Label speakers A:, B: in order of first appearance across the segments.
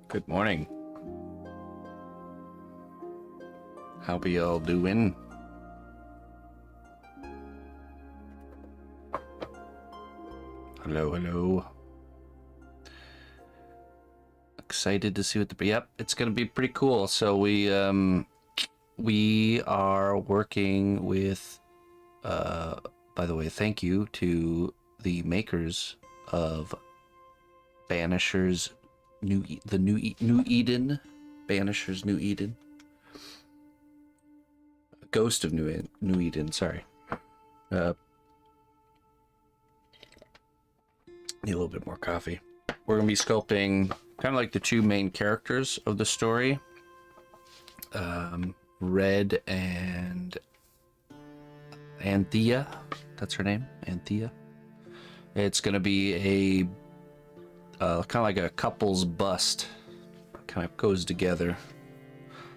A: Good morning. How be y'all doing? Hello, hello. Excited to see what the yep, it's gonna be pretty cool. So we are working with by the way, thank you to the makers of Banishers New Eden, Banishers New Eden, Ghost of New Eden. Sorry, need a little bit more coffee. We're gonna be sculpting kind of like the two main characters of the story, Red and Antea. That's her name, Antea. It's gonna be a kind of like a couple's bust, kind of goes together.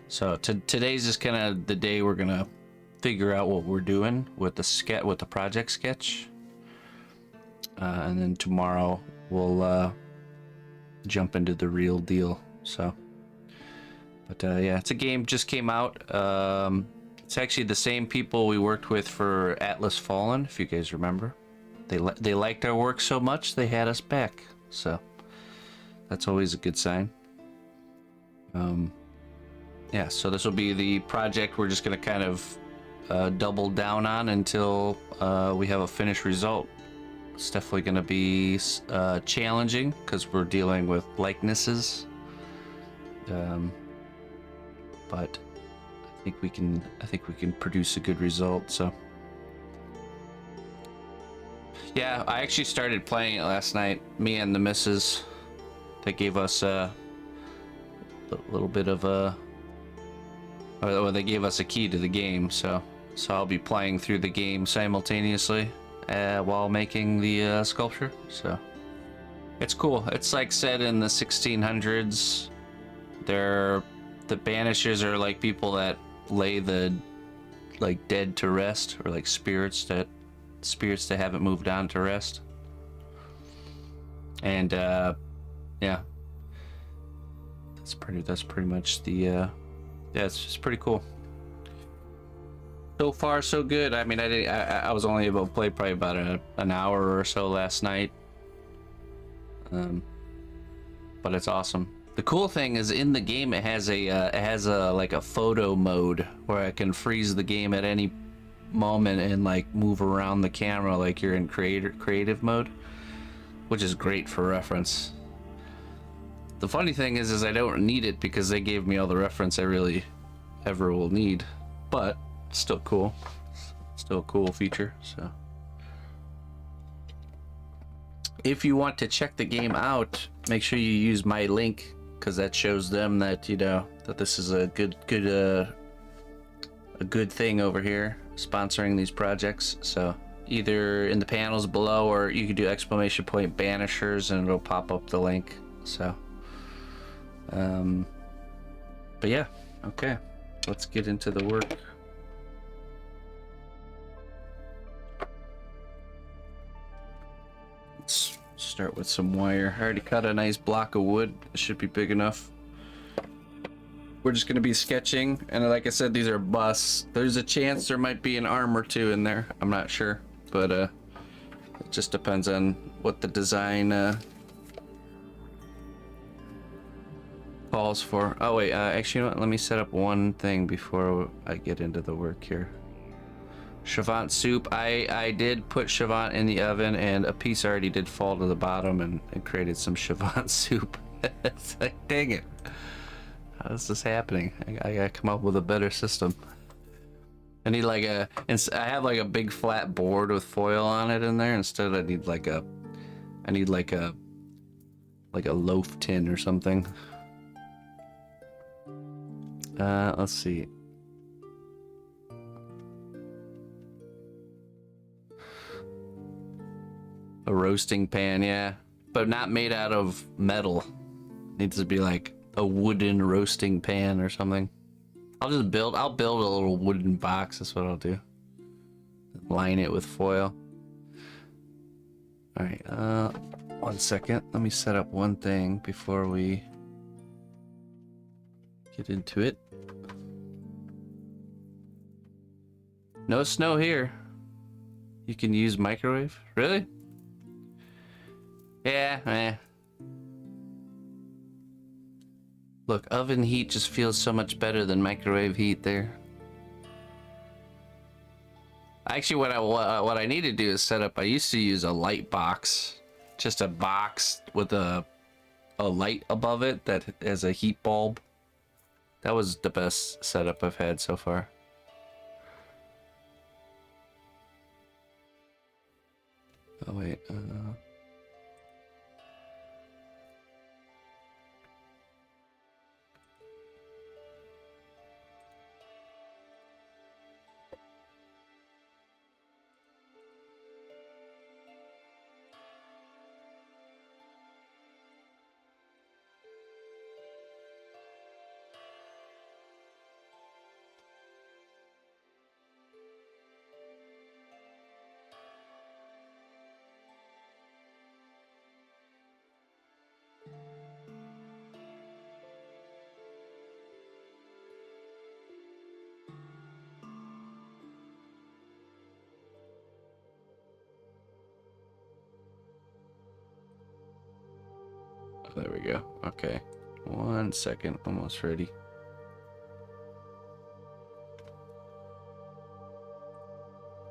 A: So today's just kind of the day we're gonna figure out what we're doing with the project sketch, and then tomorrow we'll jump into the real deal. So, but yeah, it's a game just came out. It's actually the same people we worked with for Atlas Fallen, if you guys remember. They liked our work so much they had us back. So that's always a good sign. Yeah, so this will be the project we're just gonna kind of double down on until we have a finished result. It's definitely gonna be challenging because we're dealing with likenesses, but I think we can produce a good result. So yeah, I actually started playing it last night. Me and the missus. They gave us a little bit of they gave us a key to the game, so I'll be playing through the game simultaneously while making the sculpture. So it's cool. It's like set in the 1600s. The Banishers are like people that lay the dead to rest, or like spirits that haven't moved on to rest. And yeah, that's pretty much the yeah, it's just pretty cool. So far so good. I mean, I was only able to play probably about an hour or so last night, but it's awesome. The cool thing is in the game it has a like a photo mode where I can freeze the game at any moment and like move around the camera like you're in creative mode, which is great for reference. The funny thing is I don't need it because they gave me all the reference I really ever will need, but still cool. Still a cool feature. So if you want to check the game out, make sure you use my link, because that shows them that, you know, that this is a good thing over here, sponsoring these projects. So either in the panels below, or you could do !Banishers and it'll pop up the link. So but yeah, okay, let's get into the work. Let's start with some wire. I already cut a nice block of wood. It should be big enough. We're just going to be sketching, and like I said, these are busts. There's a chance there might be an arm or two in there. I'm not sure, but it just depends on what the design calls for. Oh wait, actually, you know what? Let me set up one thing before I get into the work here. Chavant soup. I did put Chavant in the oven, and a piece already did fall to the bottom and created some Chavant soup. It's like, dang it. How is this happening? I gotta come up with a better system. I need like a, I have like a big flat board with foil on it in there. Instead, I need like a, like a loaf tin or something. Let's see. A roasting pan, yeah, but not made out of metal. Needs to be like a wooden roasting pan or something. I'll build a little wooden box. That's what I'll do. Line it with foil. All right, 1 second. Let me set up one thing before we get into it. No snow here. You can use microwave? Really? Yeah, Look, oven heat just feels so much better than microwave heat there. Actually, what I need to do is set up, I used to use a light box. Just a box with a light above it that has a heat bulb. That was the best setup I've had so far. Oh wait, there we go. Okay. 1 second, almost ready.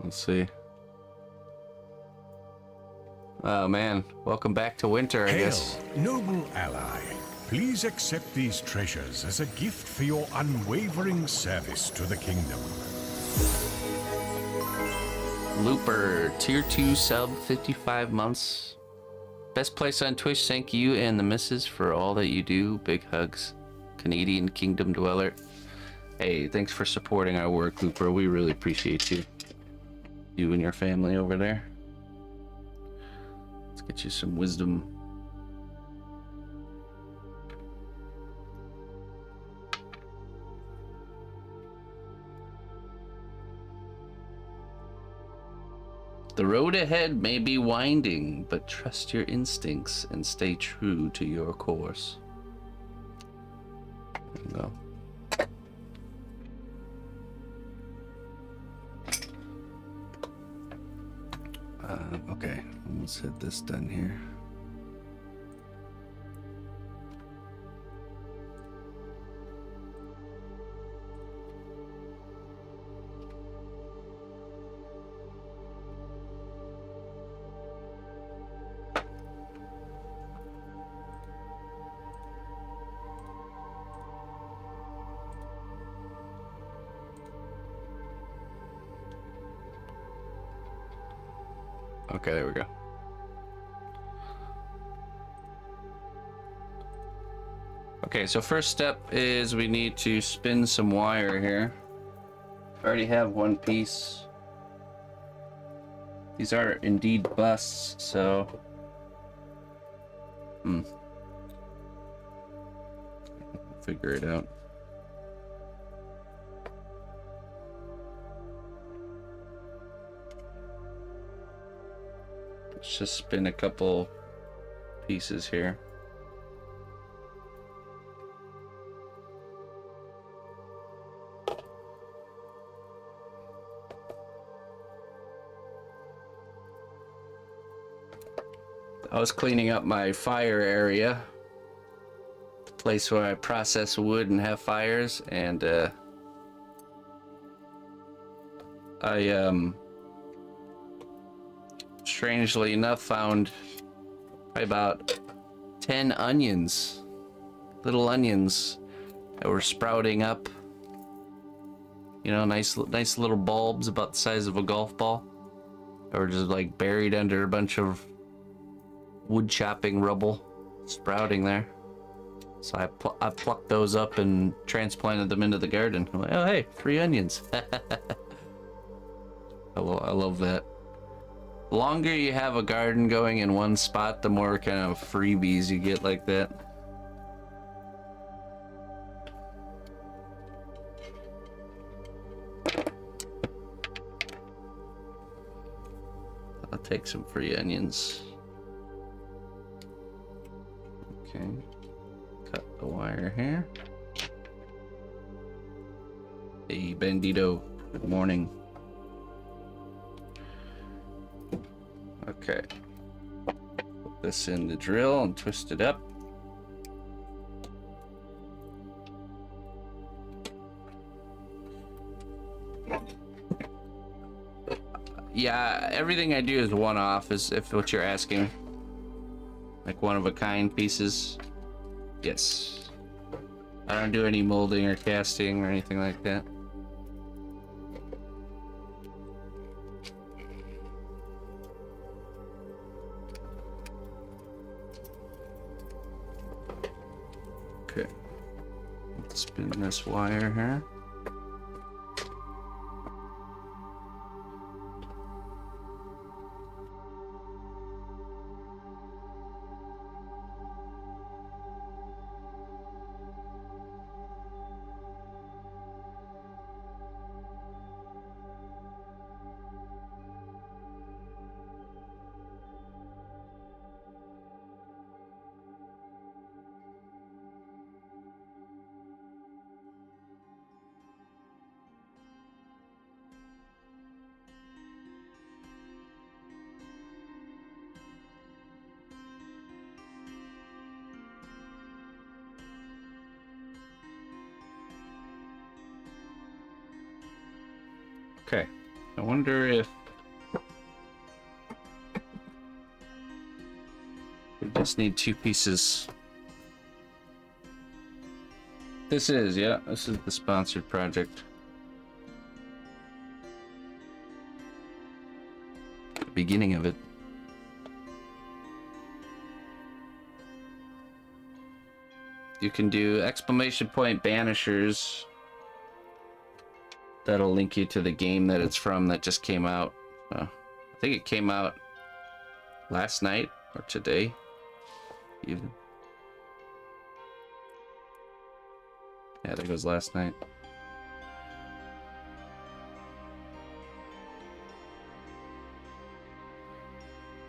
A: Let's see. Oh man, welcome back to winter, I guess.
B: Noble ally, please accept these treasures as a gift for your unwavering service to the kingdom.
A: Looper, tier 2 sub, 55 months. Best place on Twitch, thank you and the missus for all that you do. Big hugs. Canadian Kingdom Dweller. Hey, thanks for supporting our work, Looper. We really appreciate you. You and your family over there. Let's get you some wisdom. The road ahead may be winding, but trust your instincts and stay true to your course. There you go. Okay, let's get this done here. Okay, there we go. Okay, so first step is we need to spin some wire here. I already have one piece. These are indeed busts, so... Figure it out. Let's just spin a couple pieces here. I was cleaning up my fire area, the place where I process wood and have fires, and I strangely enough found probably about 10 onions, little onions that were sprouting up You know, nice little bulbs about the size of a golf ball. Or just like buried under a bunch of wood chopping rubble sprouting there. So I plucked those up and transplanted them into the garden. I'm like, oh hey, 3 onions. I love that. The longer you have a garden going in one spot, the more kind of freebies you get like that. I'll take some free onions. Okay. Cut the wire here. Hey, Bandito. Good morning. Okay. Put this in the drill and twist it up. Yeah, everything I do is one-off, is if what you're asking. Like one-of-a-kind pieces. Yes. I don't do any molding or casting or anything like that. Okay. Let's spin this wire here. Okay, I wonder if we just need 2 pieces. This is the sponsored project. The beginning of it. You can do ! Banishers. That'll link you to the game that it's from that just came out. I think it came out last night or today, even. Yeah, there goes last night.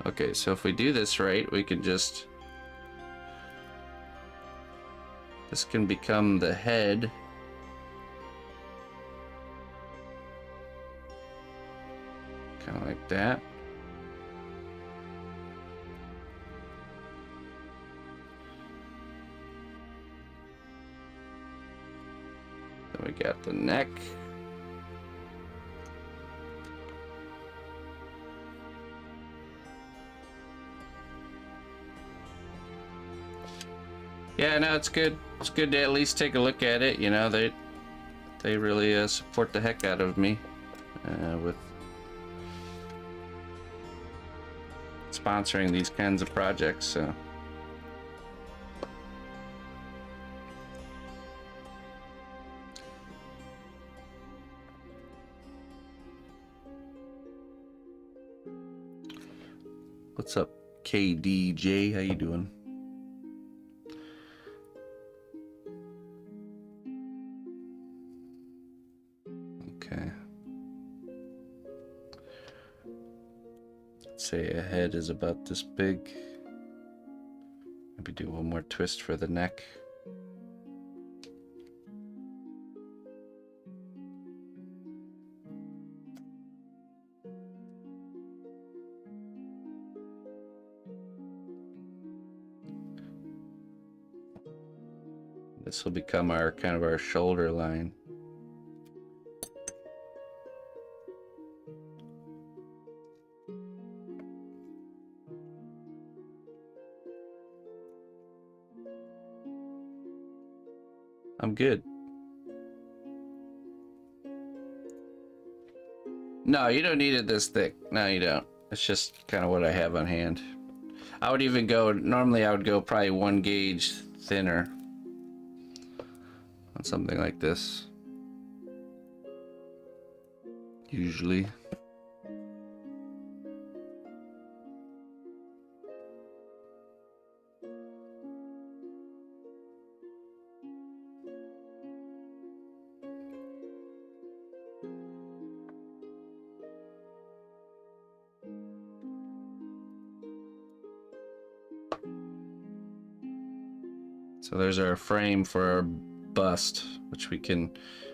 A: Okay, so if we do this right, we can just... This can become the head. Kind of like that. Then we got the neck. Yeah, no, it's good. It's good to at least take a look at it. You know, they really support the heck out of me with sponsoring these kinds of projects, so. What's up, KDJ? How you doing? Okay. Say a head is about this big. Maybe do one more twist for the neck. This will become our kind of our shoulder line. I'm good. No, you don't need it this thick. No, you don't. It's just kind of what I have on hand. I would even go, normally I would go probably 1 gauge thinner on something like this. Usually. So there's our frame for our bust, which we can,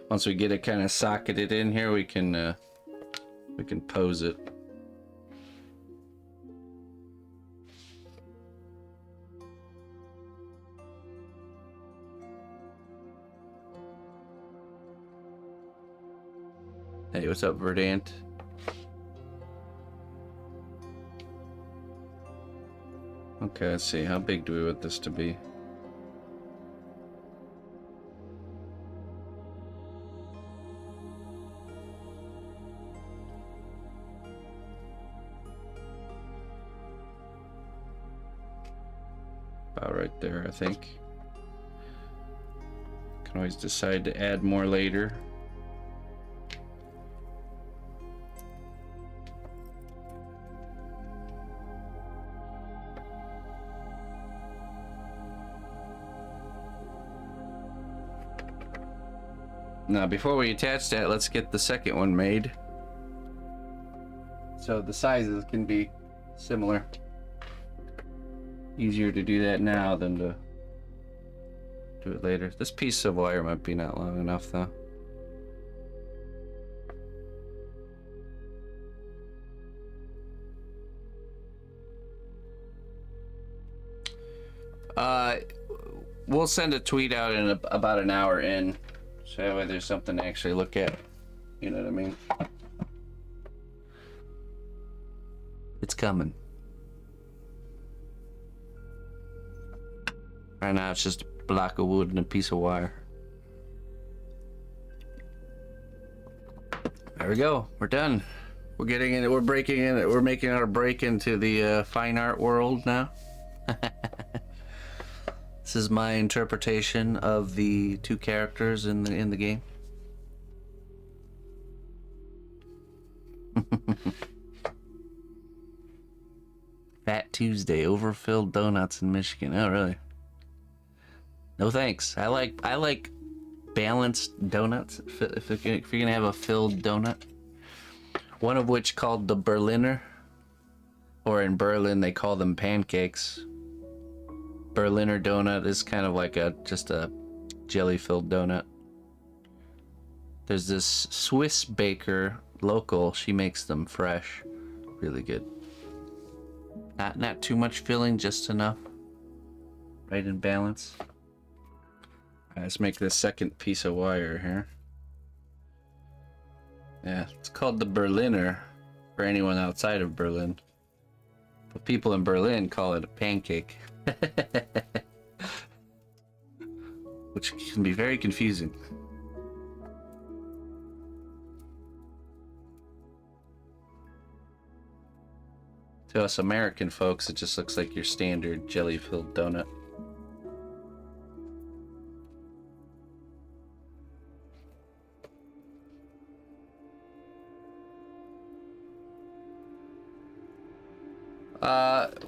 A: once we get it kind of socketed in here, we can pose it. Hey, what's up, Verdant? Okay, let's see. How big do we want this to be? About right there, I think. Can always decide to add more later. Now, before we attach that, let's get the second one made. So the sizes can be similar. Easier to do that now than to do it later. This piece of wire might be not long enough, though. We'll send a tweet out in about an hour in. So that way there's something to actually look at. You know what I mean? It's coming. Right now it's just a block of wood and a piece of wire. There we go. We're done. We're getting in it. We're breaking in it. We're making our break into the fine art world now. This is my interpretation of the 2 characters in the game. Fat Tuesday, overfilled donuts in Michigan. Oh, really? No thanks. I like balanced donuts. If you're gonna have a filled donut, one of which called the Berliner, or in Berlin they call them pancakes. Berliner donut is kind of like just a jelly-filled donut. There's this Swiss baker, local. She makes them fresh, really good. Not too much filling, just enough. Right in balance. Alright, let's make this second piece of wire here. Yeah, it's called the Berliner for anyone outside of Berlin. But people in Berlin call it a pancake. Which can be very confusing. To us American folks, it just looks like your standard jelly-filled donut.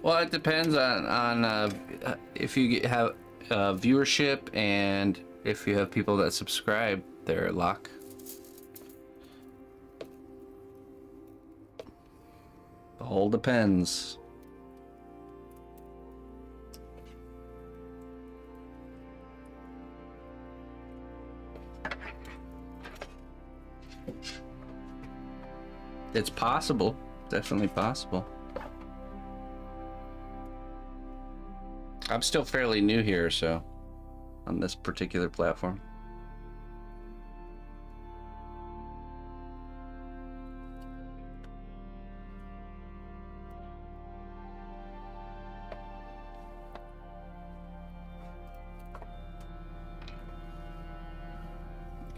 A: Well, it depends on if you have viewership and if you have people that subscribe, their luck. It all depends. It's possible, definitely possible. I'm still fairly new here, so on this particular platform.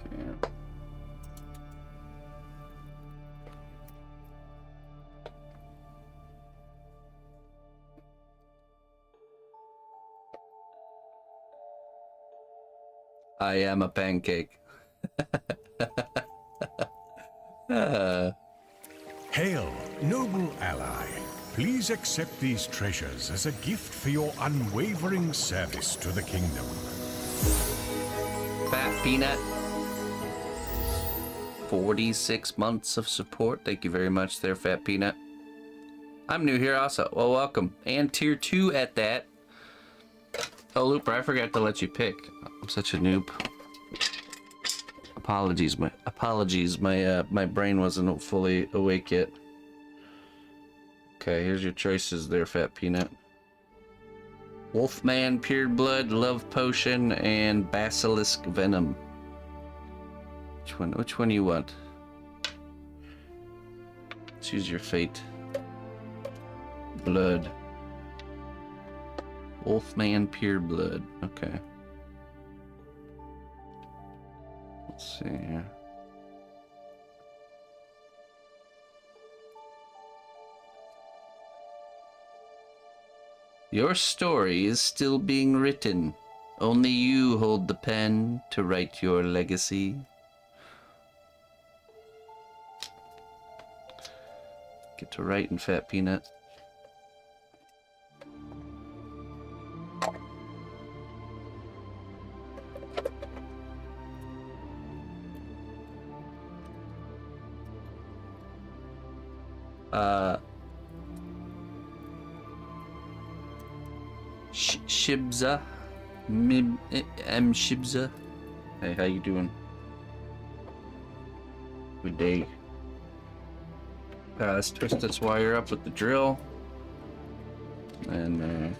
A: Okay. I am a pancake. uh,
B: Hail, noble ally. Please accept these treasures as a gift for your unwavering service to the kingdom.
A: Fat Peanut. 46 months of support. Thank you very much there, Fat Peanut. I'm new here also. Well, welcome. And tier 2 at that. Oh, Looper, I forgot to let you pick. I'm such a noob. Apologies. My brain wasn't fully awake yet. Okay, here's your choices there, Fat Peanut. Wolfman, Pure Blood, Love Potion, and Basilisk Venom. Which one you want? Choose your fate. Blood. Wolfman, Pure Blood. Okay. Let's see here. Your story is still being written. Only you hold the pen to write your legacy. Get to writing, Fat Peanut. Shibza. Shibza. Hey, how you doing? Good day. Let's twist this wire up with the drill. And, then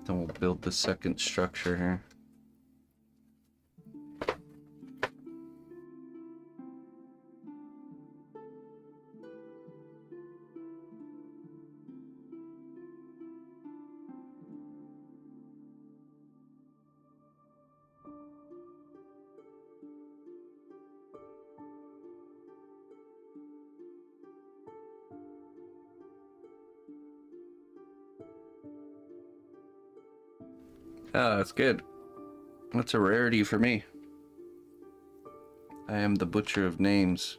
A: we'll build the second structure here. Oh, that's good. That's a rarity for me. I am the butcher of names.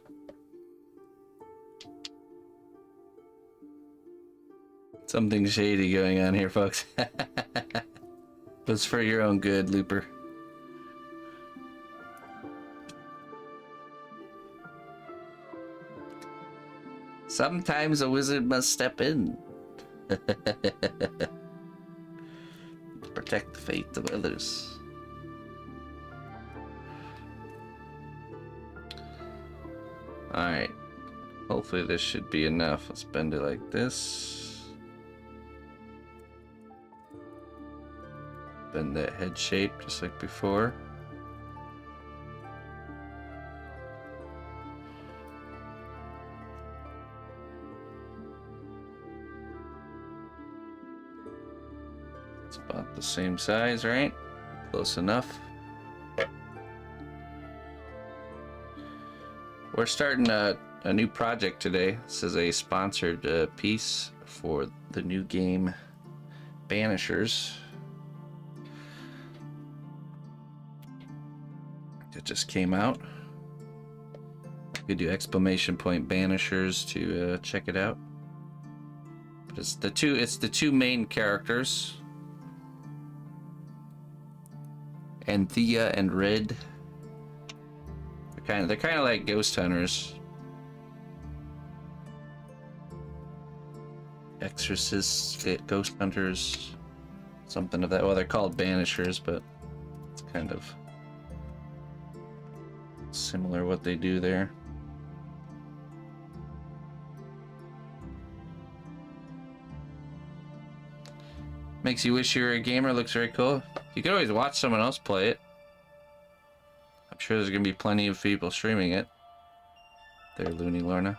A: Something shady going on here, folks. It's for your own good, Looper. Sometimes a wizard must step in. Protect the fate of others. Alright. Hopefully this should be enough. Let's bend it like this. Bend that head shape just like before. About the same size, right? Close enough. We're starting a new project today. This is a sponsored piece for the new game Banishers. It just came out. You could do exclamation point Banishers to check it out. But it's the two main characters. Antea and Red. They're kind of like ghost hunters. Exorcists, ghost hunters, something of that. Well, they're called Banishers, but it's kind of similar what they do there. Makes you wish you were a gamer. Looks very cool. You could always watch someone else play it. I'm sure there's gonna be plenty of people streaming it. There, Looney Lorna.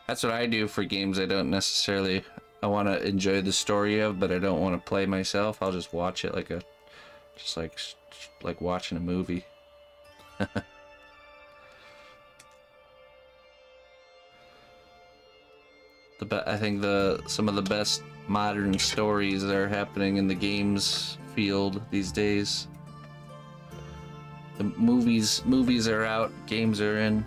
A: That's what I do for games I don't necessarily... I want to enjoy the story of, but I don't want to play myself. I'll just watch it like a... just like watching a movie. I think some of the best modern stories are happening in the games field these days. The movies are out, games are in.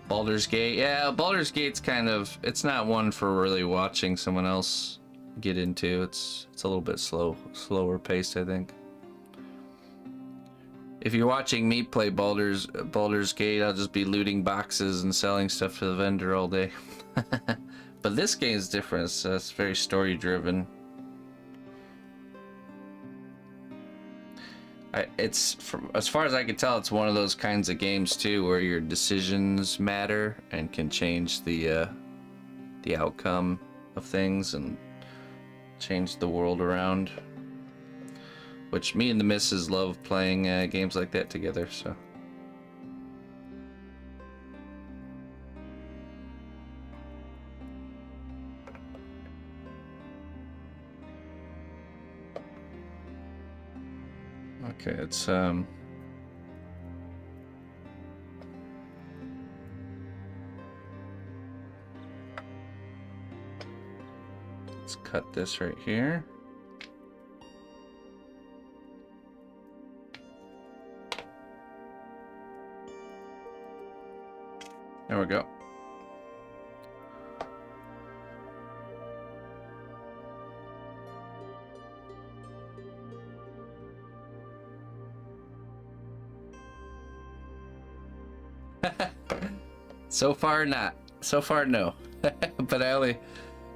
A: Baldur's Gate, yeah, Baldur's Gate's kind of, it's not one for really watching someone else get into. It's a little bit slower paced, I think. If you're watching me play Baldur's Gate, I'll just be looting boxes and selling stuff to the vendor all day. But this game is different. It's very story driven. As far as I can tell, it's one of those kinds of games too, where your decisions matter and can change the outcome of things and change the world around. Which me and the missus love playing games like that together. So. Okay, let's cut this right here. There we go. So far not. So far no. But I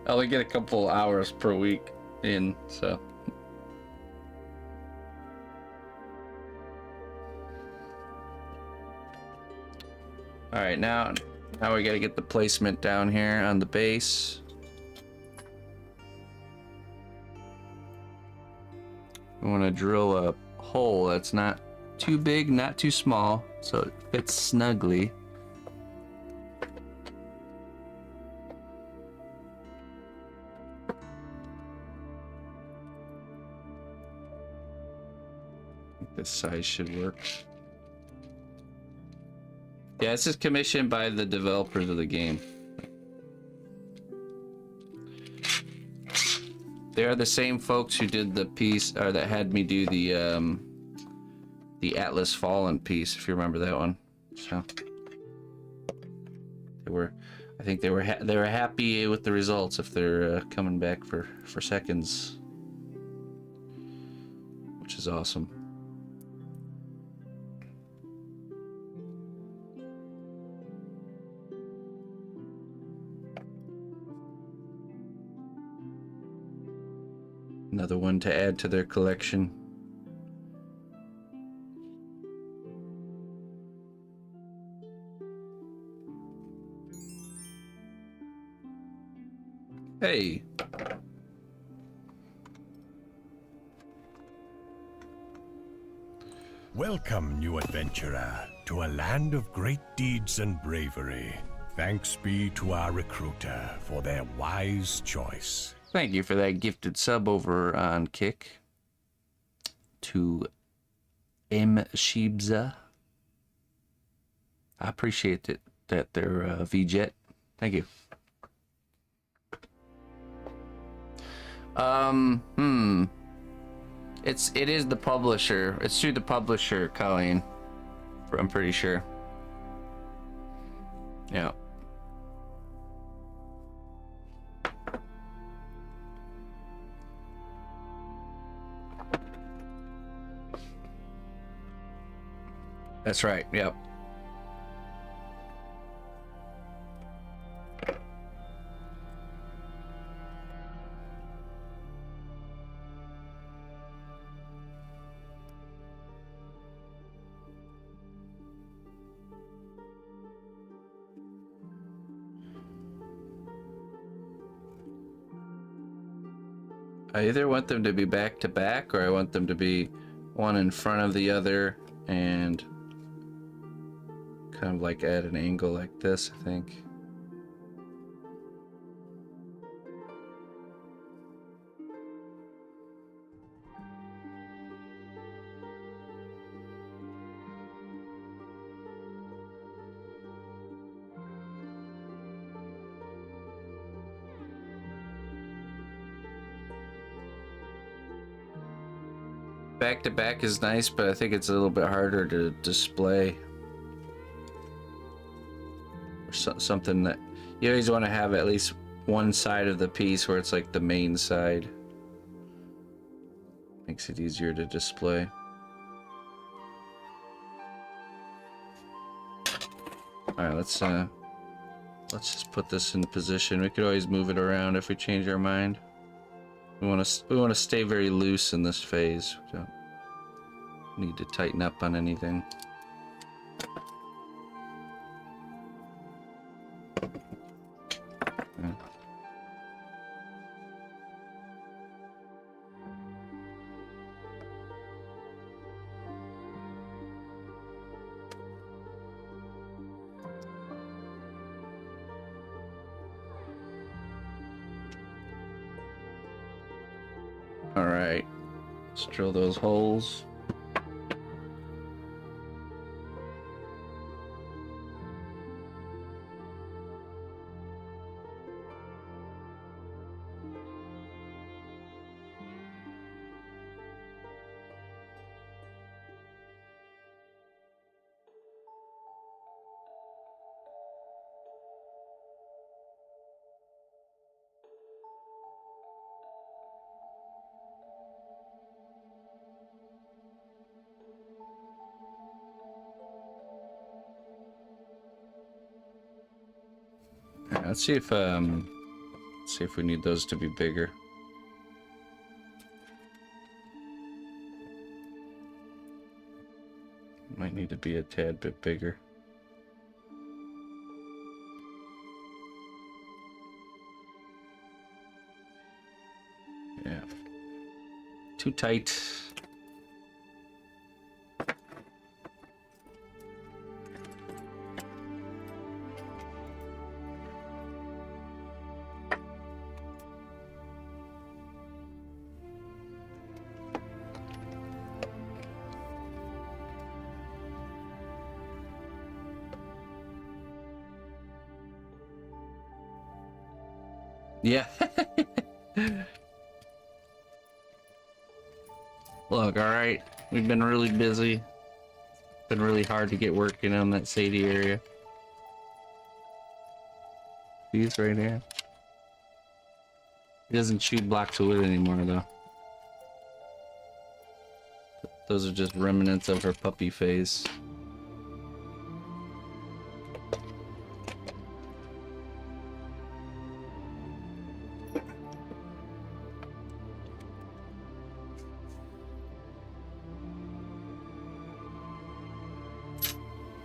A: only get a couple hours per week in, so. All right, now we gotta get the placement down here on the base. We want to drill a hole that's not too big, not too small, so it fits snugly. This size should work. Yeah, this is commissioned by the developers of the game. They are the same folks who did the piece, or that had me do the Atlas Fallen piece, if you remember that one. So I think they were happy with the results if they're coming back for seconds, which is awesome. Another one to add to their collection. Hey.
B: Welcome, new adventurer, to a land of great deeds and bravery. Thanks be to our recruiter for their wise choice.
A: Thank you for that gifted sub over on Kick. To M. Shibza. I appreciate it that they're VJet. Thank you. It is the publisher. It's through the publisher, Colleen. I'm pretty sure. Yeah. That's right, yep. I either want them to be back to back, or I want them to be one in front of the other and kind of like at an angle like this, I think. back to back is nice, but I think it's a little bit harder to display. Or something that you always want to have at least one side of the piece where it's like the main side. Makes it easier to display. Alright, let's just put this in position. We could always move it around if we change our mind. We want to stay very loose in this phase. We don't need to tighten up on anything. Yeah. All right, let's drill those holes. Right, let's see if we need those to be bigger. Might need to be a tad bit bigger. Yeah. Too tight. Yeah. Look, alright. We've been really busy. Been really hard to get working on that Sadie area. These right here. He doesn't chew blocks of wood anymore, though. Those are just remnants of her puppy phase.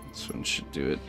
A: This one should do it.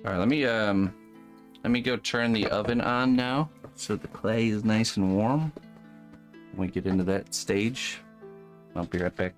A: All right, let me go turn the oven on now so the clay is nice and warm when we get into that stage. I'll be right back.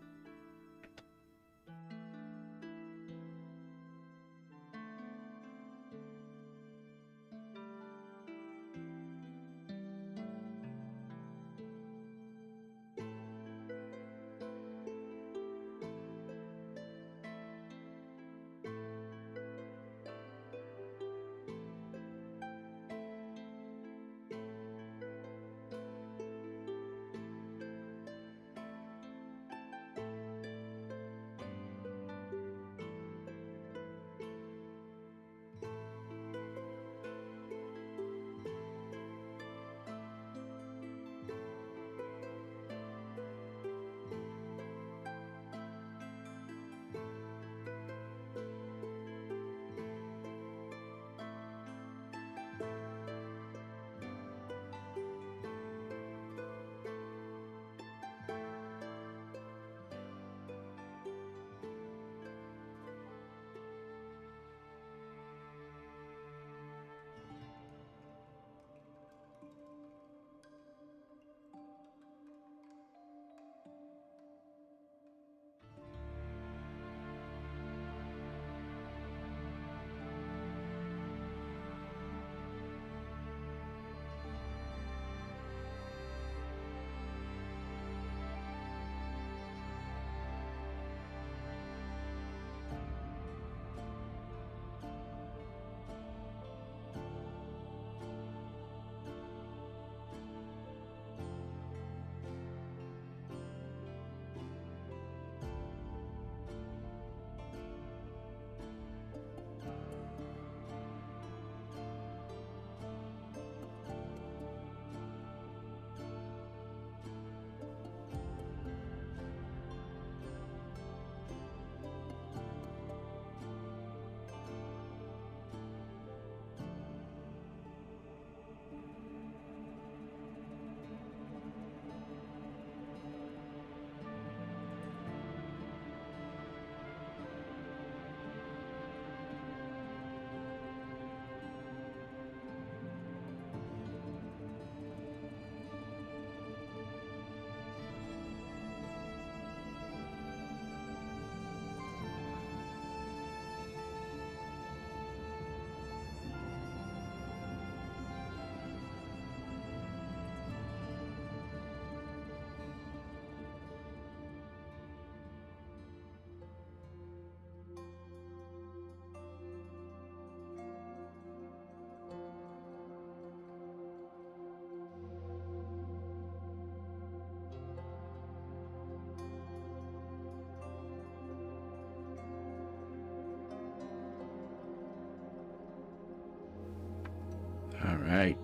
A: All right.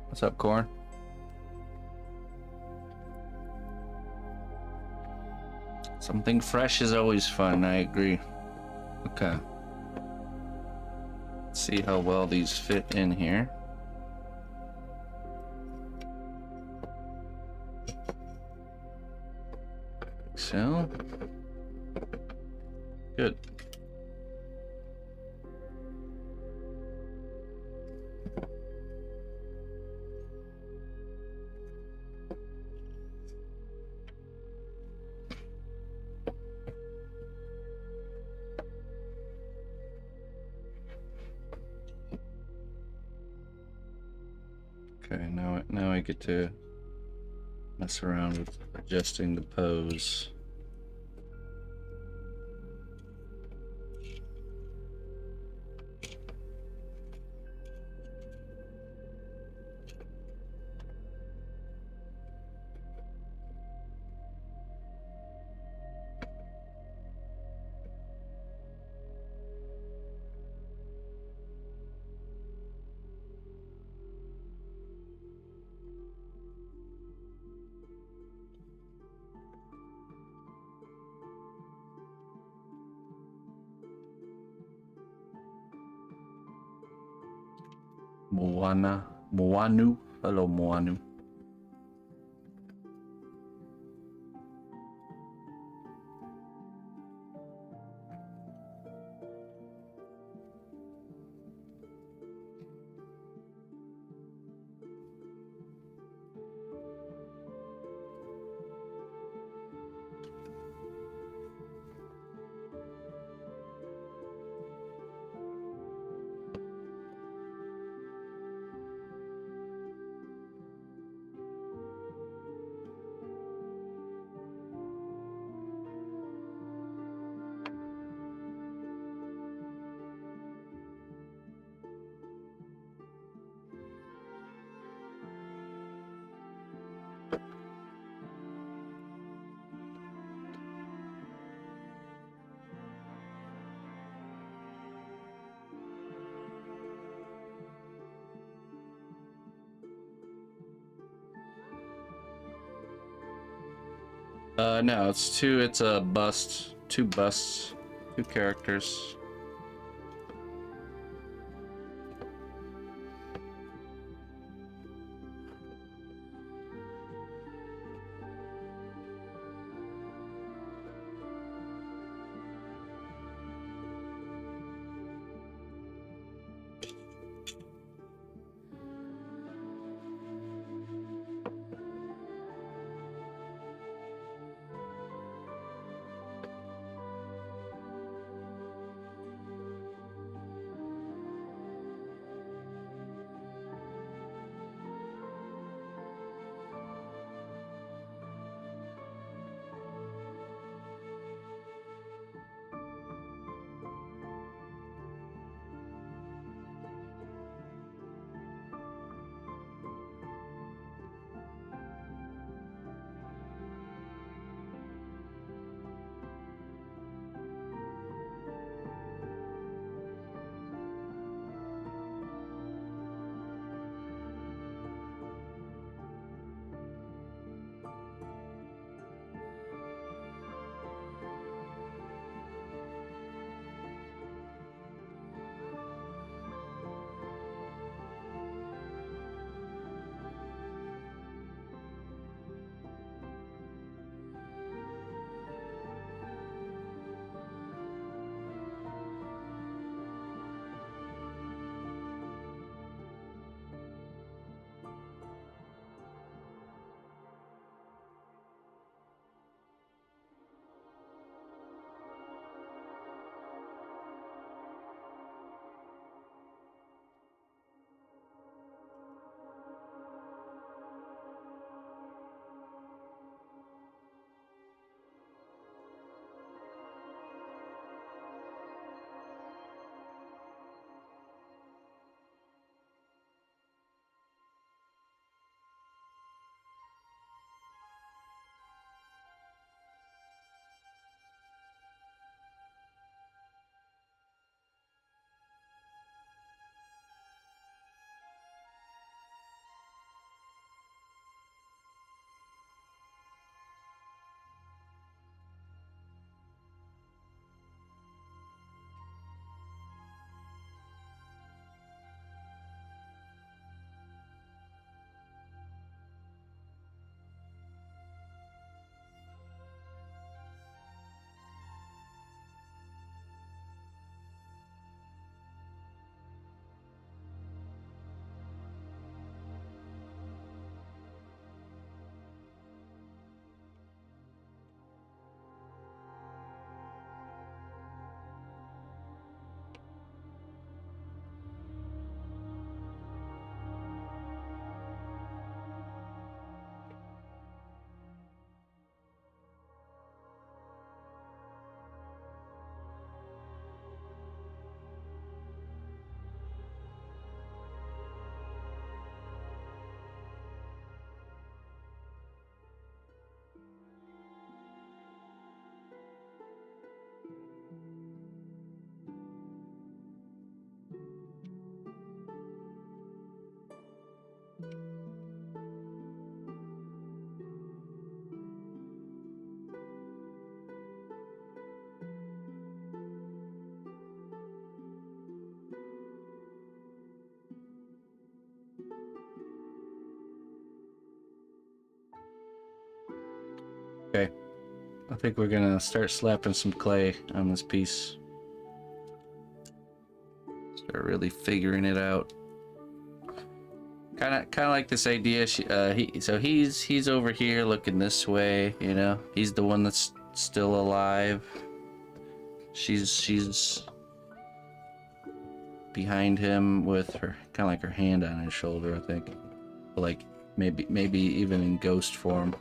A: What's up, Corn? Something fresh is always fun, I agree. Okay. Let's see how well these fit in here. So. Good. Okay, now I get to mess around with adjusting the pose. Moanu. Hello, Moanu. No, it's a bust. Two busts. Two characters. Okay. I think we're gonna start slapping some clay on this piece. Start really figuring it out. Kind of like this idea. He's over here looking this way. You know, he's the one that's still alive. She's behind him with her kind of like her hand on his shoulder. I think, like maybe even in ghost form.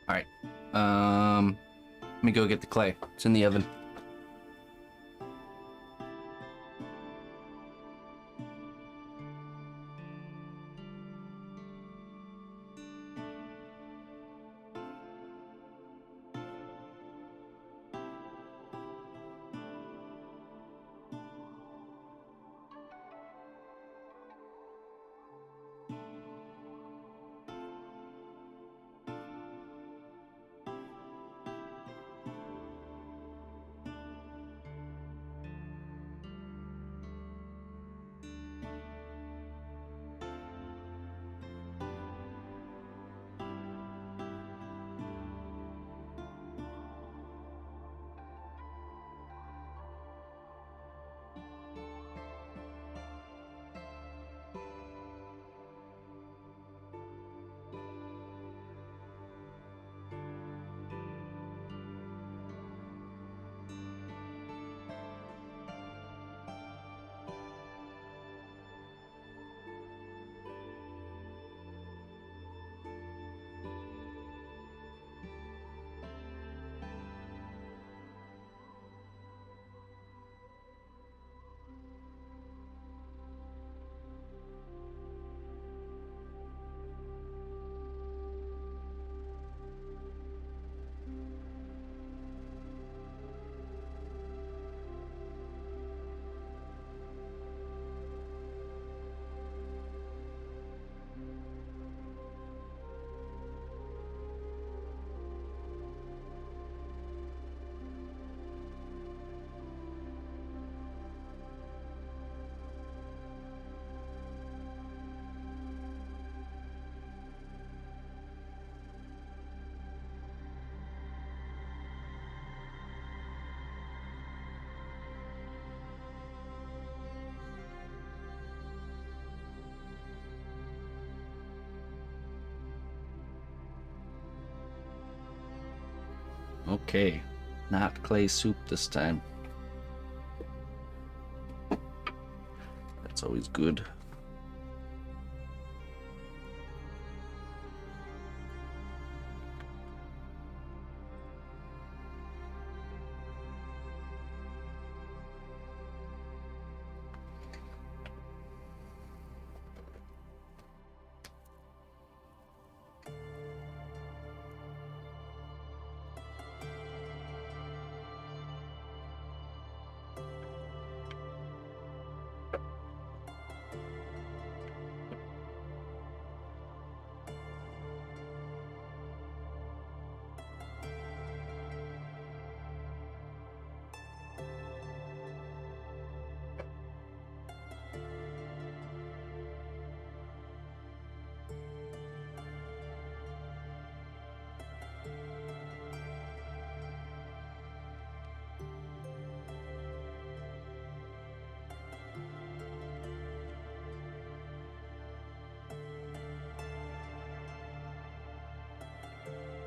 A: All right. Let me go get the clay. It's in the oven. Okay, not clay soup this time. That's always good.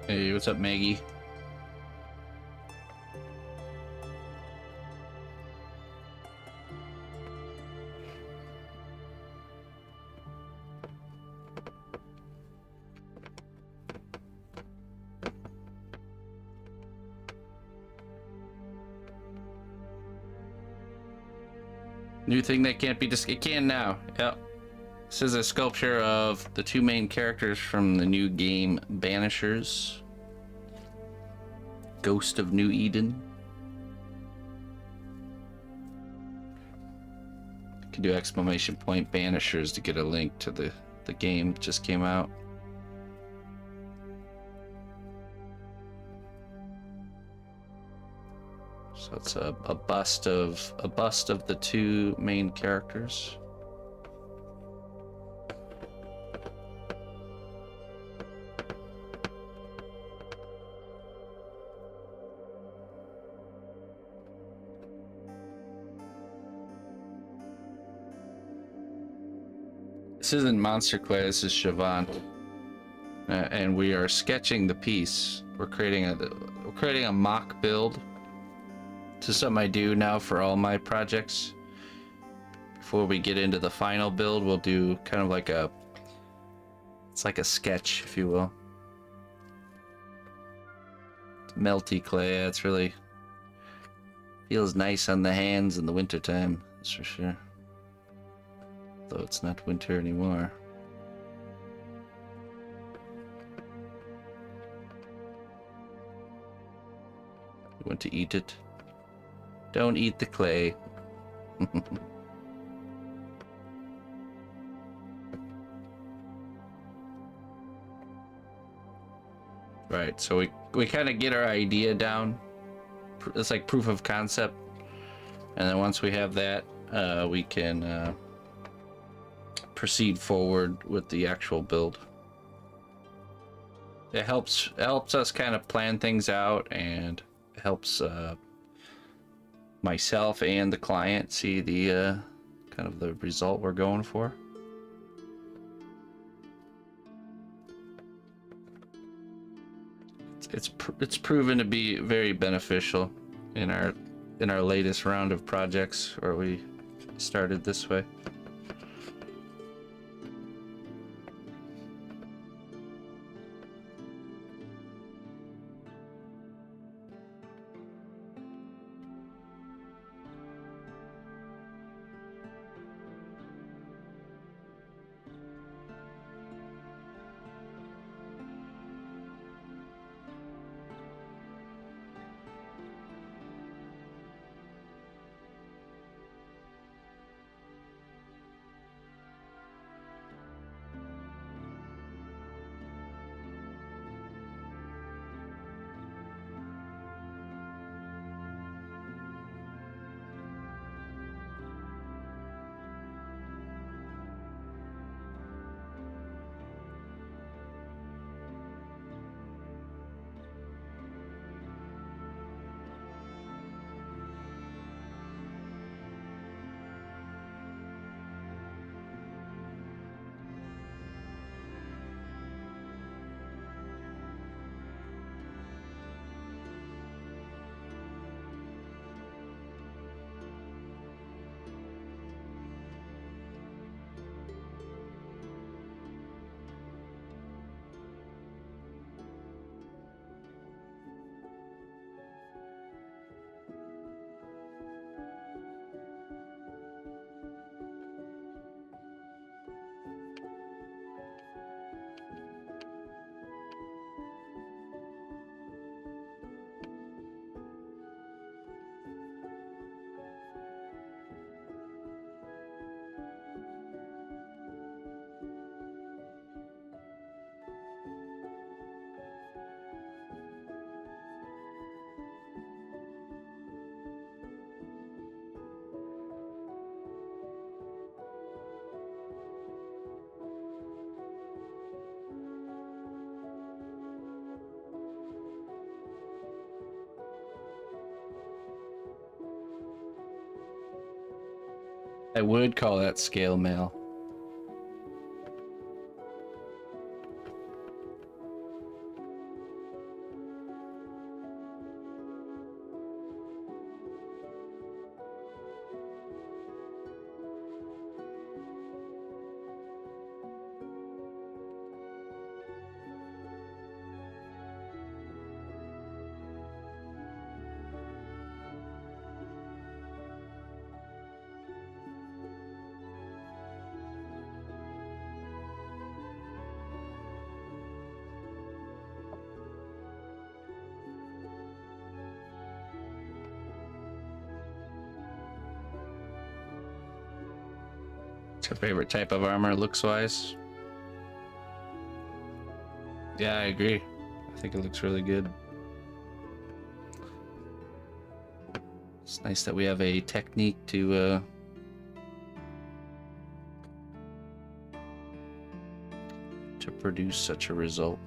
A: Hey, what's up, Maggie? New thing that can't be it can now. Yep. This is a sculpture of the two main characters from the new game Banishers. Ghost of New Eden. You can do exclamation point Banishers to get a link to the game that just came out. So it's a bust of the two main characters. This isn't Monster Clay, this is Siobhan. And we are sketching the piece. We're creating a mock build. This is something I do now for all my projects. Before we get into the final build, we'll do kind of like it's like a sketch, if you will. Melty clay, it's really feels nice on the hands in the wintertime, that's for sure. Though it's not winter anymore. You want to eat it? Don't eat the clay. Right, so we kind of get our idea down. It's like proof of concept. And then once we have that, we can proceed forward with the actual build. It helps us kind of plan things out, and it helps myself and the client see the kind of the result we're going for. It's proven to be very beneficial in our latest round of projects where we started this way. I would call that scale mail. What's your favorite type of armor, looks-wise? Yeah, I agree. I think it looks really good. It's nice that we have a technique to produce such a result.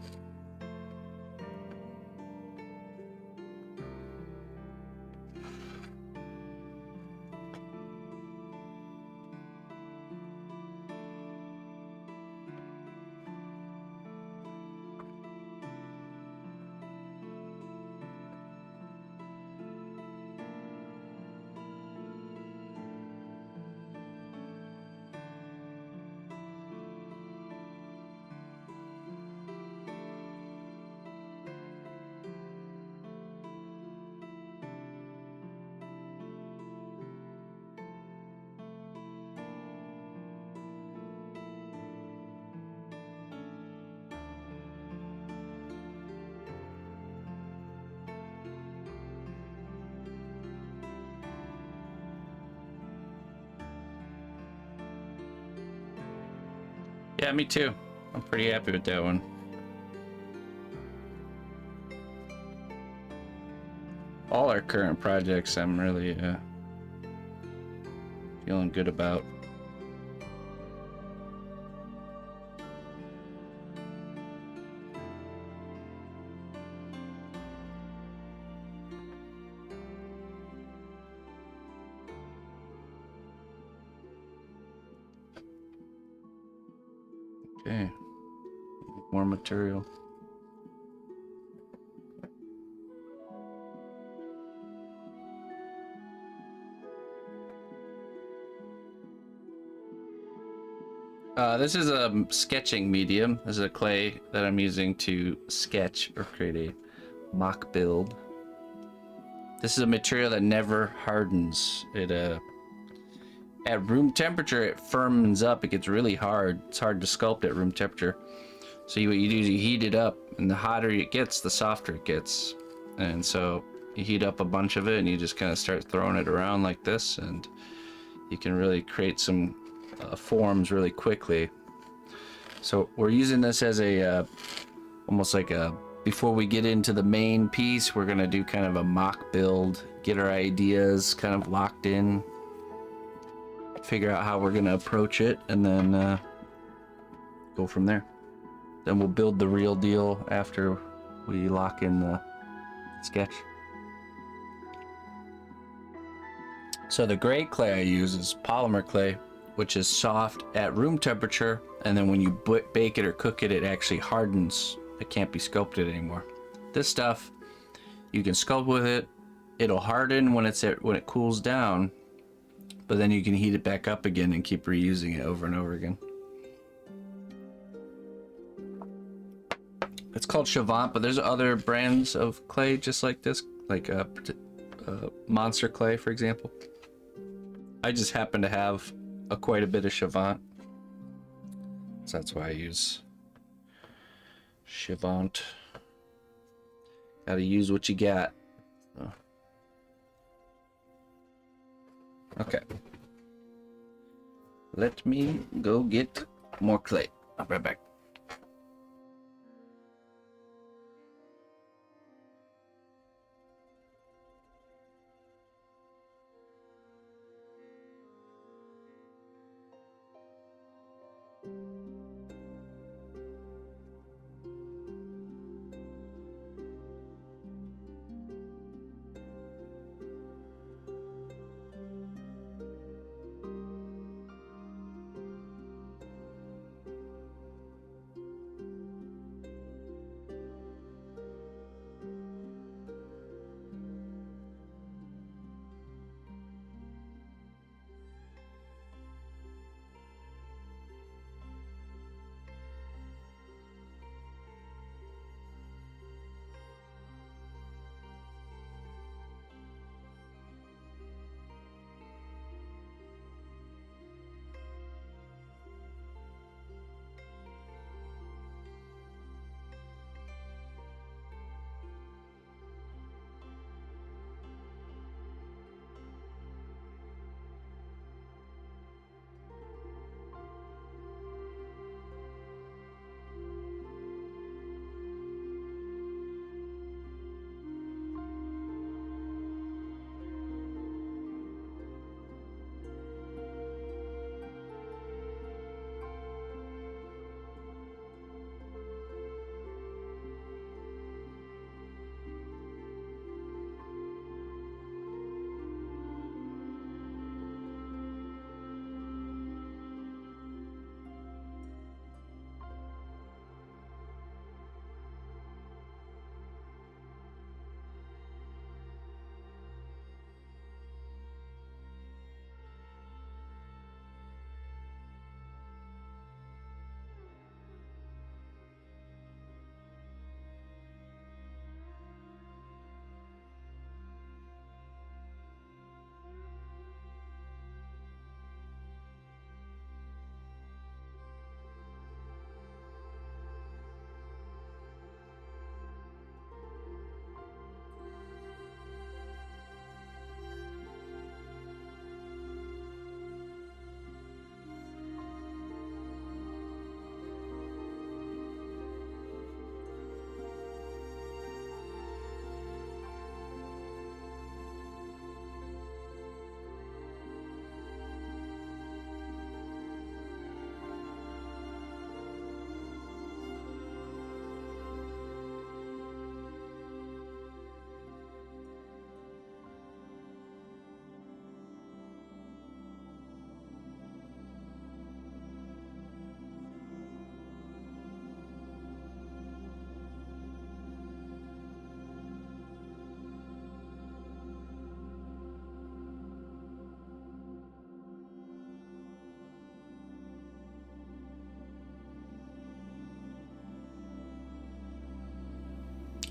A: Yeah, me too. I'm pretty happy with that one. All our current projects I'm really feeling good about. Okay, more material. This is a sketching medium. This is a clay that I'm using to sketch or create a mock build. This is a material that never hardens. It at room temperature it firms up. It gets really hard. It's hard to sculpt at room temperature. So what you do is you heat it up, and the hotter it gets, the softer it gets. And so you heat up a bunch of it, and you just kind of start throwing it around like this, and you can really create some forms really quickly. So we're using this as a almost like a, before we get into the main piece, we're gonna do kind of a mock build, get our ideas kind of locked in, figure out how we're gonna approach it, and then go from there. Then we'll build the real deal after we lock in the sketch. So the gray clay I use is polymer clay, which is soft at room temperature, and then when you bake it or cook it, it actually hardens. It can't be sculpted anymore. This stuff, you can sculpt with it. It'll harden when it cools down, but then you can heat it back up again and keep reusing it over and over again. It's called Chavant, but there's other brands of clay just like this, like Monster Clay, for example. I just happen to have quite a bit of Chavant, so that's why I use Chavant. Gotta use what you got. Oh. Okay. Let me go get more clay. I'll be right back.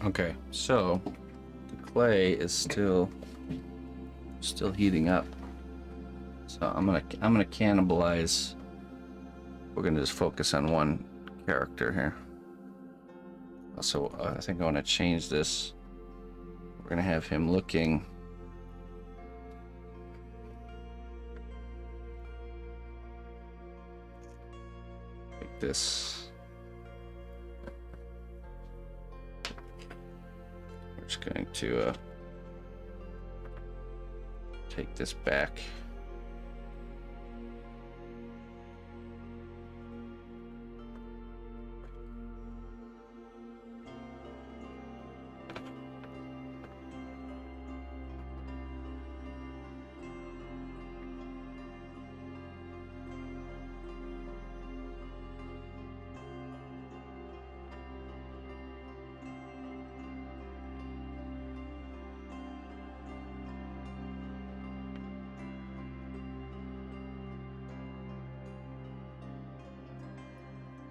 A: Okay, so the clay is still heating up. So I'm gonna cannibalize. We're gonna just focus on one character here. Also, I think I want to change this. We're gonna have him looking like this. We're just going to take this back.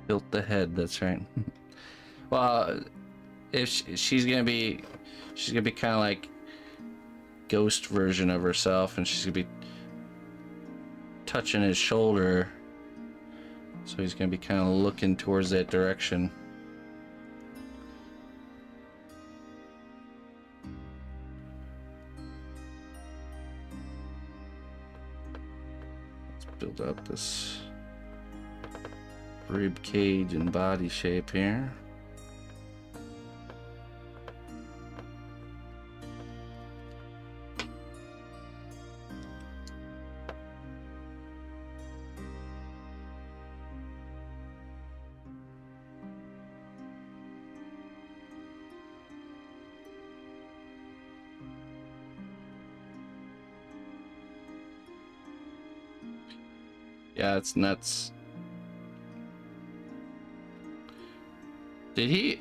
A: Built the head, that's right. Well, if she's gonna be kind of like ghost version of herself, and she's gonna be touching his shoulder, so he's gonna be kind of looking towards that direction. Let's build up this rib cage and body shape here. Yeah, it's nuts. Did he,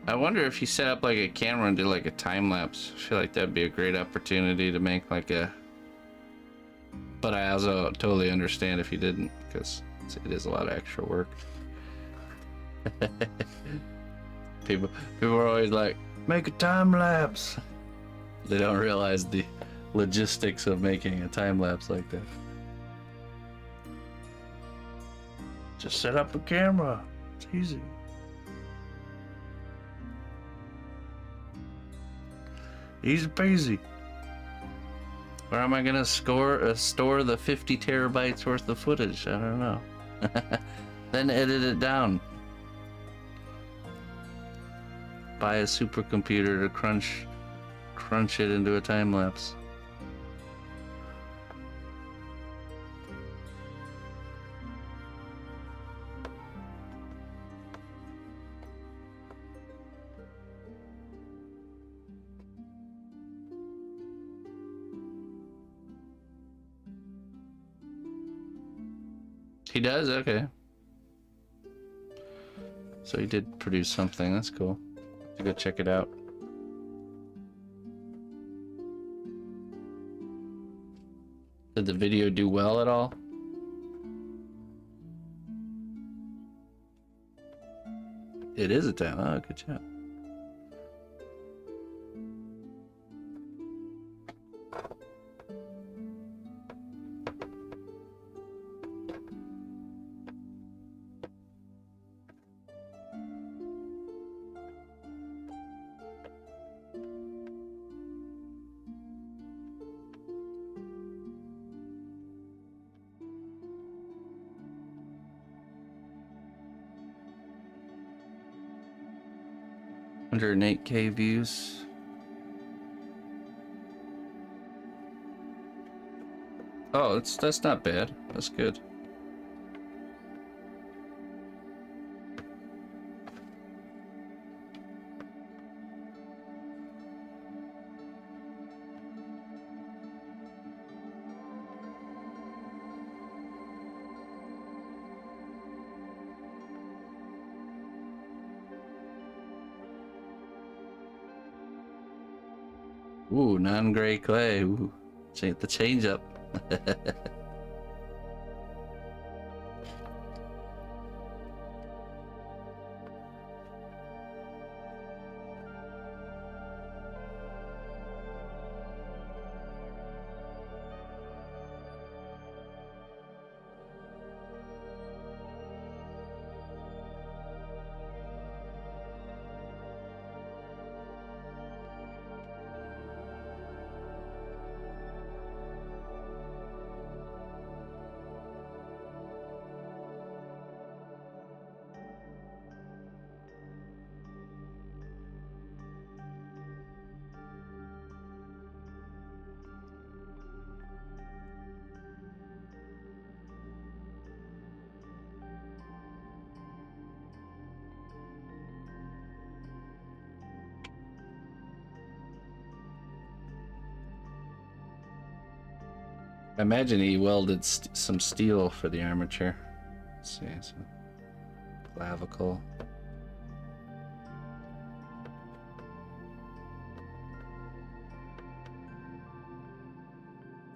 A: I wonder if he set up like a camera and did like a time lapse. I feel like that'd be a great opportunity to make like a, but I also totally understand if he didn't, because it is a lot of extra work. People are always like, make a time lapse. They don't realize the logistics of making a time lapse like that. Just set up a camera. It's easy. Easy peasy. Where am I gonna store the 50 terabytes worth of footage? I don't know. Then edit it down. Buy a supercomputer to crunch it into a time lapse. He does? Okay. So he did produce something. That's cool. Have to go check it out. Did the video do well at all? It is a time. Oh, good job. Under 8K views. Oh, that's not bad. That's good. Ooh, non-gray clay. Ooh, the change up. I imagine he welded some steel for the armature. Let's see, so clavicle.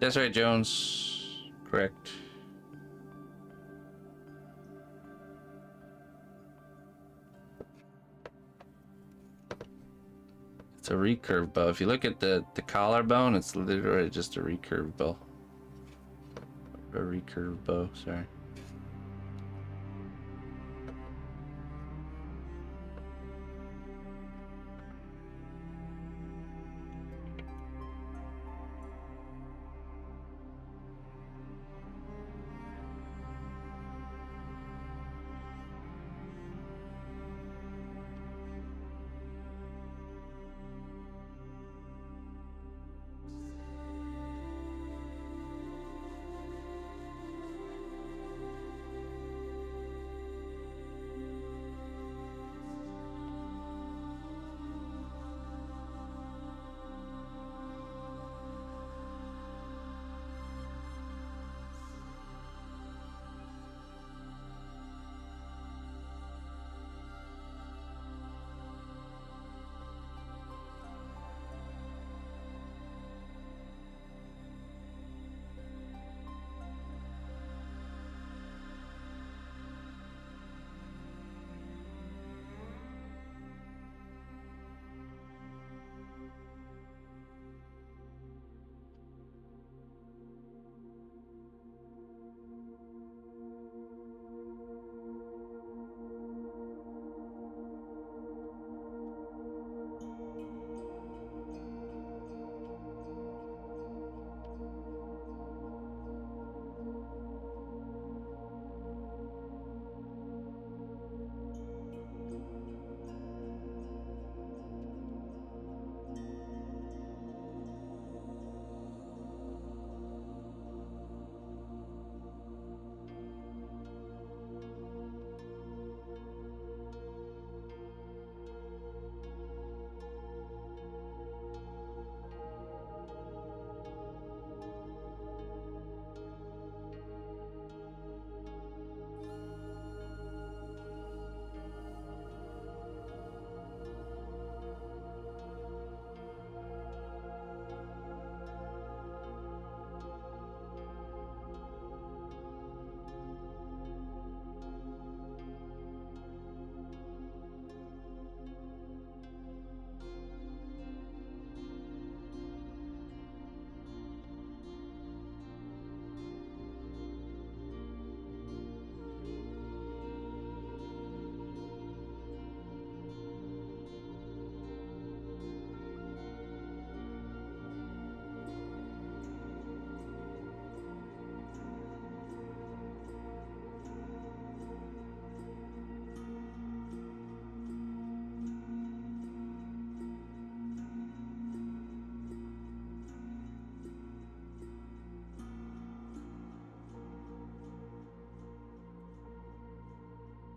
A: That's right, Jones. Correct. It's a recurve bow. If you look at the collarbone, it's literally just a recurve bow. A recurve bow, sorry.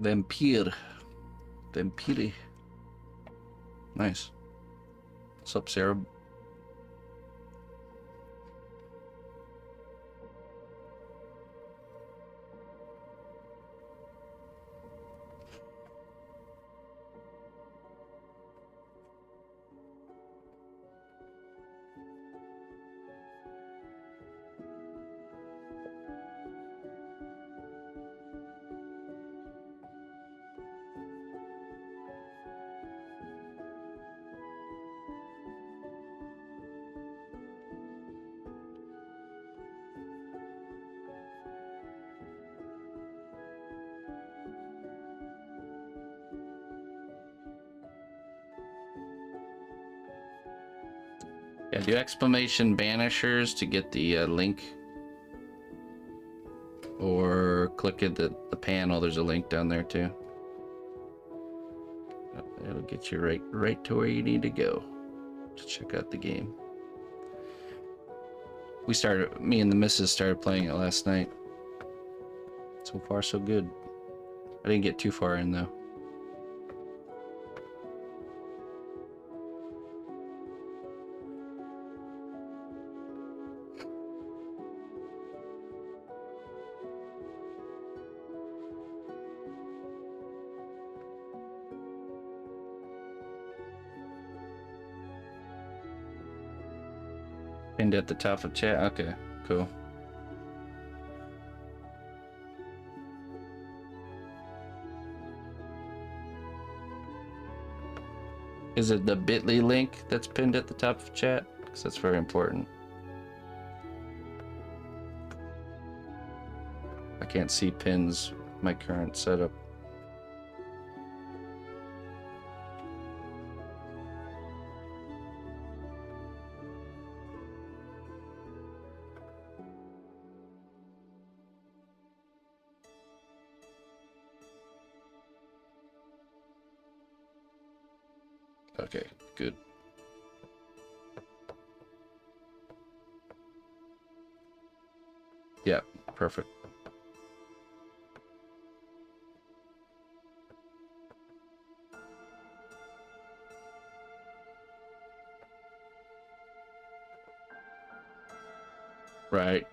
A: Vampire. Vampire. Nice. What's up, Sarah? Yeah, do exclamation Banishers to get the link. Or click at the panel, there's a link down there too. It'll get you right to where you need to go to check out the game. Me and the missus started playing it last night. So far so good. I didn't get too far in though. Pinned at the top of chat. Okay, cool. Is it the bit.ly link that's pinned at the top of chat? Because that's very important. I can't see pins with my current setup. Okay, good. Yeah, perfect. Right.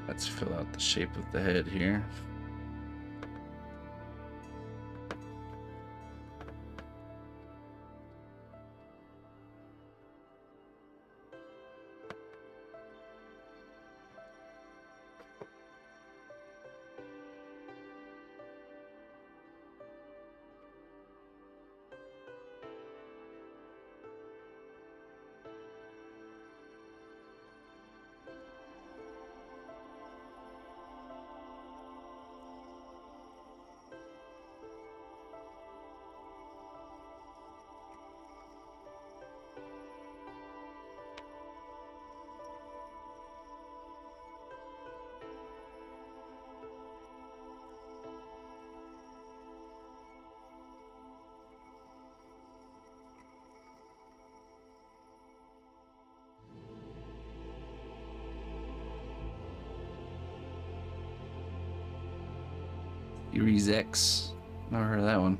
A: Let's fill out the shape of the head here. Series X. Never heard of that one.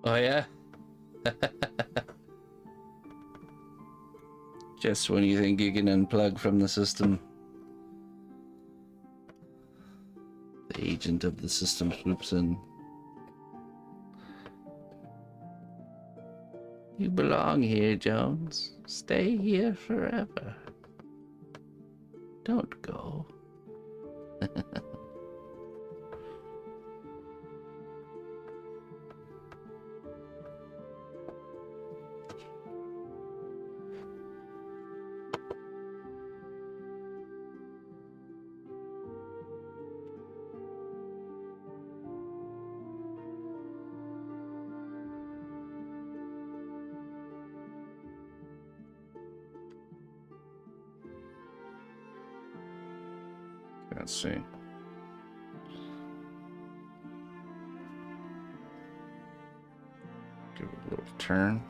A: Oh yeah? Just when you think you can unplug from the system, the agent of the system swoops in. You belong here, Jones. Stay here forever. Don't go. Let's see. Give it a little turn.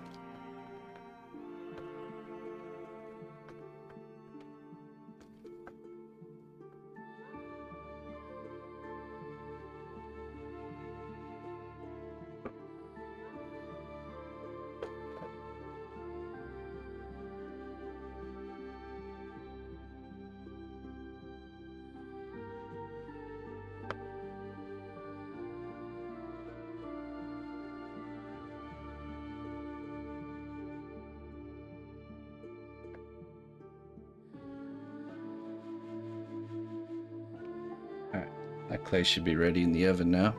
A: Alright, that clay should be ready in the oven now.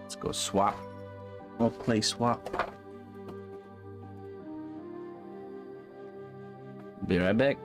A: Let's go swap. We'll clay swap. Be right back.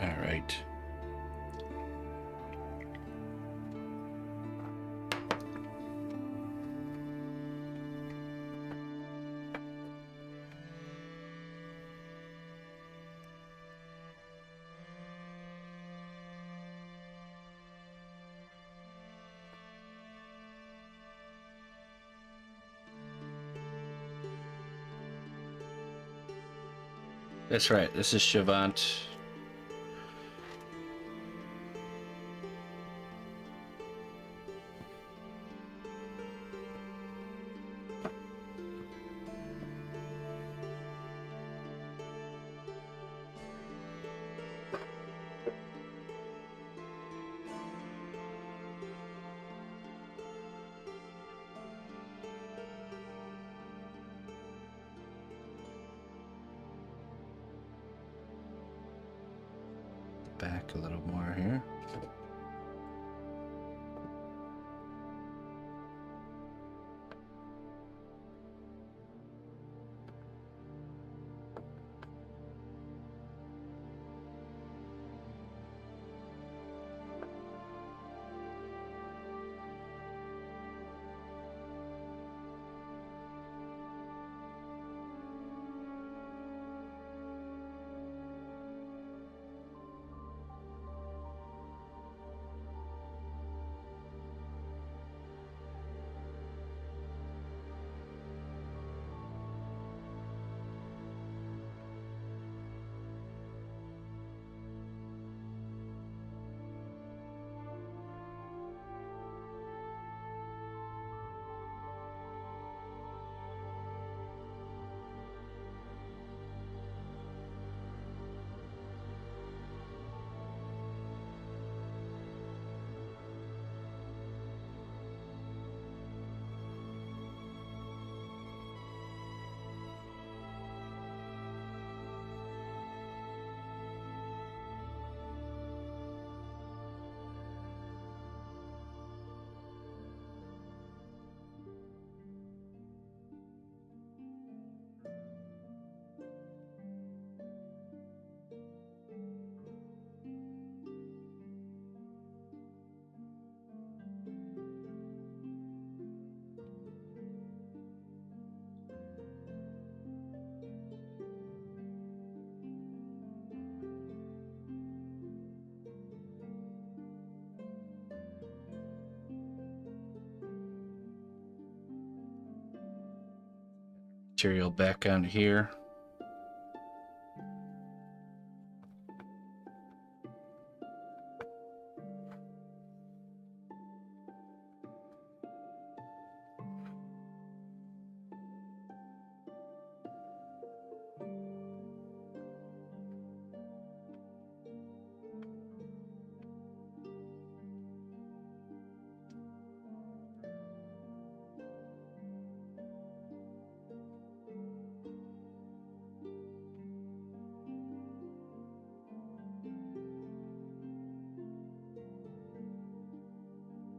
A: All right. That's right. This is Shavant. Back a little more here. material back on here.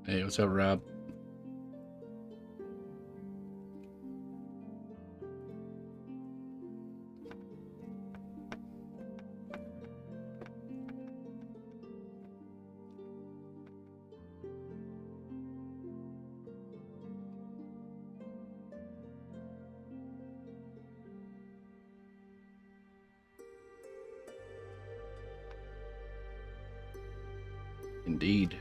A: Hey, what's up, Rob? Indeed.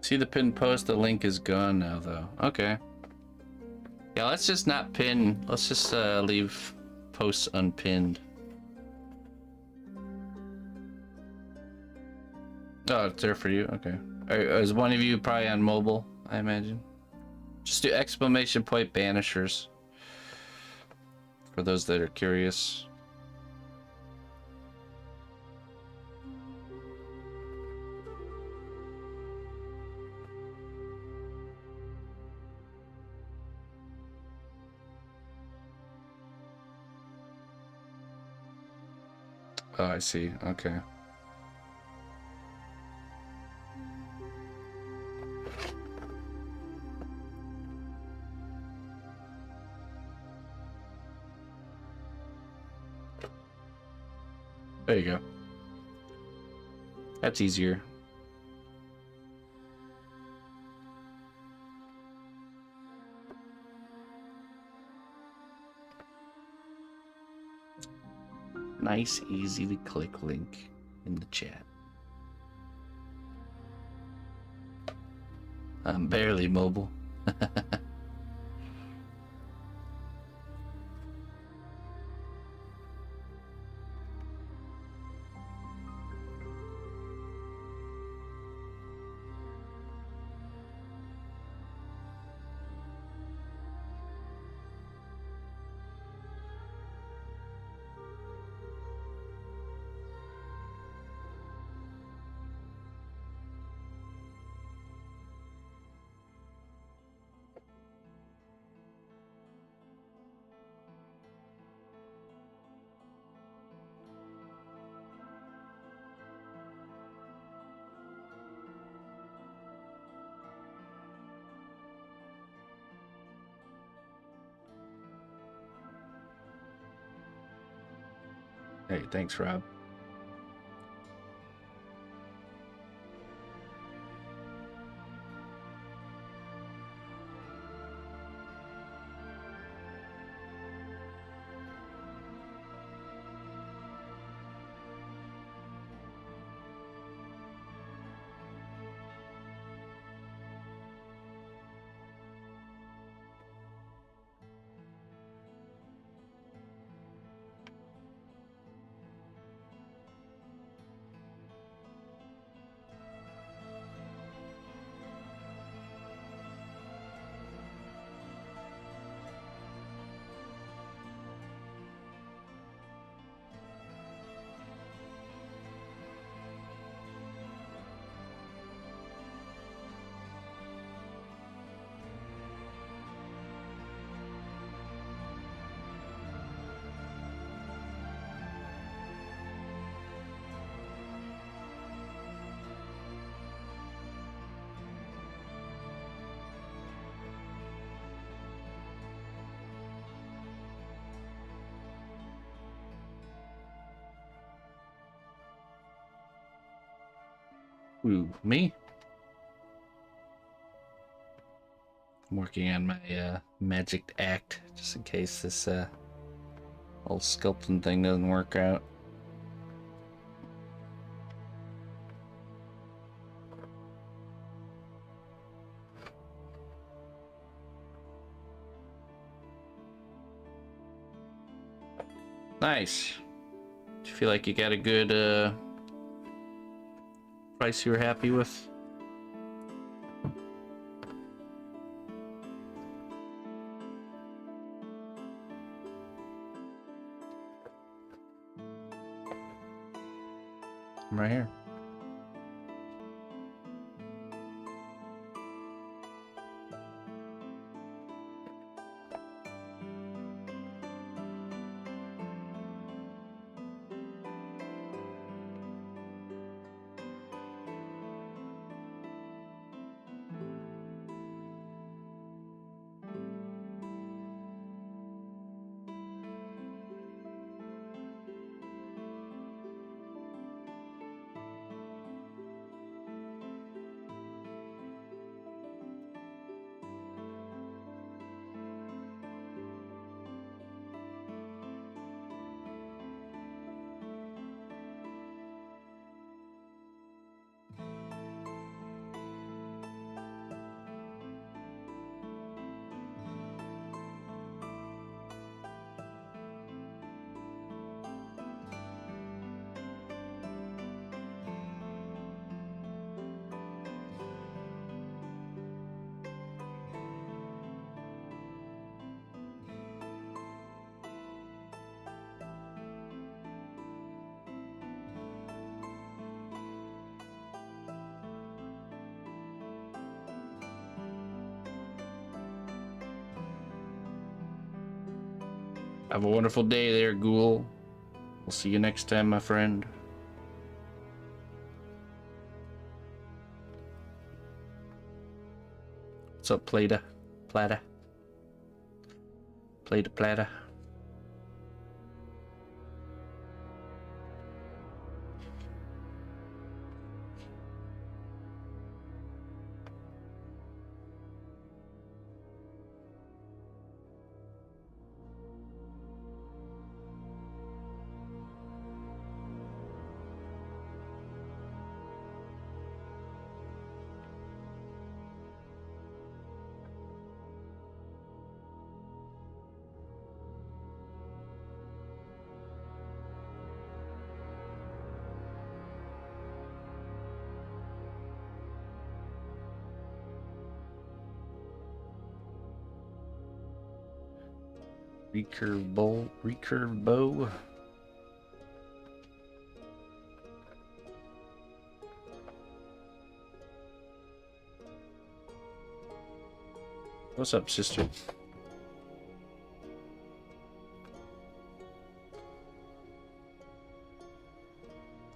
A: See the pinned post? The link is gone now, though. Okay. Yeah, let's just not pin. Let's just leave posts unpinned. Oh, it's there for you? Okay. Is one of you probably on mobile, I imagine? Just do exclamation point Banishers. For those that are curious. Oh, I see. Okay. There you go. That's easier. Nice, easy to click link in the chat. I'm barely mobile. Hey, thanks, Rob. Ooh, me? I'm working on my magic act, just in case this whole sculpting thing doesn't work out. Nice. Do you feel like you got a good price you were happy with? I'm right here. Have a wonderful day there, Ghoul. We'll see you next time, my friend. What's up, Plata? Plata? Plata, Plata. Recurve bow. What's up, sister?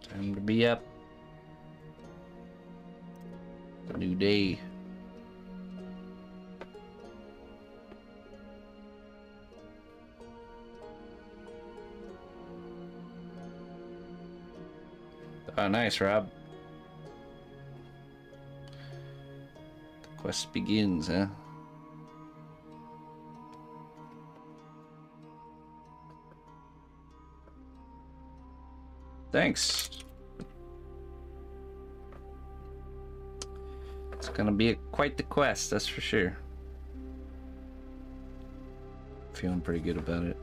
A: Time to be up. A new day. Oh, nice, Rob. The quest begins, huh? Thanks. It's gonna be quite the quest, that's for sure. Feeling pretty good about it.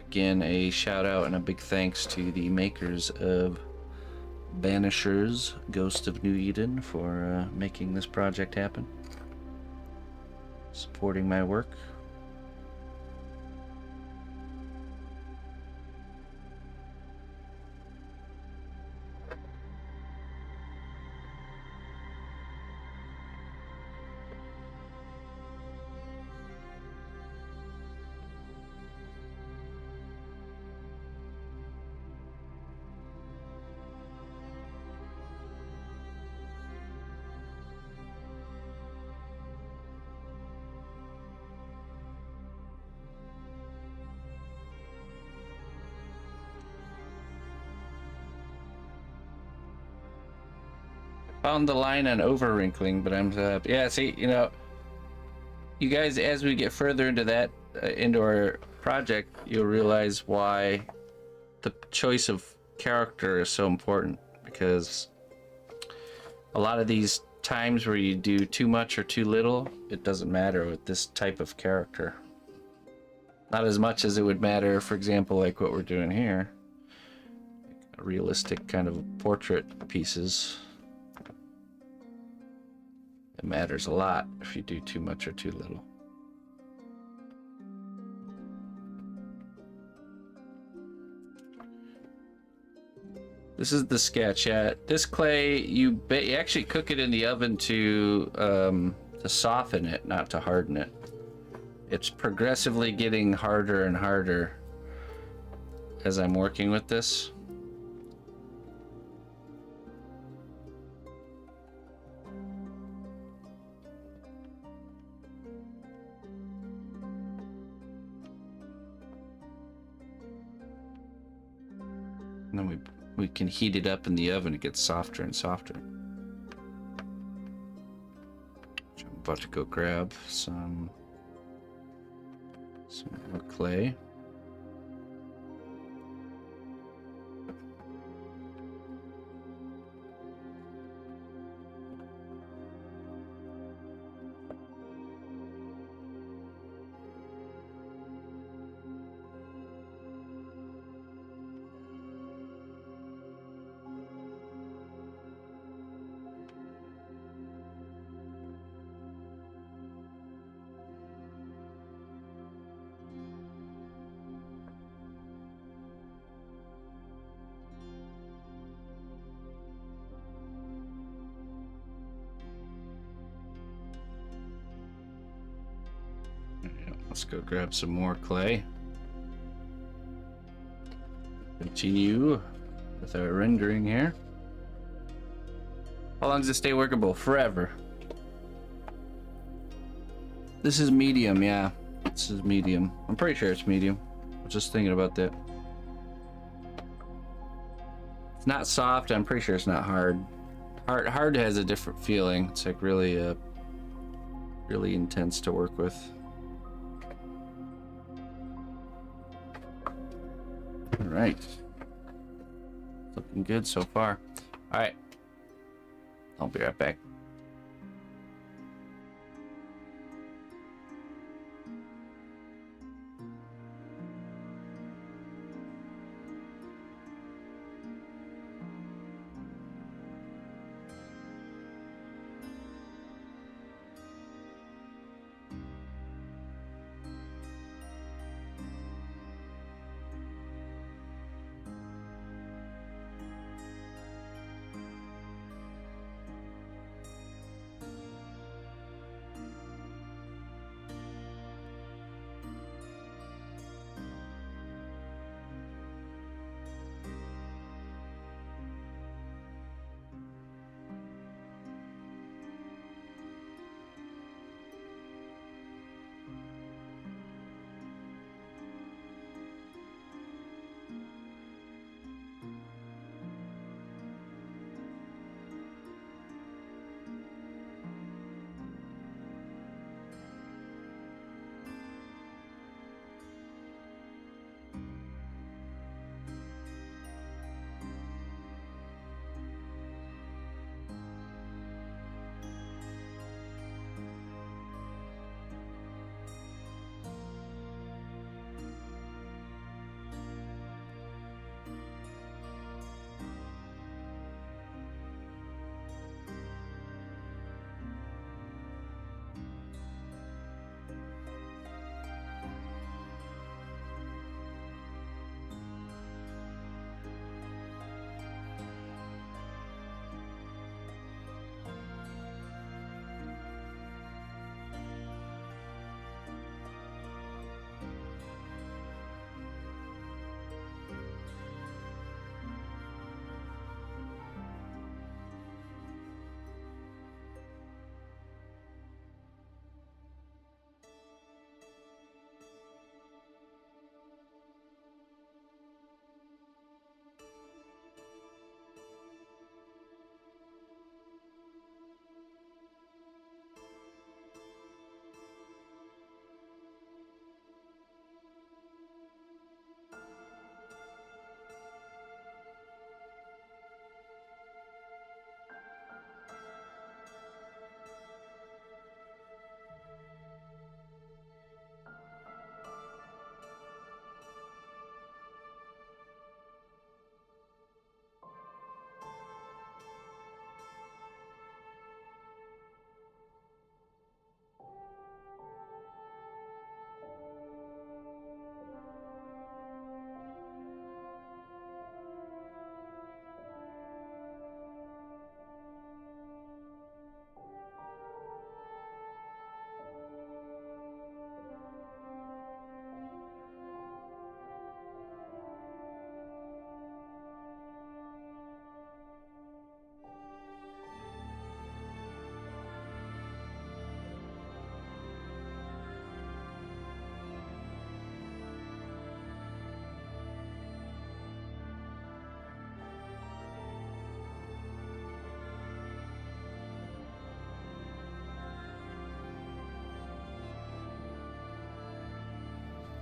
A: Again, a shout out and a big thanks to the makers of Banishers, Ghost of New Eden, for making this project happen. Supporting my work. Found the line on over wrinkling, but I'm yeah. See, you know, you guys, as we get further into that, into our project, you'll realize why the choice of character is so important. Because a lot of these times where you do too much or too little, it doesn't matter with this type of character. Not as much as it would matter, for example, like what we're doing here, realistic kind of portrait pieces. It matters a lot if you do too much or too little. This is the sketch. Yeah, this clay, you actually cook it in the oven to soften it, not to harden it. It's progressively getting harder and harder as I'm working with this. And then we can heat it up in the oven. It gets softer and softer. I'm about to go grab some more clay. Let's go grab some more clay. Continue with our rendering here. How long does it stay workable? Forever. This is medium, yeah. This is medium. I'm pretty sure it's medium. I was just thinking about that. It's not soft. I'm pretty sure it's not hard. Hard has a different feeling. It's like really, really intense to work with. All right. Looking good so far. All right. I'll be right back.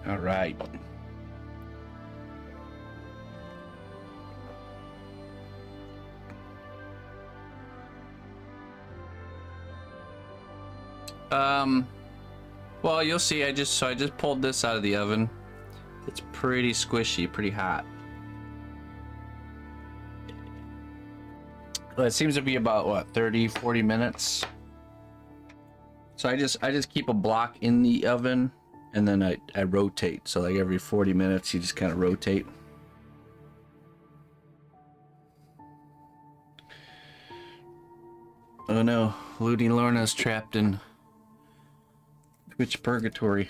A: All right. Well, you'll see. I just pulled this out of the oven. It's pretty squishy, pretty hot. Well, it seems to be about what, 30-40 minutes. So I just keep a block in the oven, and then I rotate. So like every 40 minutes, you just kind of rotate. Oh no, Ludi Lorna's trapped in Twitch purgatory.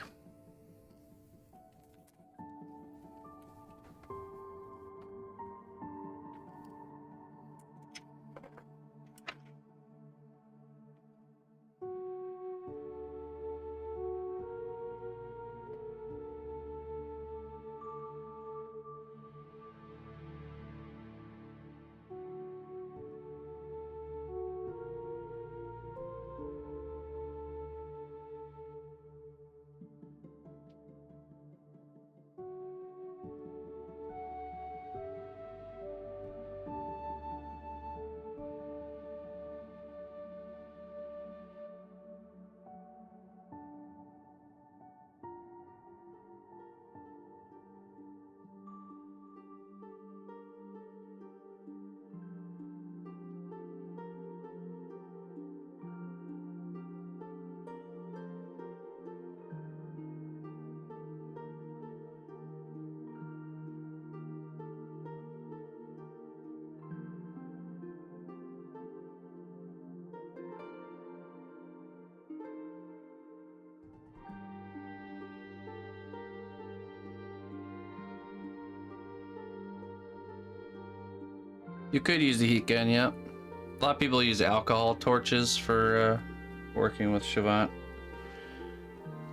A: You could use the heat gun, yeah. A lot of people use alcohol torches for working with Shavant.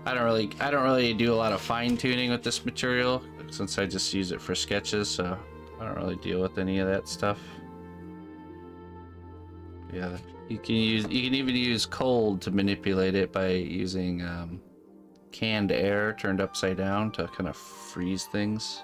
A: I don't really do a lot of fine tuning with this material since I just use it for sketches, so I don't really deal with any of that stuff. Yeah, you can even use cold to manipulate it by using canned air turned upside down to kind of freeze things.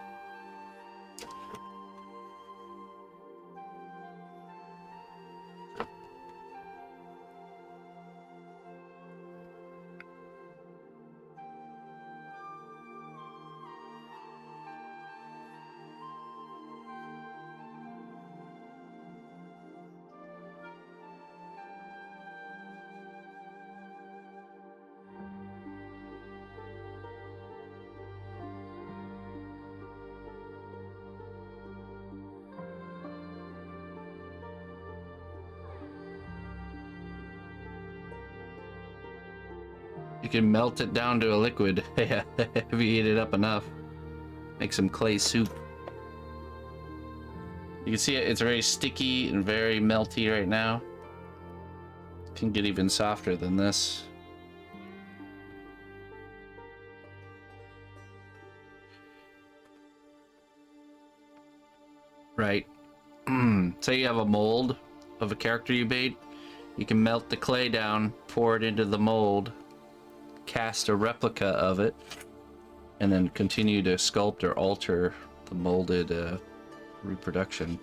A: You can melt it down to a liquid if you heat it up enough. Make some clay soup. You can see it's very sticky and very melty right now. It can get even softer than this. Right. Say you have a mold of a character you made. You can melt the clay down, pour it into the mold, cast a replica of it, and then continue to sculpt or alter the molded reproduction.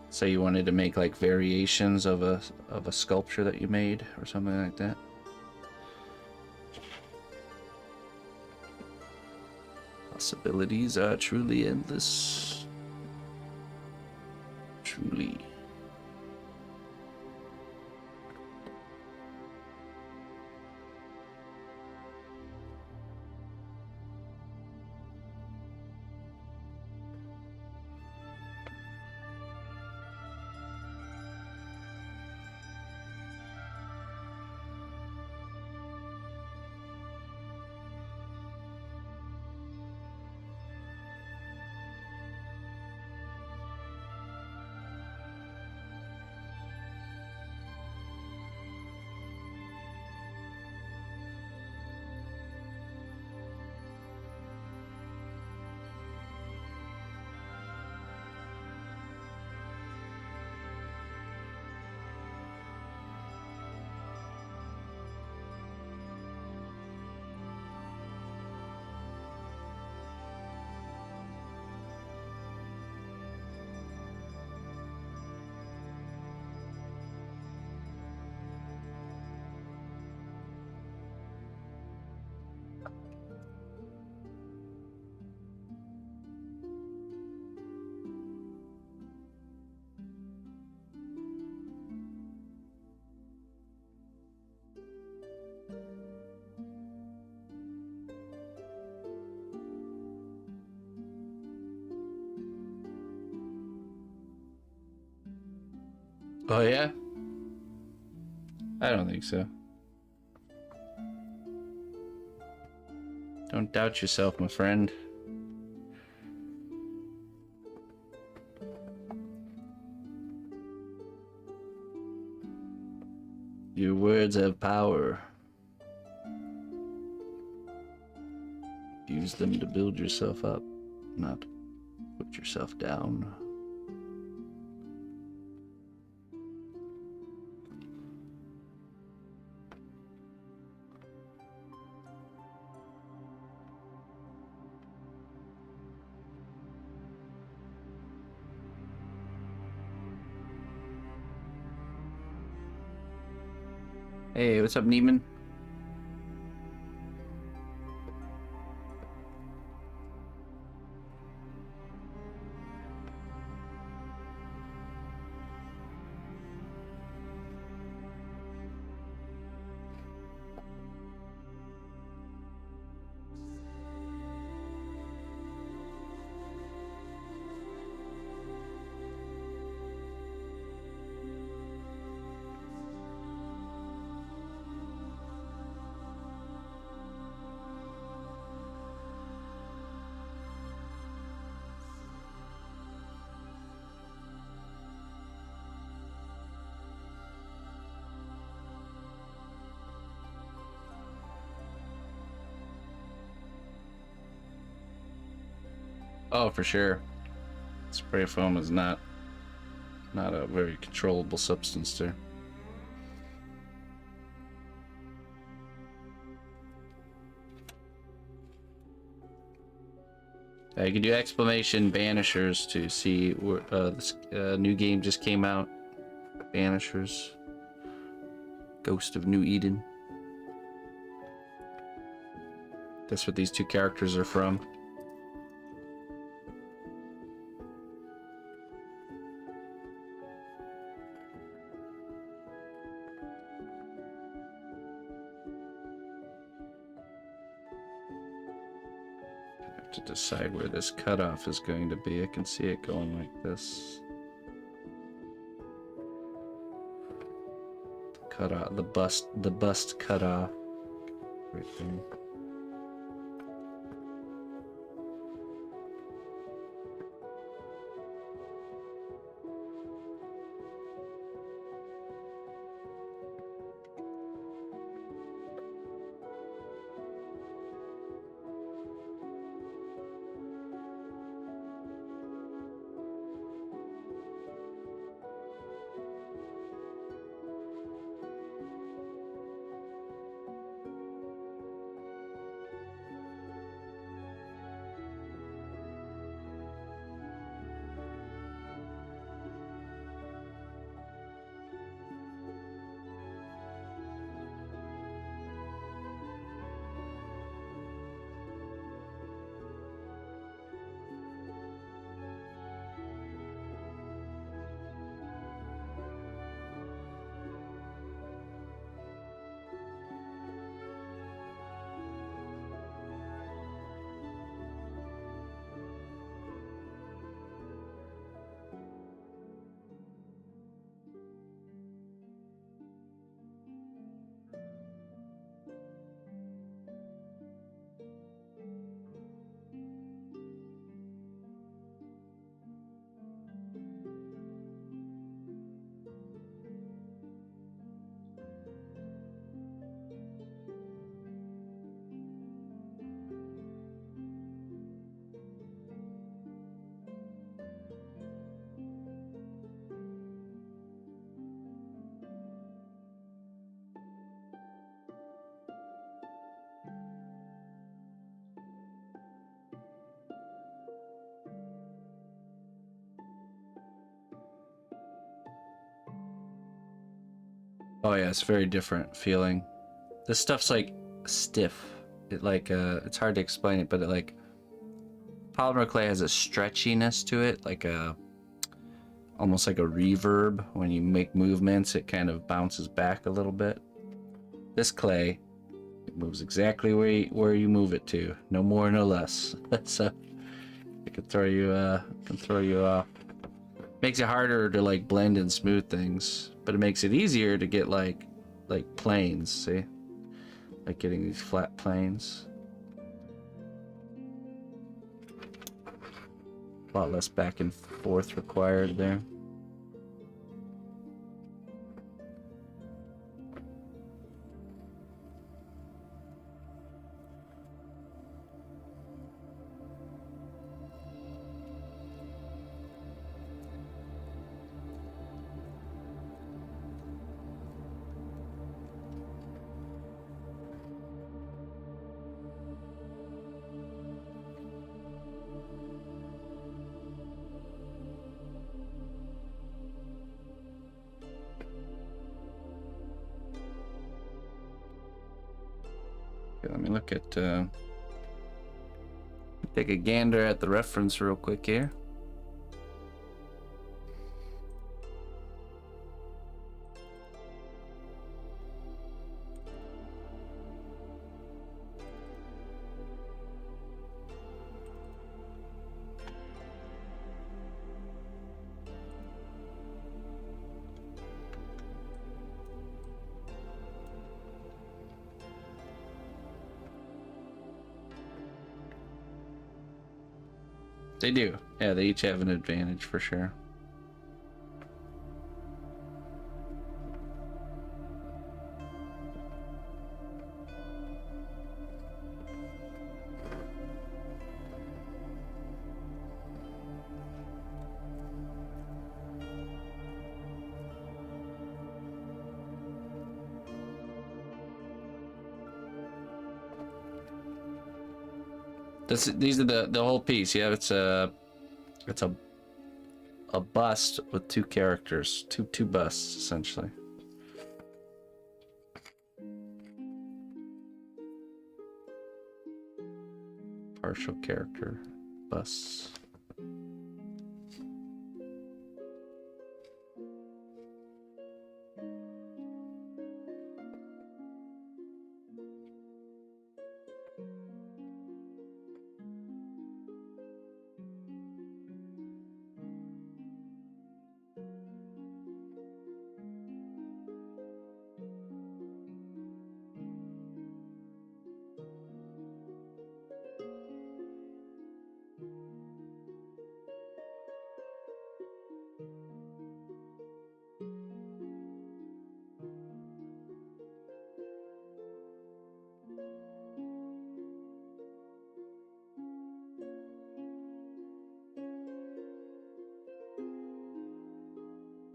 A: Say you wanted to make like variations of a sculpture that you made or something like that. Possibilities are truly endless. Truly. Oh yeah? I don't think so. Don't doubt yourself, my friend. Your words have power. Use them to build yourself up, not put yourself down. Hey, what's up, Neiman? Oh, for sure. Spray foam is not a very controllable substance there. You can do exclamation Banishers to see where this new game just came out. Banishers. Ghost of New Eden. That's what these two characters are from. To decide where this cutoff is going to be. I can see it going like this. The cutoff, the bust cutoff. Right there. Oh yeah, it's very different feeling. This stuff's like stiff. It like it's hard to explain it, but it like polymer clay has a stretchiness to it, like a almost like a reverb. When you make movements, it kind of bounces back a little bit. This clay, it moves exactly where you move it to, no more, no less. So it can throw you off. Makes it harder to like blend and smooth things, but it makes it easier to get like planes, see? Like getting these flat planes. A lot less back and forth required there. Okay, let me look at take a gander at the reference real quick here. They do. Yeah, they each have an advantage for sure. These are the whole piece. Yeah, it's a bust with two characters, two busts essentially. Partial character busts.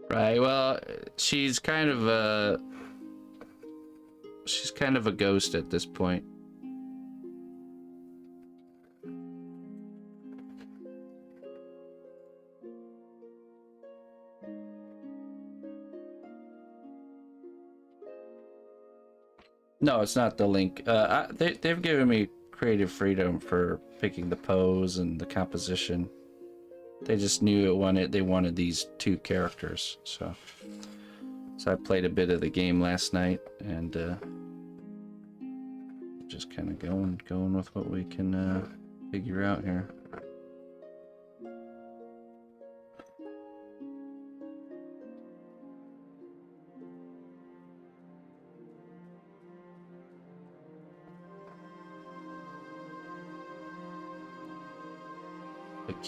A: Right. Well, she's kind of a ghost at this point. No, it's not the link. They've given me creative freedom for picking the pose and the composition. They just knew they wanted these two characters, so I played a bit of the game last night and just kind of going with what we can figure out here.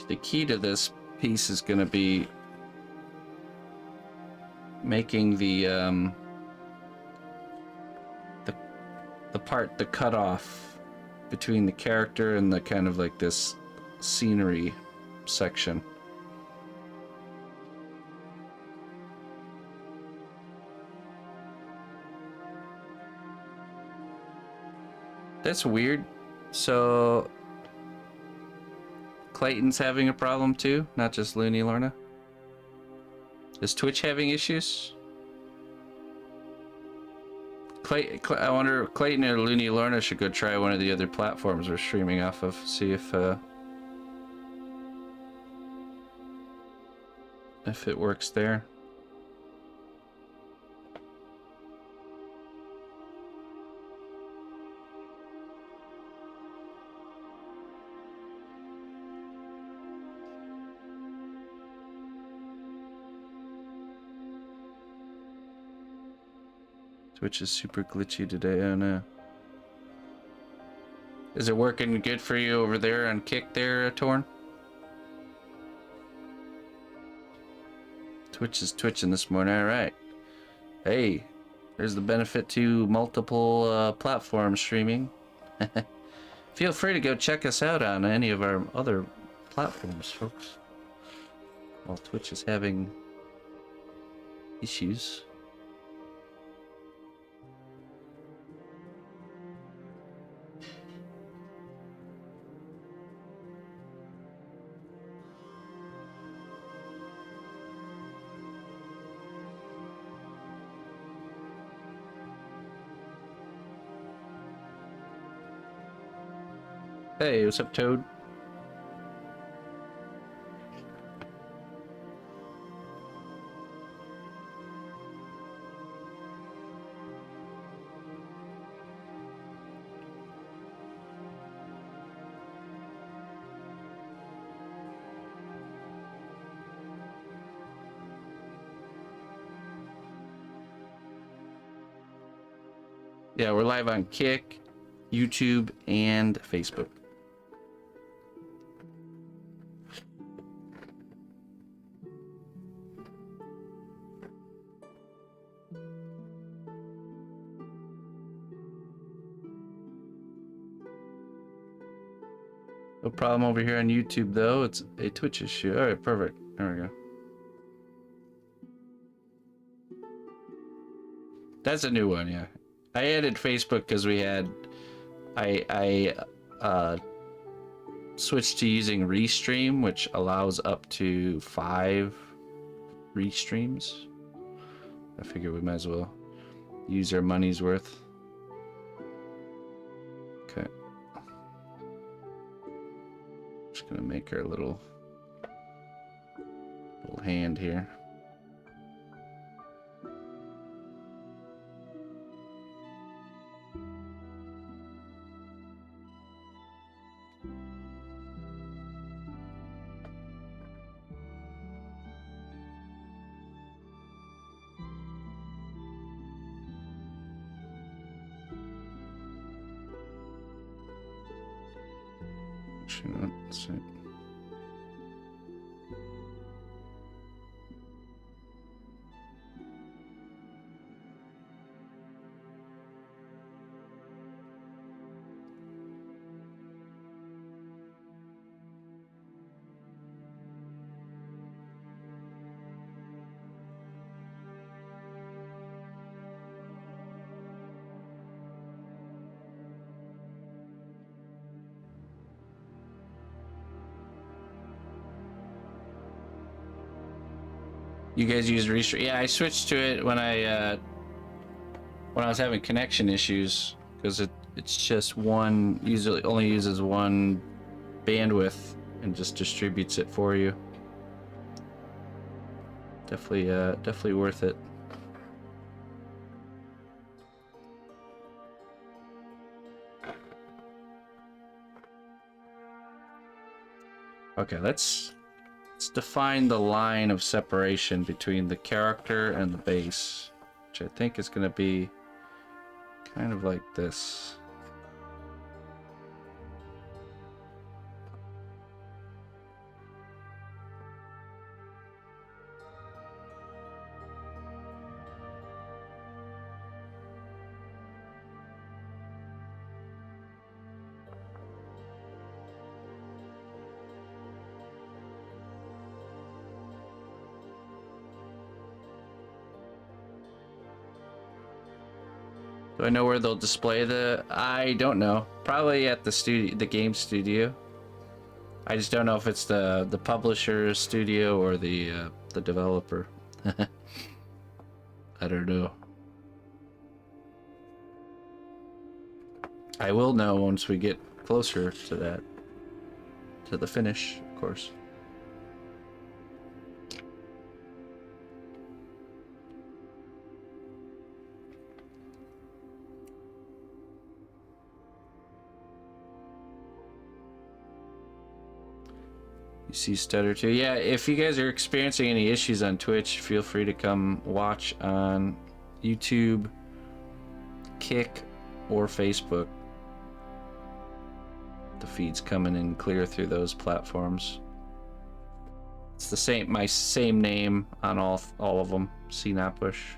A: The key to this piece is going to be making the cutoff between the character and the kind of like this scenery section. That's weird. So Clayton's having a problem too, not just Looney Lorna. Is Twitch having issues? I wonder if Clayton or Looney Lorna should go try one of the other platforms we're streaming off of. See if it works there. Twitch is super glitchy today. Oh no. Is it working good for you over there on Kick there, Torn? Twitch is twitching this morning. All right. Hey, there's the benefit to multiple platform streaming. Feel free to go check us out on any of our other platforms, folks. While Twitch is having issues. Hey, what's up, Toad? Yeah, we're live on Kick, YouTube, and Facebook. No problem over here on YouTube, though. It's a Twitch issue. All right, perfect. There we go. That's a new one, yeah. I added Facebook because we had... I switched to using Restream, which allows up to 5 restreams. I figure we might as well use our money's worth. Okay. Just gonna make our little hand here. Let's see. You guys use Restream? Yeah, I switched to it when I was having connection issues because it's just one, usually only uses one bandwidth and just distributes it for you. Definitely worth it. Okay, let's define the line of separation between the character and the base, which I think is going to be kind of like this. Do I know where they'll display the... I don't know. Probably at the studio, the game studio. I just don't know if it's the publisher's studio or the developer. I don't know. I will know once we get closer to that. To the finish, of course. You see Stutter too? Yeah, if you guys are experiencing any issues on Twitch, feel free to come watch on YouTube Kick or Facebook. The feed's coming in clear through those platforms. It's the same, my same name on all of them. cnotbusch.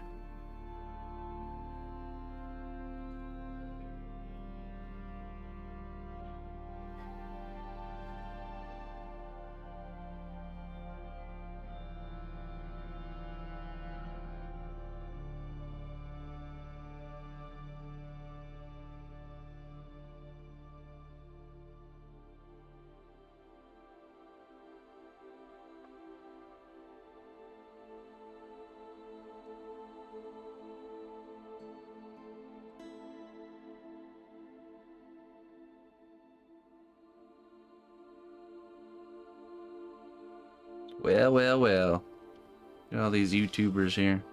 A: Well, well, well. Look at all these YouTubers here.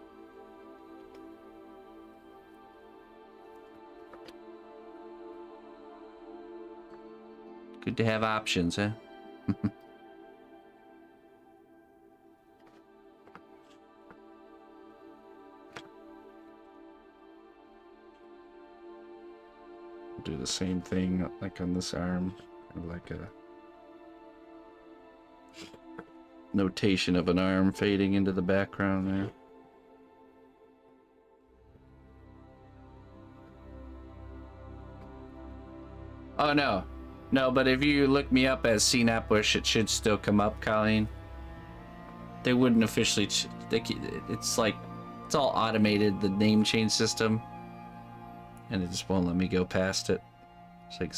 A: Good to have options, huh? Do the same thing like on this arm, like a notation of an arm fading into the background there. Oh no, but if you look me up as cnotbusch, it should still come up, Colleen. They wouldn't officially. It's like it's all automated, the name change system, and it just won't let me go past it. It's like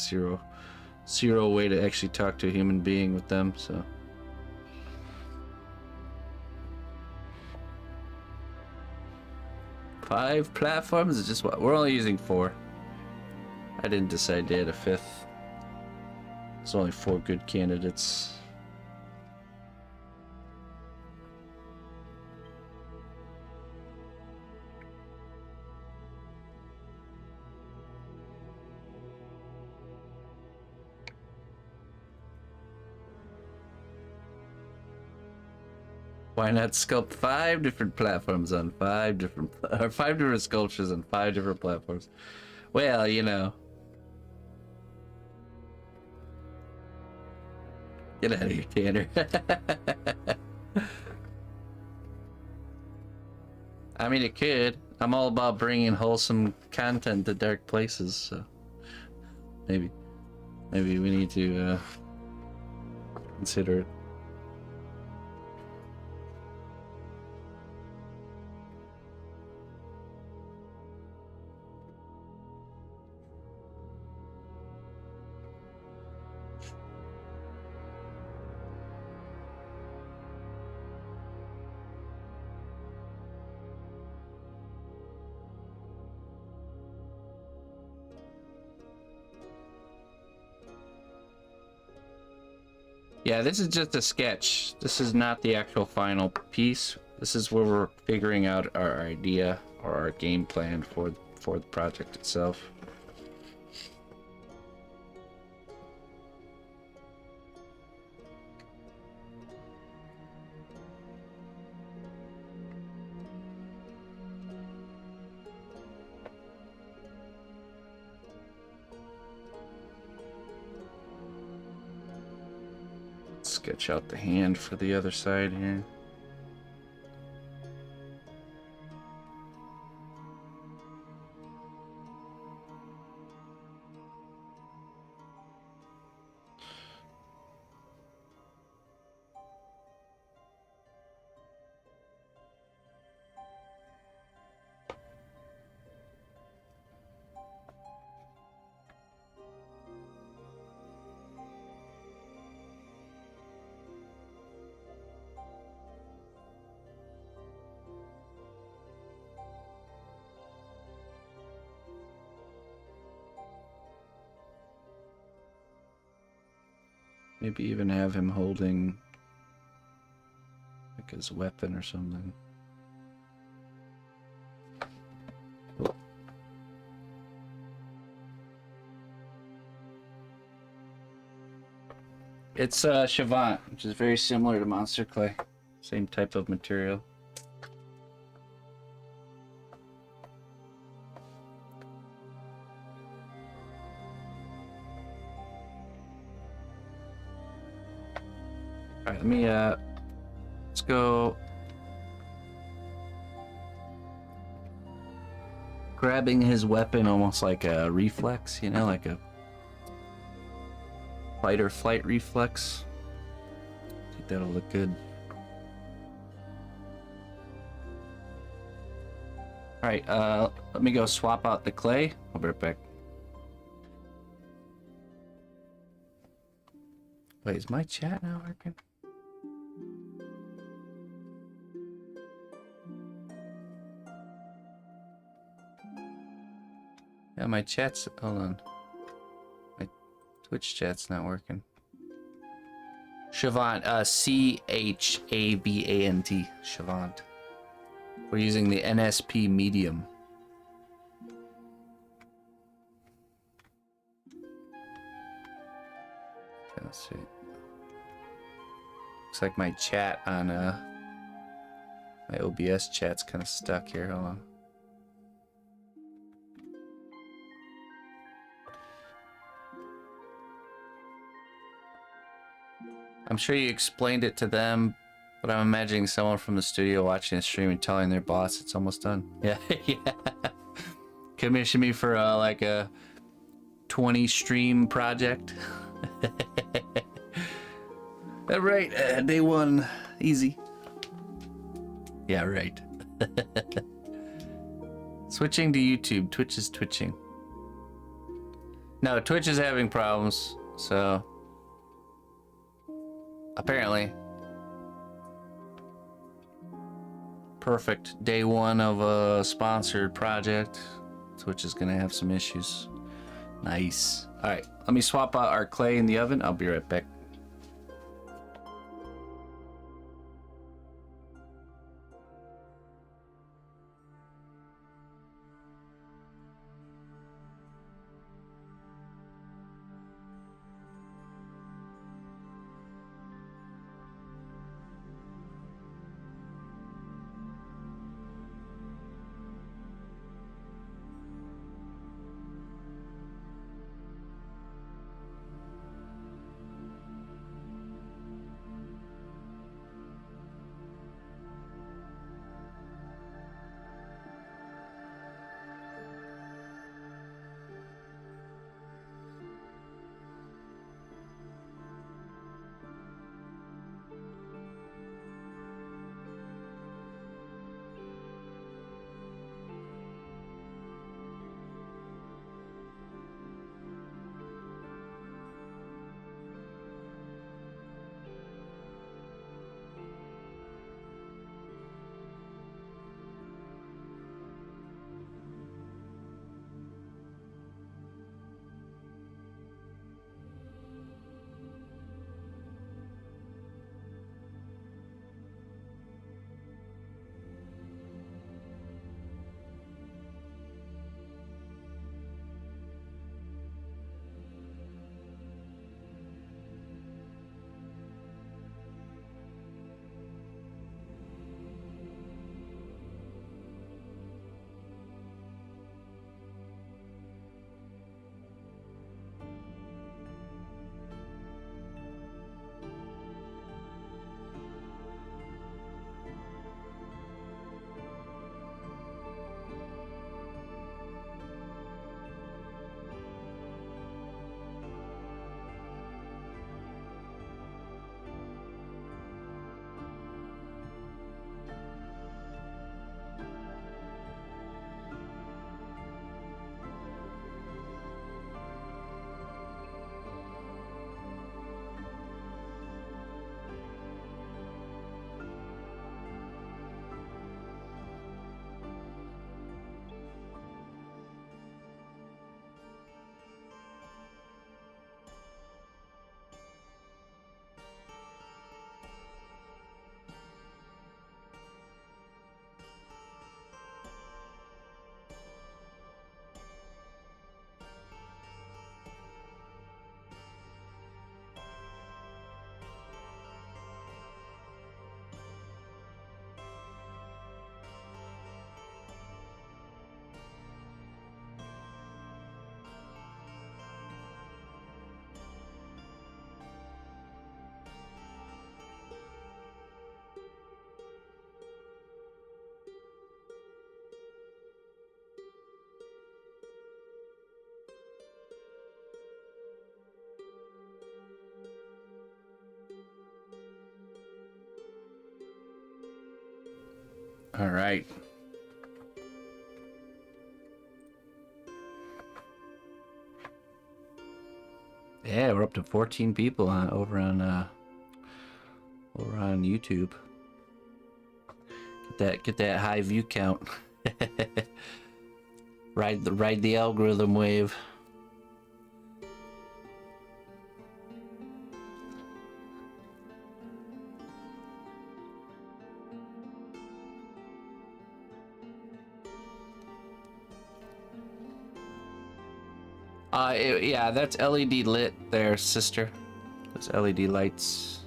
A: zero way to actually talk to a human being with them. So. 5 platforms is just what we're only using 4. I didn't decide to add a 5th. There's only 4 good candidates. Why not sculpt 5 different platforms on 5 different sculptures on 5 different platforms? Well, you know. Get out of here, Tanner. I mean, it could. I'm all about bringing wholesome content to dark places, so maybe we need to consider it. Yeah, this is just a sketch. This is not the actual final piece. This is where we're figuring out our idea or our game plan for the project itself. Sketch out the hand for the other side here. Maybe even have him holding like his weapon or something. It's Chavant, which is very similar to monster clay. Same type of material. All right, let me let's go. Grabbing his weapon almost like a reflex, you know, like a fight or flight reflex. I think that'll look good. All right, let me go swap out the clay. I'll be right back. Wait, is my chat not working? Yeah, my chat's... Hold on. My Twitch chat's not working. Chavant, C-H-A-V-A-N-T. Chavant. We're using the NSP medium. Okay, let's see. Looks like my chat on my OBS chat's kind of stuck here. Hold on. I'm sure you explained it to them, but I'm imagining someone from the studio watching the stream and telling their boss it's almost done. Yeah, yeah. Commission me for like a 20 stream project. All right, day one, easy. Yeah, right. Switching to YouTube. Twitch is twitching. No, Twitch is having problems, so apparently. Perfect. Day one of a sponsored project. Twitch is gonna have some issues. Nice. All right, let me swap out our clay in the oven. I'll be right back. All right. Yeah, we're up to 14 people over on YouTube. Get that high view count. ride the algorithm wave. Yeah, that's LED lit there, sister. Those LED lights.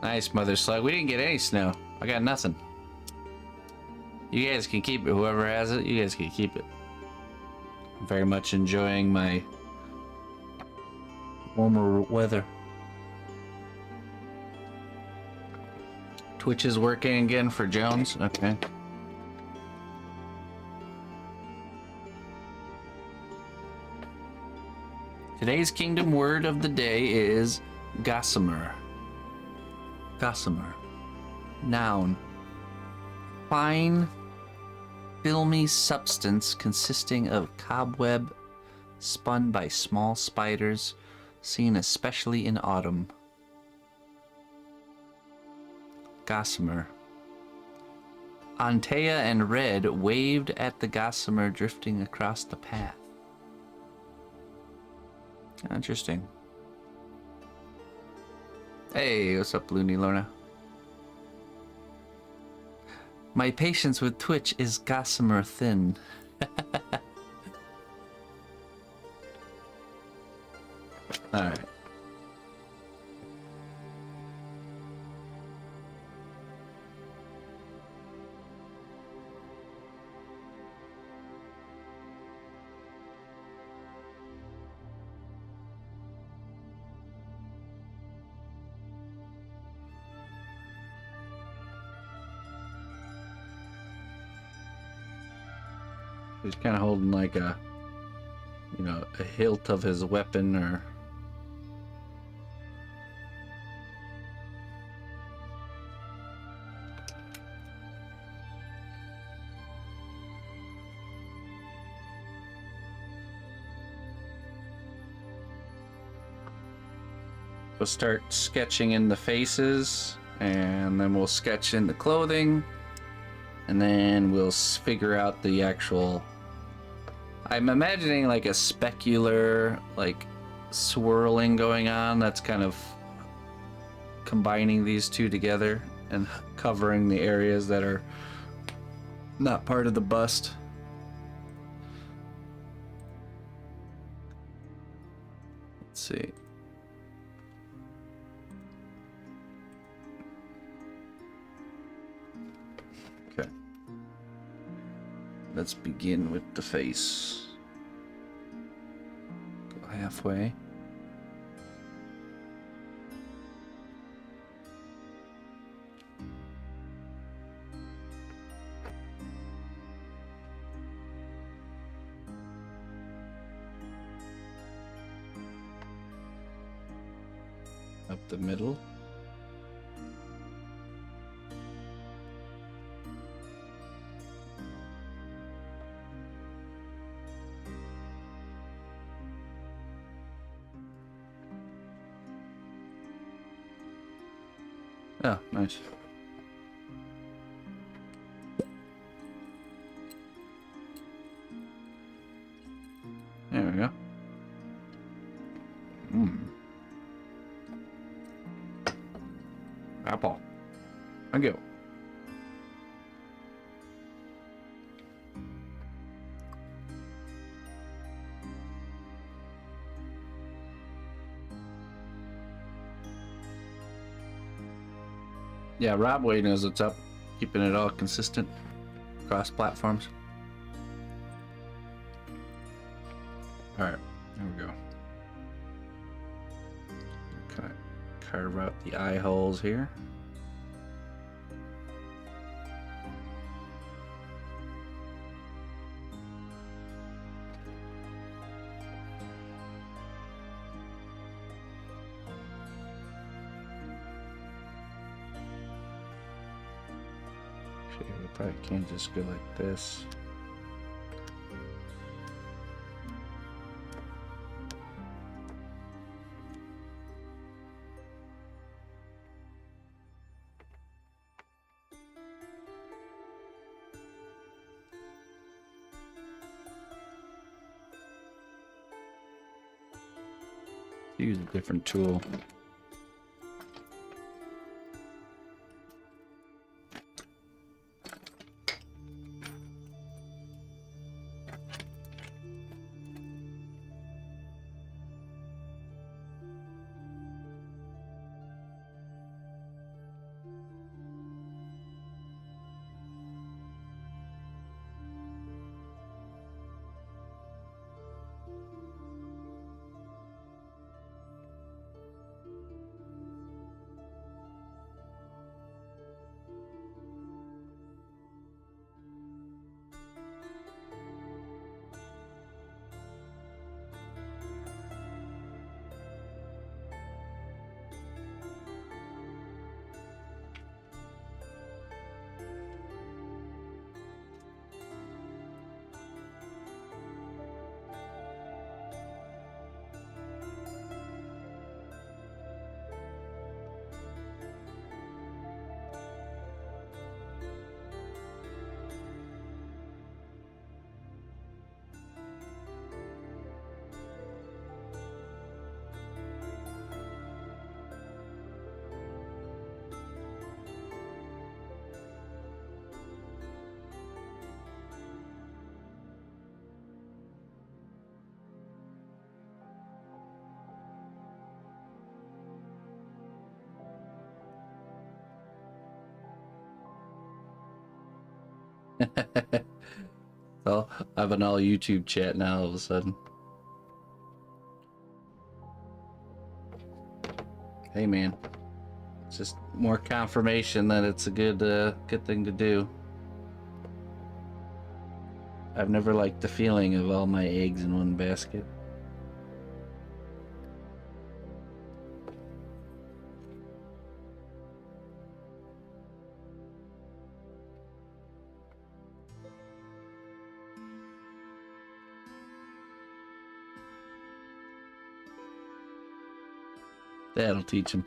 A: Nice, Mother Slug. We didn't get any snow. I got nothing. You guys can keep it. Whoever has it, you guys can keep it. I'm very much enjoying my warmer weather. Twitch is working again for Jones. Okay. Today's kingdom word of the day is gossamer. Gossamer. Noun. Fine, filmy substance consisting of cobweb spun by small spiders, seen especially in autumn. Gossamer. Antea and Red waved at the gossamer drifting across the path. Interesting. Hey, what's up, Looney Lorna? My patience with Twitch is gossamer thin. Alright. He's kind of holding like a, you know, a hilt of his weapon or... We'll start sketching in the faces, and then we'll sketch in the clothing, and then we'll figure out the actual... I'm imagining like a specular, like, swirling going on that's kind of combining these two together and covering the areas that are not part of the bust. Let's see. Okay. Let's begin with the face. Go halfway. Up the middle. Oh, nice. There we go. Apple. Thank you. Yeah, Rob Way knows what's up. Keeping it all consistent across platforms. Alright, there we go. Kind of carve out the eye holes here. Probably can't just go like this. Use a different tool. So I have an all YouTube chat now all of a sudden. Hey man, it's just more confirmation that it's a good thing to do. I've never liked the feeling of all my eggs in one basket. That'll teach him.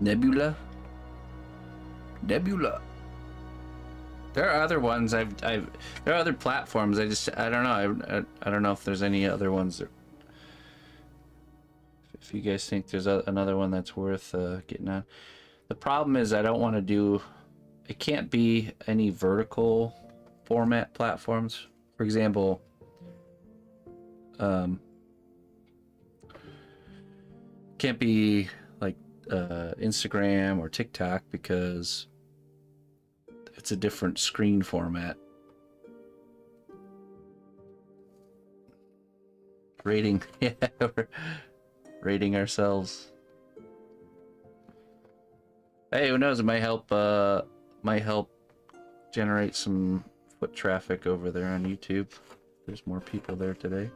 A: Nebula. There are other ones there are other platforms. I don't know. I don't know if there's any other ones that, if you guys think there's another one that's worth getting on. The problem is I don't want to do, it can't be any vertical format platforms. For example, can't be like Instagram or TikTok because it's a different screen format. Rating, yeah, we're rating ourselves. Hey, who knows? It might help generate some foot traffic over there on YouTube. There's more people there today.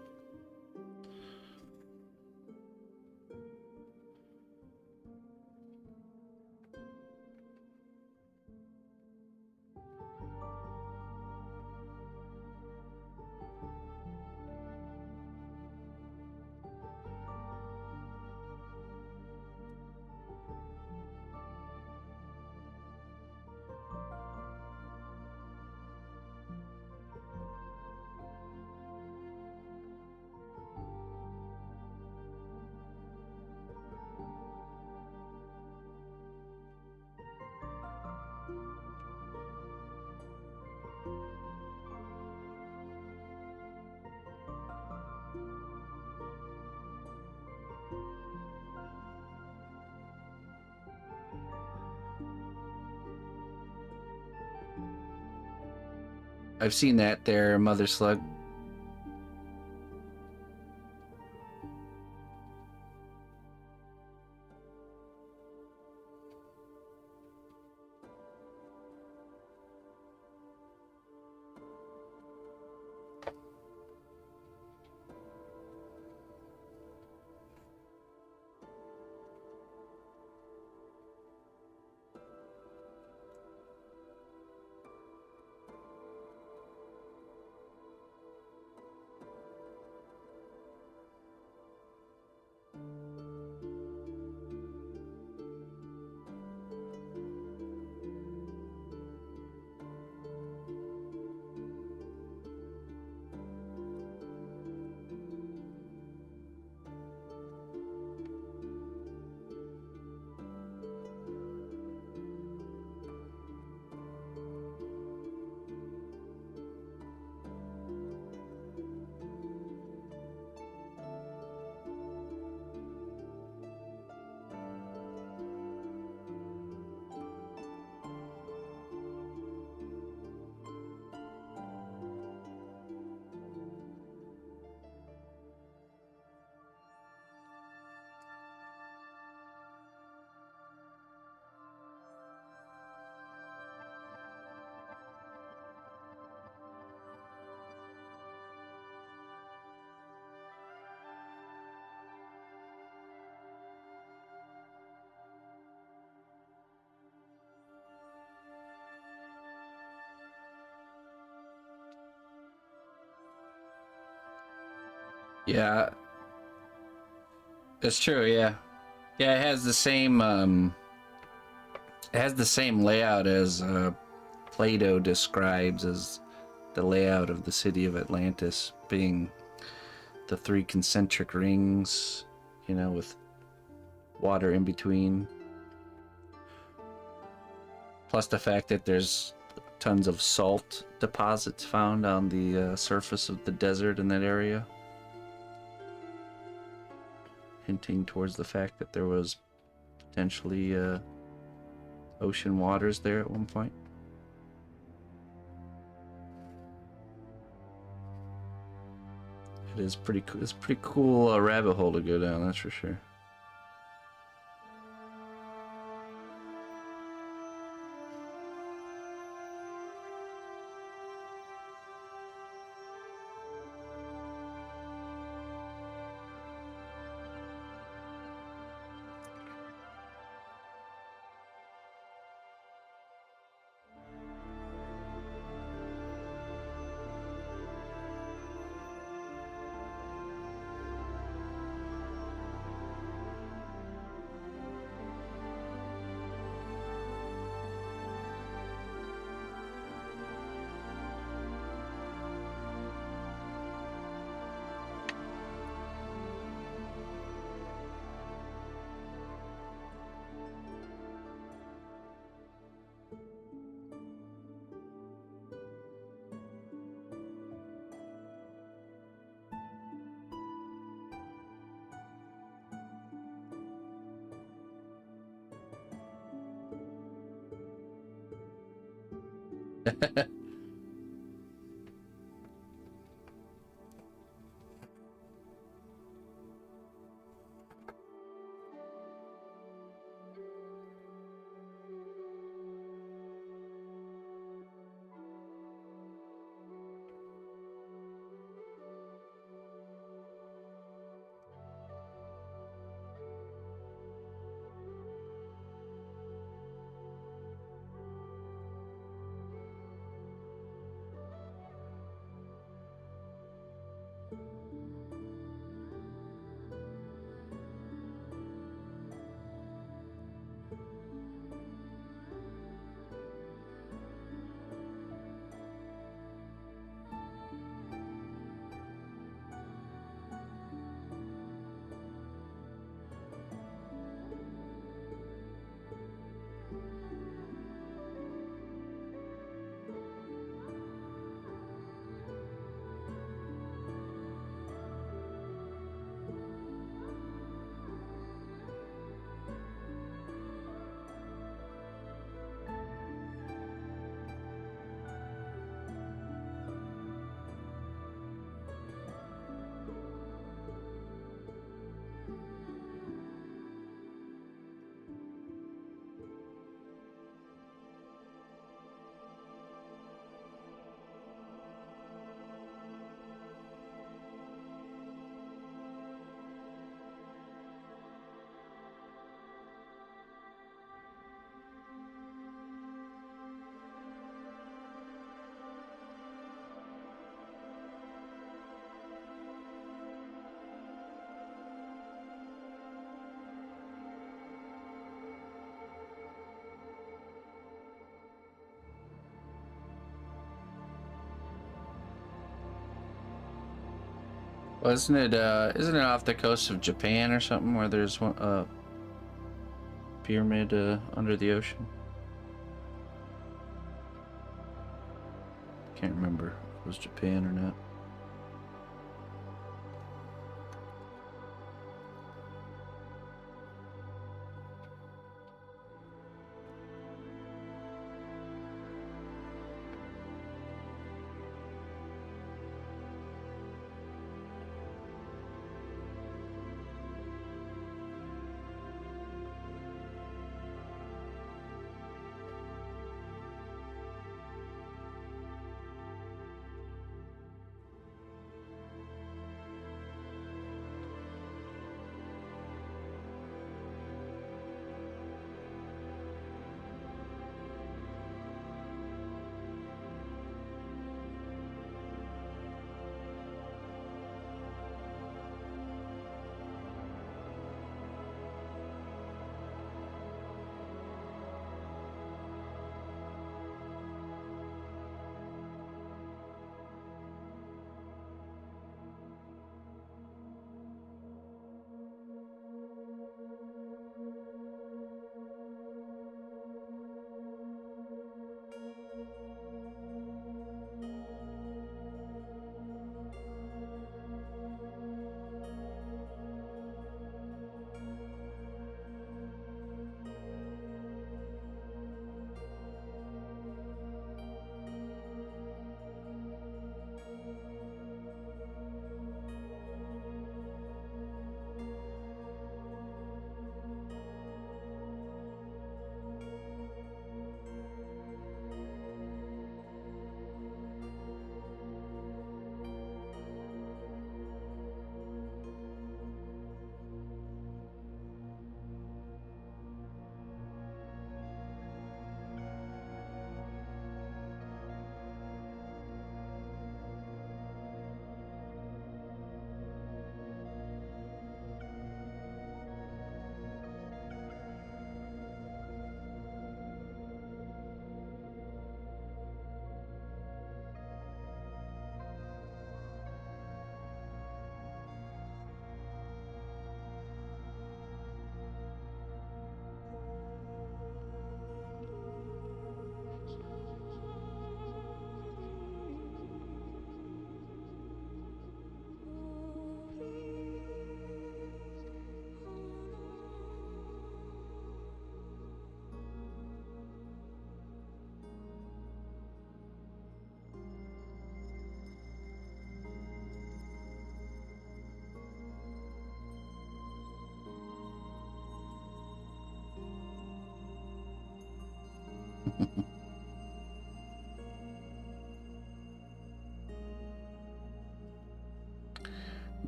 A: I've seen that there, Mother Slug. Yeah, it's true. Yeah, yeah. It has the same layout as Plato describes as the layout of the city of Atlantis, being the three concentric rings, you know, with water in between. Plus the fact that there's tons of salt deposits found on the surface of the desert in that area, hinting towards the fact that there was potentially ocean waters there at one point. It is pretty cool. It's a pretty cool rabbit hole to go down, that's for sure. Well, isn't it off the coast of Japan or something where there's one pyramid under the ocean? Can't remember if it was Japan or not.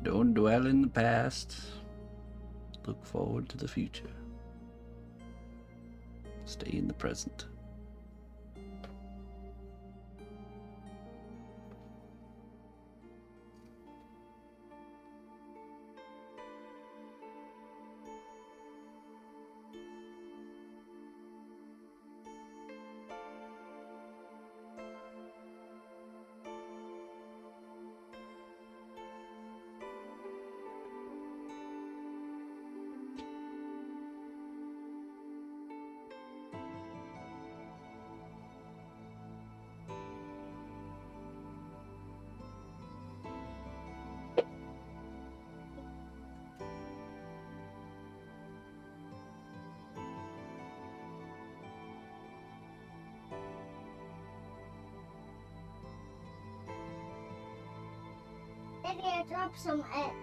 A: Don't dwell in the past. Look forward to the future. Stay in the present.
C: Maybe I dropped some eggs.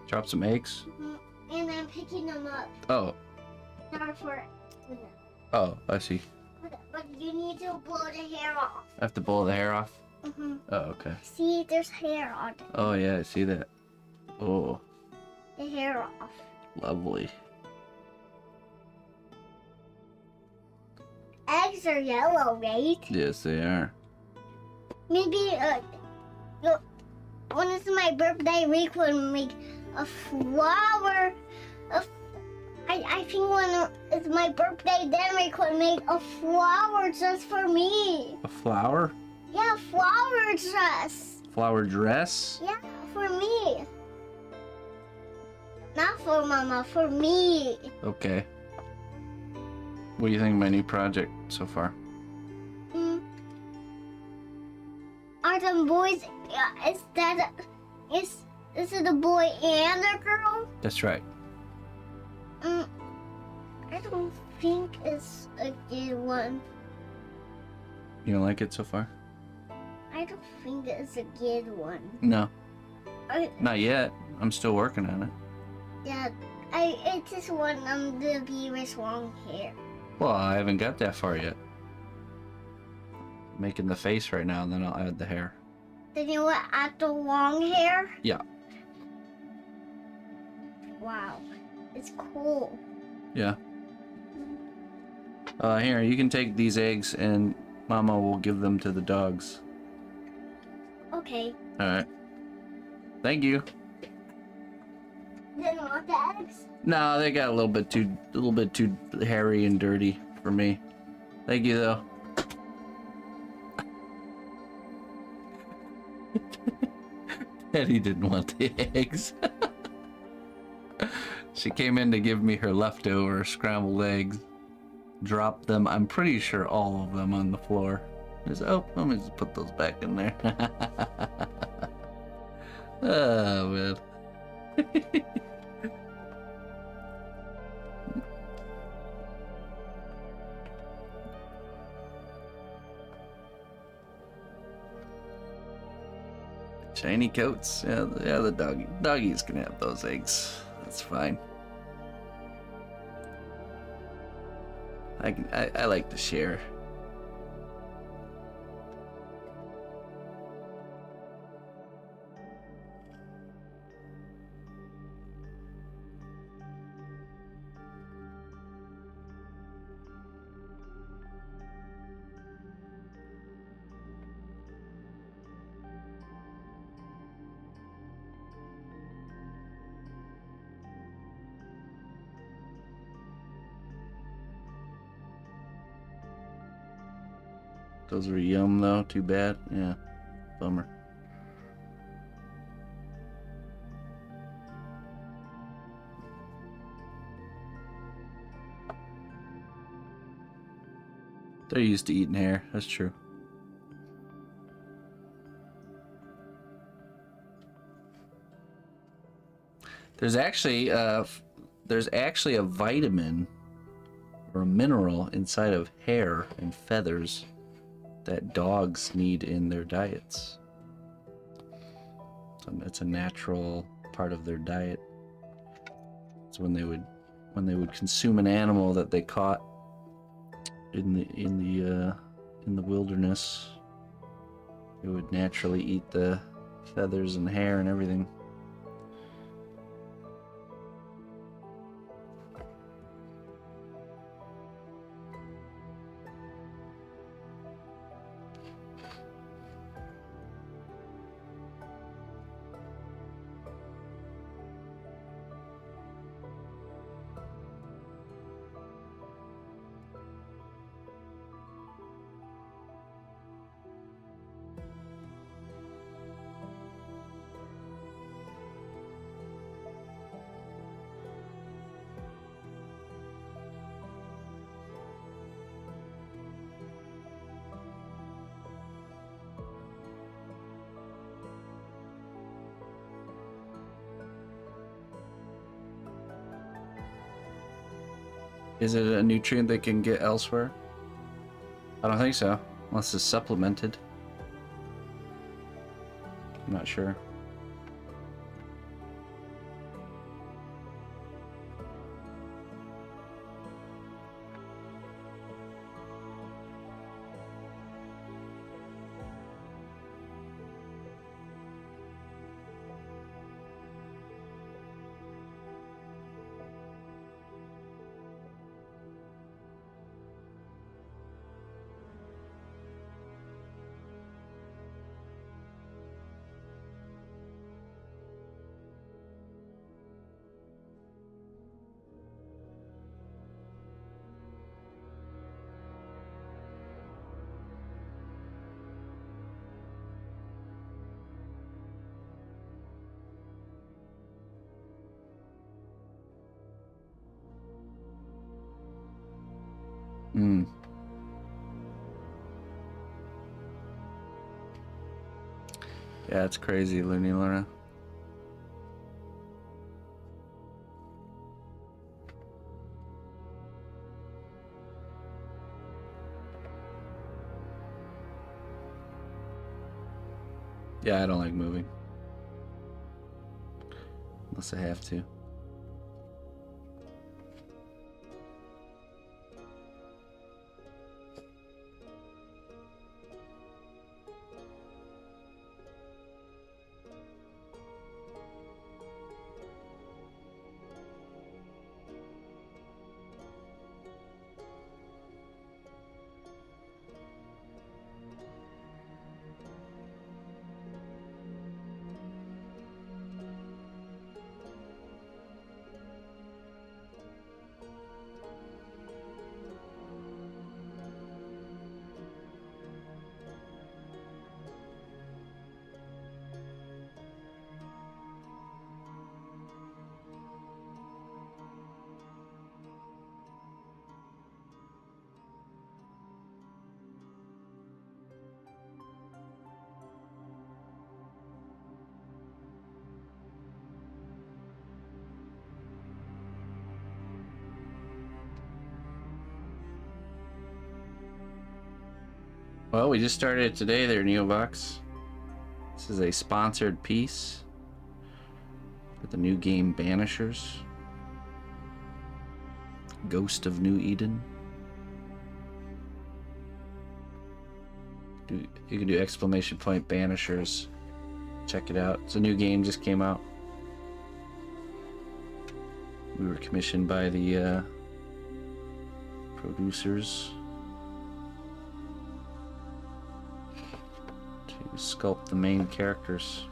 A: Drop some eggs?
C: And I'm picking them up.
A: Oh.
C: They're for dinner.
A: Oh, I see.
C: But you need to blow the hair off.
A: I have to blow the hair off?
C: Mm-hmm.
A: Oh, okay.
C: See, there's hair on it.
A: Oh, yeah, I see that. Oh,
C: The hair off.
A: lovely.
C: Eggs are yellow, right?
A: Yes, they are.
C: Maybe when it's my birthday, we could make a flower. I think when it's my birthday, then we could make a flower just for me.
A: A flower?
C: Yeah, flower dress.
A: Flower dress?
C: Yeah, for me. Not for Mama, for me.
A: Okay. What do you think of my new project so far?
C: Are the boys? Is it a boy and a girl?
A: That's right.
C: I don't think it's a good one.
A: You don't like it so far?
C: I don't think it's a good one.
A: No,
C: I,
A: not yet. I'm still working on it.
C: yeah, I just want them to be with long hair.
A: Well, I haven't got that far yet. Making the face right now, and then I'll add the hair.
C: Then you want add the long hair?
A: Yeah.
C: Wow, it's cool.
A: Yeah. Here, you can take these eggs, and Mama will give them to the dogs.
C: Okay.
A: All right. Thank you.
C: Then want the eggs?
A: No, they got a little bit too hairy and dirty for me. Thank you, though. Teddy didn't want the eggs. She came in to give me her leftover scrambled eggs. Dropped them, I'm pretty sure all of them, on the floor. Just, oh, let me just put those back in there. Oh, man. Shiny coats. Yeah, the doggies can have those eggs. That's fine. I like to share. Those are yum though, too bad. Yeah, bummer. They're used to eating hair, that's true. There's actually a vitamin or a mineral inside of hair and feathers that dogs need in their diets. So it's a natural part of their diet. It's when they would consume an animal that they caught in the wilderness. They would naturally eat the feathers and hair and everything. Is it a nutrient they can get elsewhere? I don't think so, unless it's supplemented. I'm not sure. Hmm. Yeah, it's crazy, Looney Luna. Yeah, I don't like moving. Unless I have to. Well, we just started it today there, Neobox. This is a sponsored piece for the new game Banishers. Ghost of New Eden. You can do exclamation point Banishers. Check it out. It's a new game, just came out. We were commissioned by the producers to sculpt the main characters.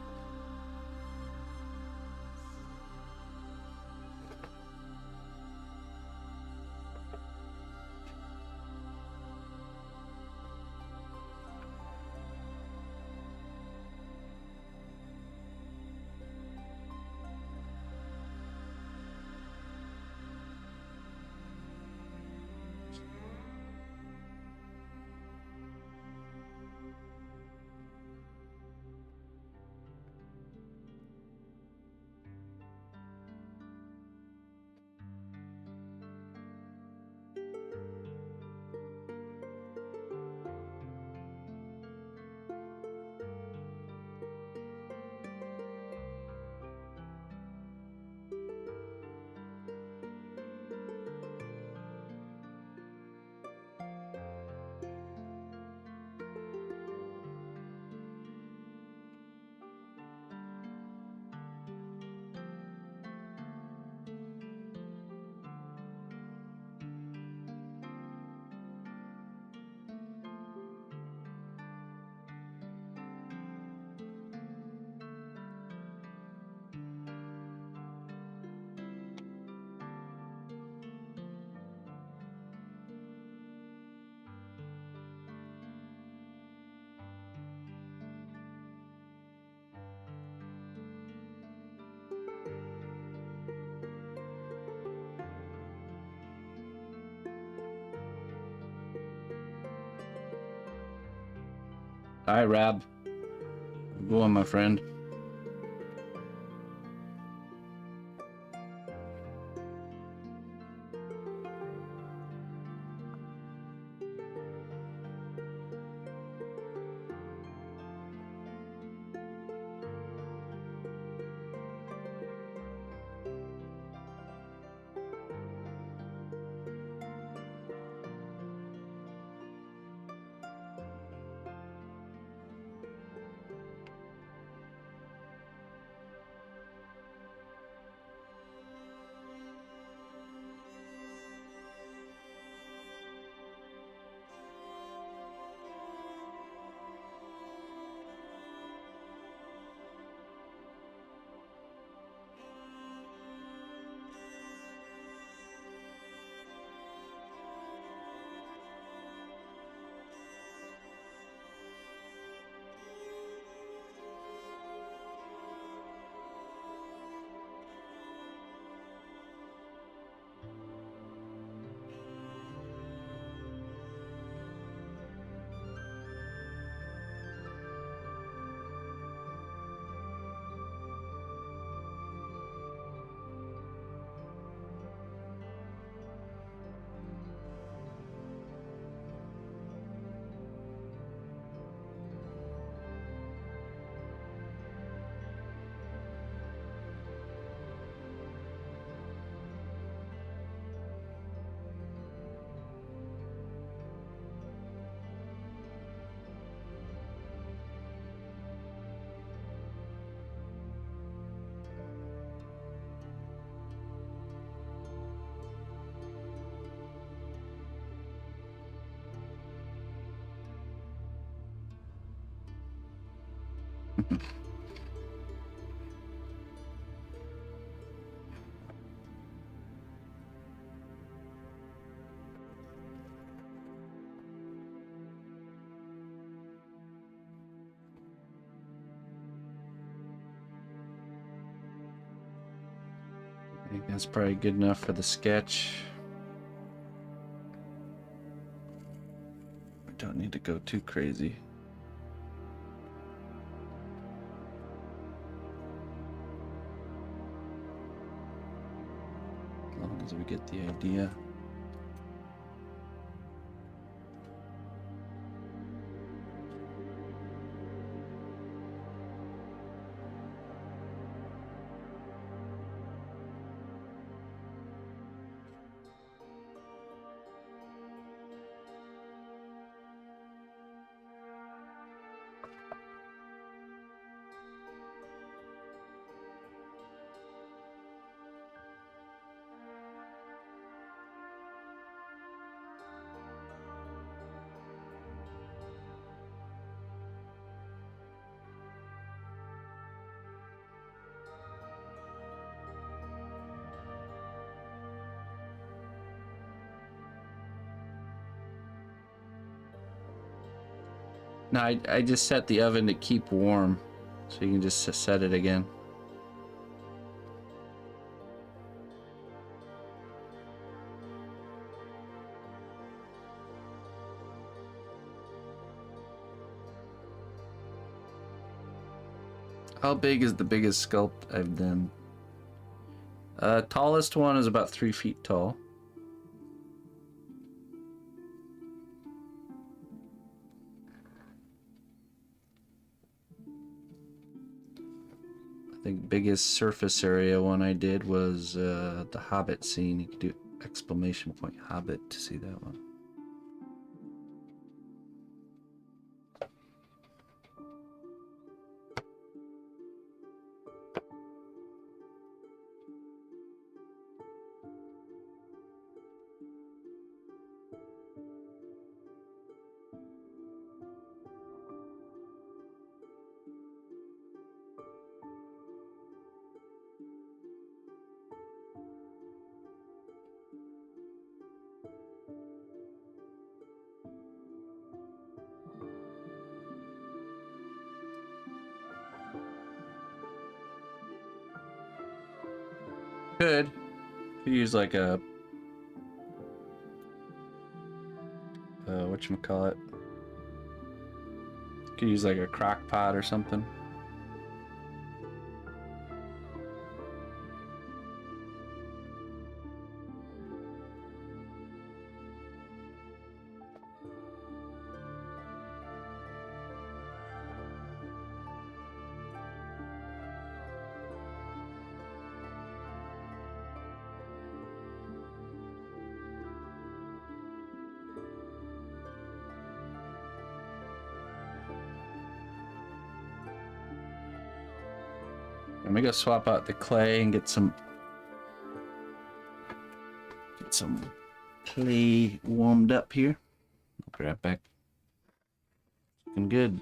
A: Hi, Rob. Go on, my friend. I think that's probably good enough for the sketch. We don't need to go too crazy. As long as we get the idea. No, I just set the oven to keep warm, so you can just set it again. How big is the biggest sculpt I've done? Tallest one is about 3 feet tall. I think biggest surface area one I did was the Hobbit scene. You could do exclamation point Hobbit to see that one. Could use like a whatchamacallit. Could use like a crock pot or something. I'm gonna go swap out the clay and get some clay warmed up here. I'll be right back. Looking good.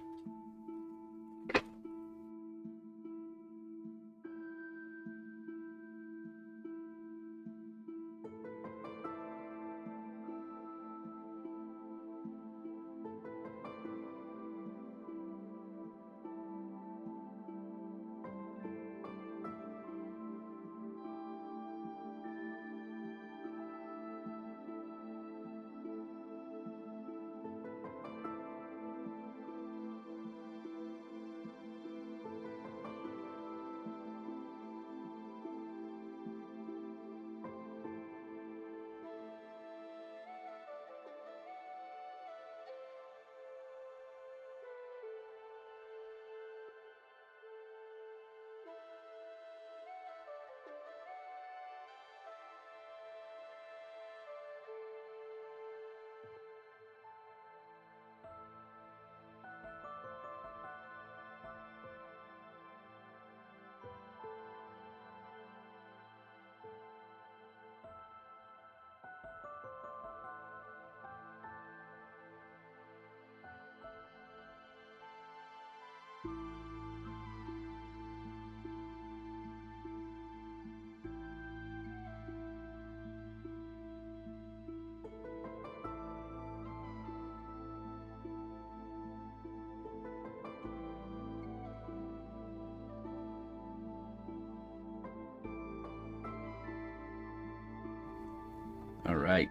A: All right.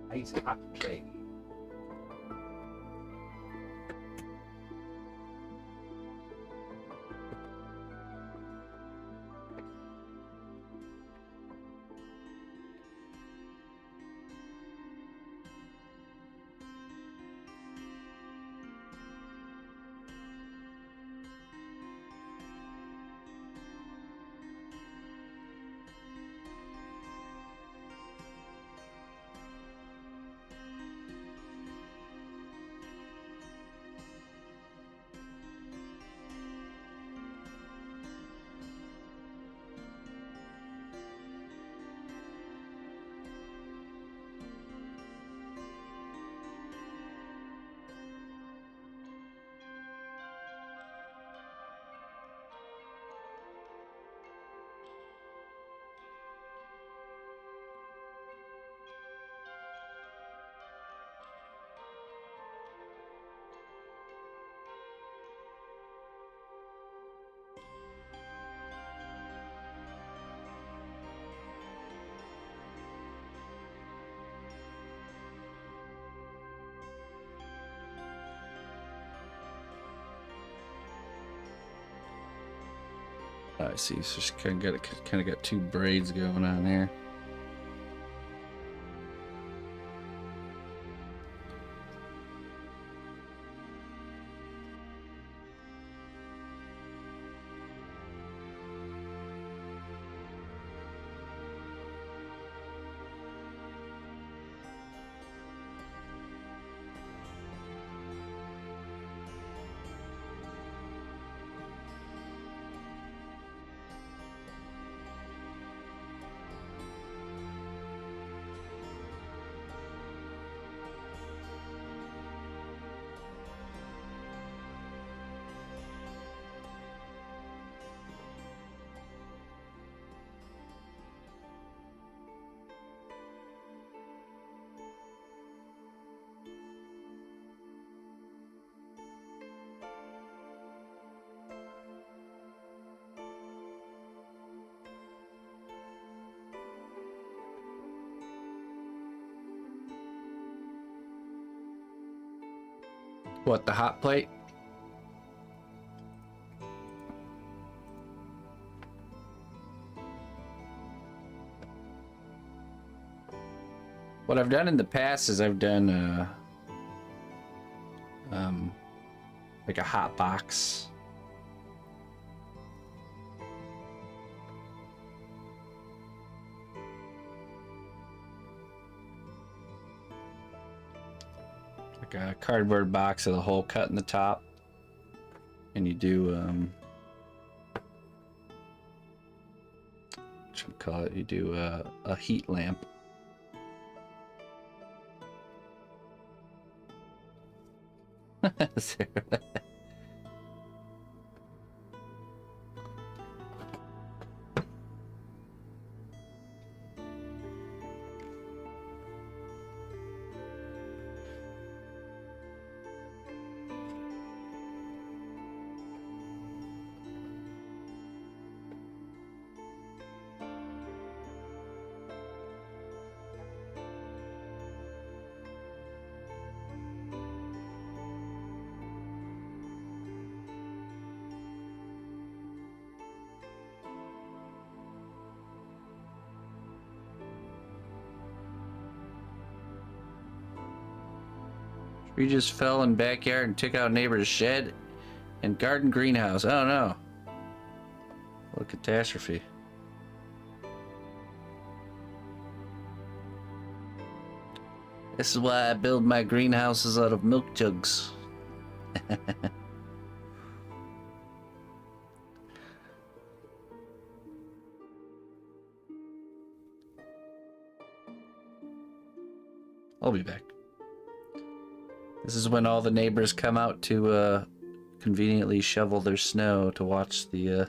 A: Nice hot plate. I see. So she's kind of got two braids going on there. What, the hot plate? What I've done in the past is I've done like a hot box. Like a cardboard box with a hole cut in the top, and you do what should we call it? You do a heat lamp. Tree just fell in backyard and took out neighbor's shed and garden greenhouse. Oh no. What a catastrophe. This is why I build my greenhouses out of milk jugs. I'll be back. This is when all the neighbors come out to conveniently shovel their snow to watch the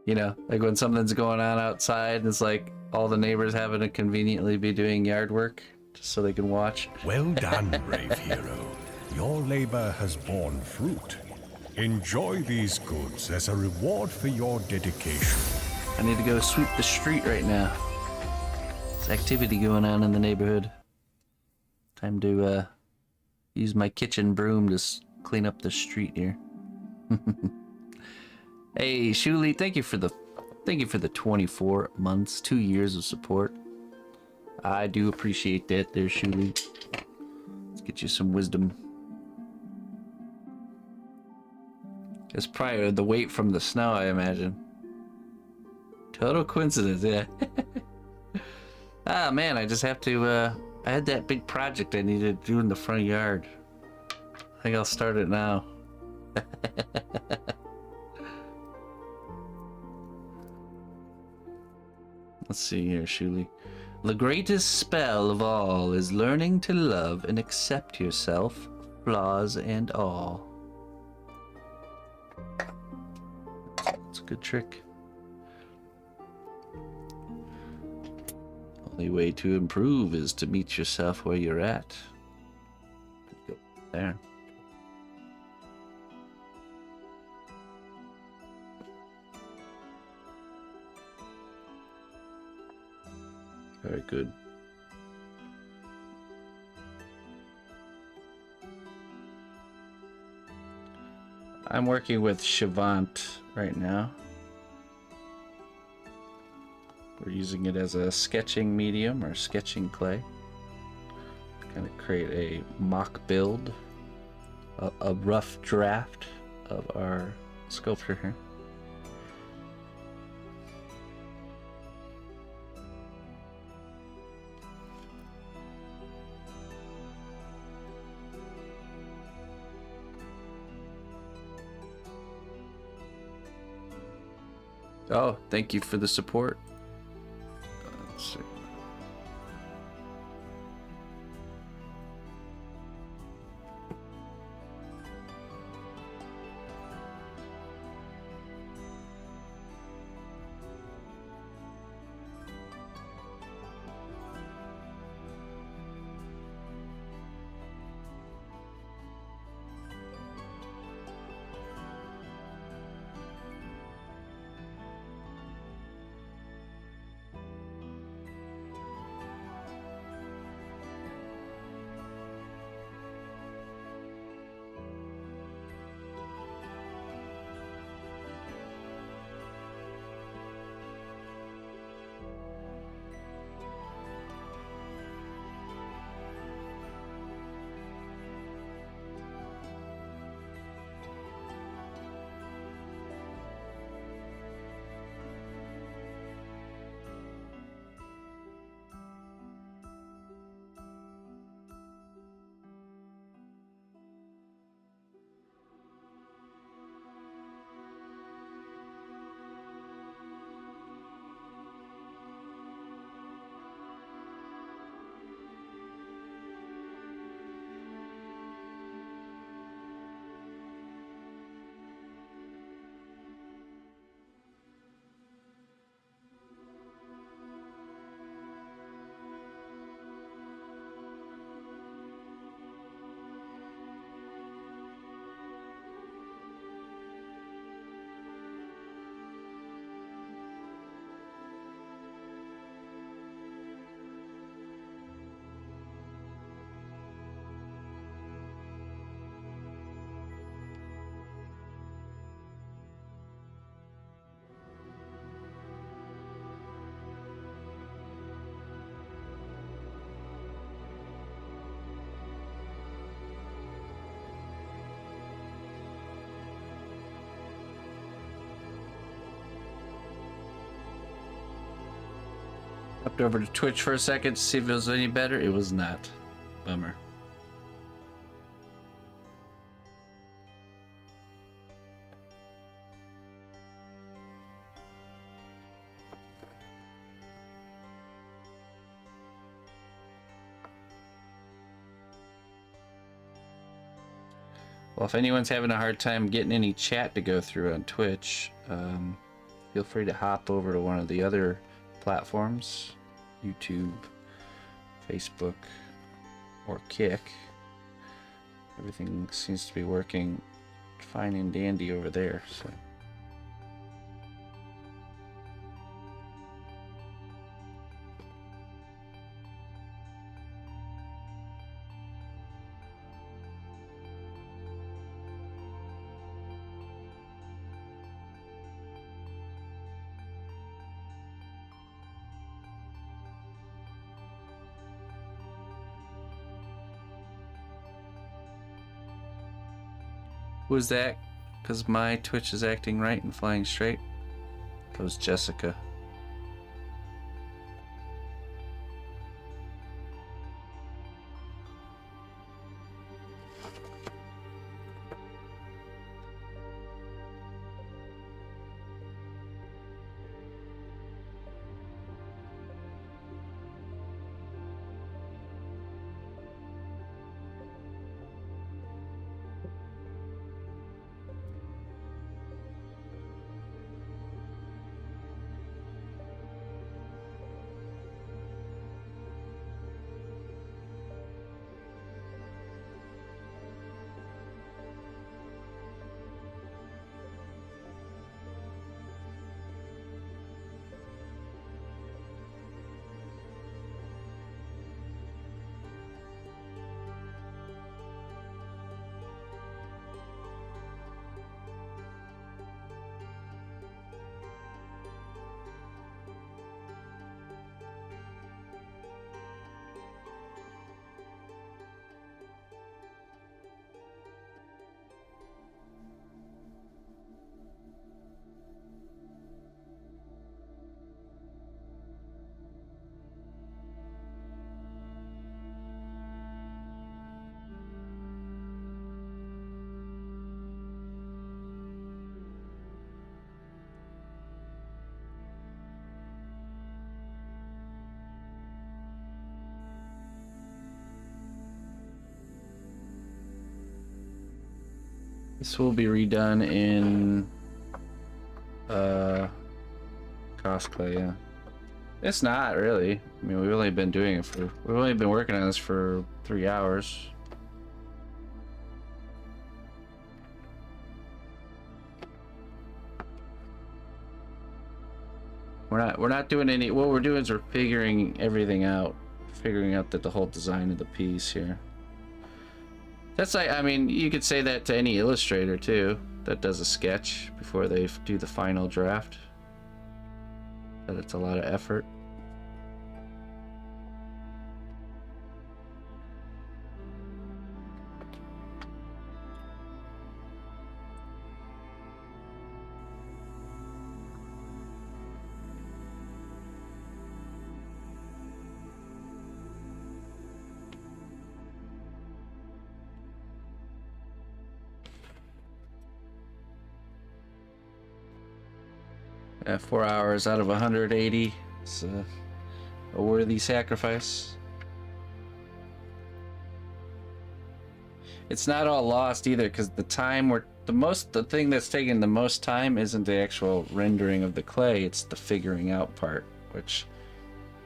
A: you know, like when something's going on outside and it's like all the neighbors having to conveniently be doing yard work just so they can watch.
B: Well done, brave hero. Your labor has borne fruit. Enjoy these goods as a reward for your dedication.
A: I need to go sweep the street right now. There's activity going on in the neighborhood. Time to use my kitchen broom to clean up the street here. Hey, Shuli, thank you for the 24 months, 2 years of support. I do appreciate that there, Shuli. Let's get you some wisdom. It's probably the weight from the snow, I imagine. Total coincidence, yeah. Ah, man, I just have to, I had that big project I needed to do in the front yard. I think I'll start it now. Let's see here, Shuli. The greatest spell of all is learning to love and accept yourself, flaws and all. It's a good trick. Only way to improve is to meet yourself where you're at. Go there. Very good. I'm working with Shavant right now. We're using it as a sketching medium or sketching clay. Kind of create a mock build, a rough draft of our sculpture here. Oh, thank you for the support. Let's see. Hopped over to Twitch for a second to see if it was any better. It was not. Bummer. Well, if anyone's having a hard time getting any chat to go through on Twitch, feel free to hop over to one of the other platforms, YouTube, Facebook, or Kick. Everything seems to be working fine and dandy over there. So. Who's that? Because my Twitch is acting right and flying straight. That was Jessica. This will be redone in cosplay, yeah. It's not really. I mean, we've only been working on this for 3 hours. We're not doing any. What we're doing is we're figuring everything out, figuring out the whole design of the piece here. That's like, I mean, you could say that to any illustrator too that does a sketch before they do the final draft. That it's a lot of effort. Yeah, 4 hours out of 180. It's a worthy sacrifice. It's not all lost either, because the thing that's taking the most time isn't the actual rendering of the clay, it's the figuring out part, which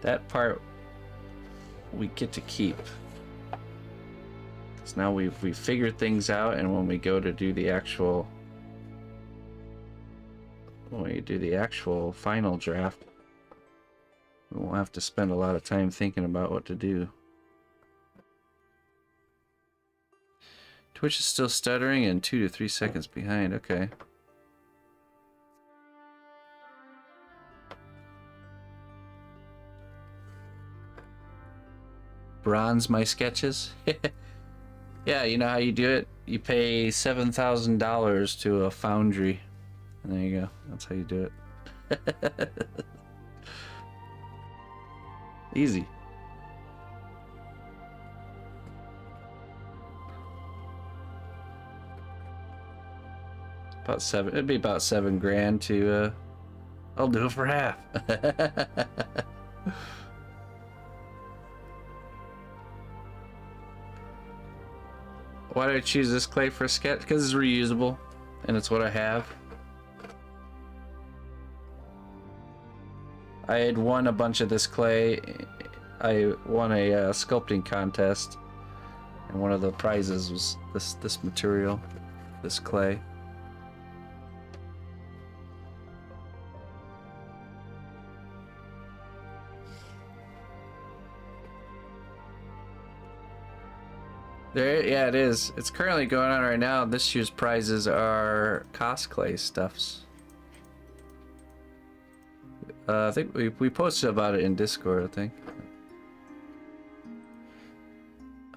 A: that part we get to keep. So now we've figured things out, and when we go to do the actual final draft, we won't have to spend a lot of time thinking about what to do. Twitch is still stuttering and 2 to 3 seconds behind. Okay. Bronze my sketches? Yeah, you know how you do it? You pay $7,000 to a foundry. And there you go. That's how you do it. Easy. It'd be about $7,000 to, I'll do it for half. Why did I choose this clay for a sketch? Because it's reusable, and it's what I have. I had won a bunch of this clay. I won a sculpting contest, and one of the prizes was this material, this clay. There, yeah, it is. It's currently going on right now. This year's prizes are cosplay stuffs. I think we posted about it in Discord, I think.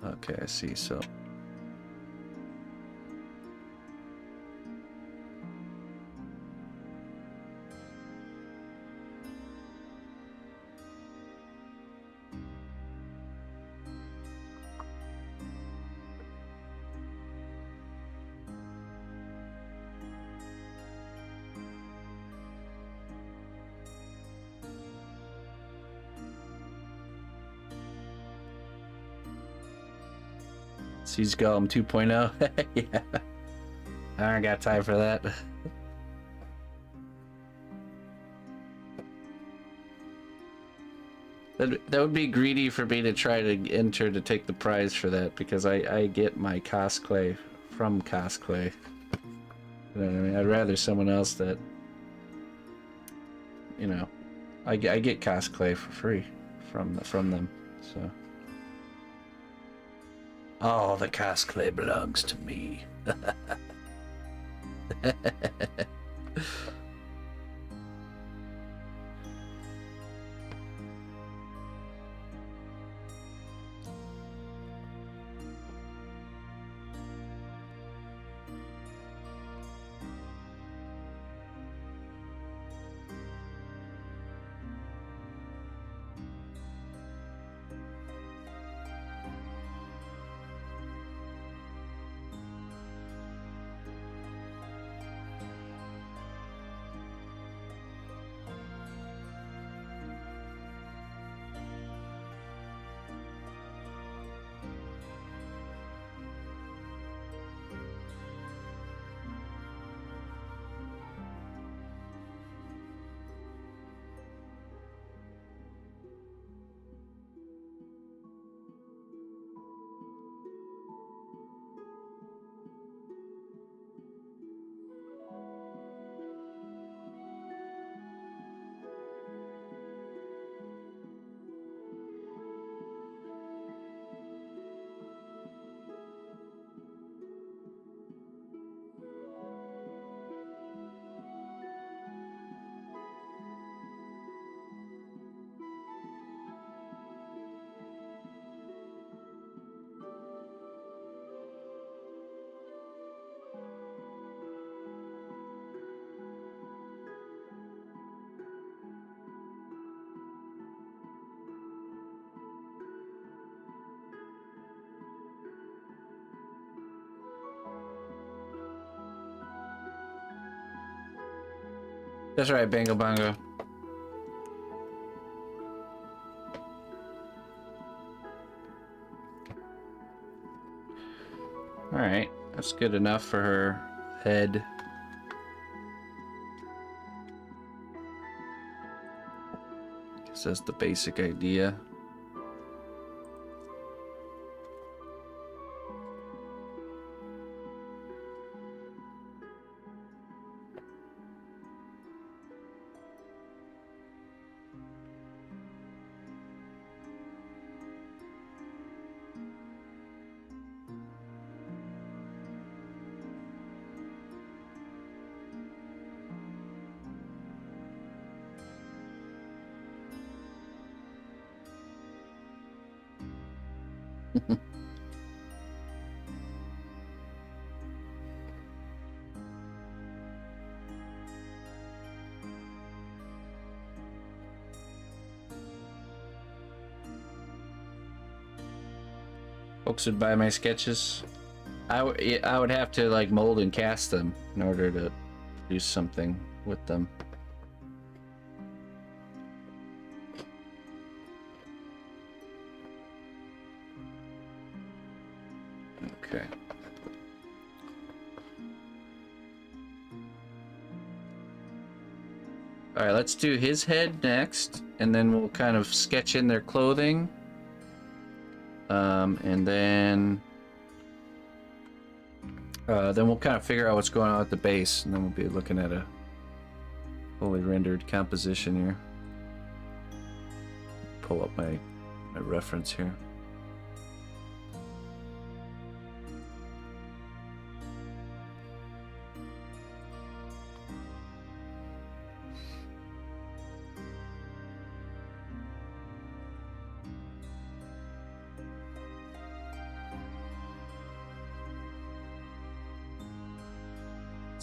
A: Okay, I see. So Siege Golem 2.0. Yeah. I don't got time for that. That would be greedy for me to try to enter to take the prize for that, because I get my cosplay from cosplay. You know what I mean? I'd rather someone else that, you know, I get cosplay for free from them. So all the cosplay belongs to me. That's right, Bango Bongo. Alright, that's good enough for her head. Guess that's the basic idea. Folks would buy my sketches. I would have to like mold and cast them in order to do something with them. Okay. All right, let's do his head next, and then we'll kind of sketch in their clothing. And then we'll kind of figure out what's going on at the base, and then we'll be looking at a fully rendered composition here. Pull up my reference here.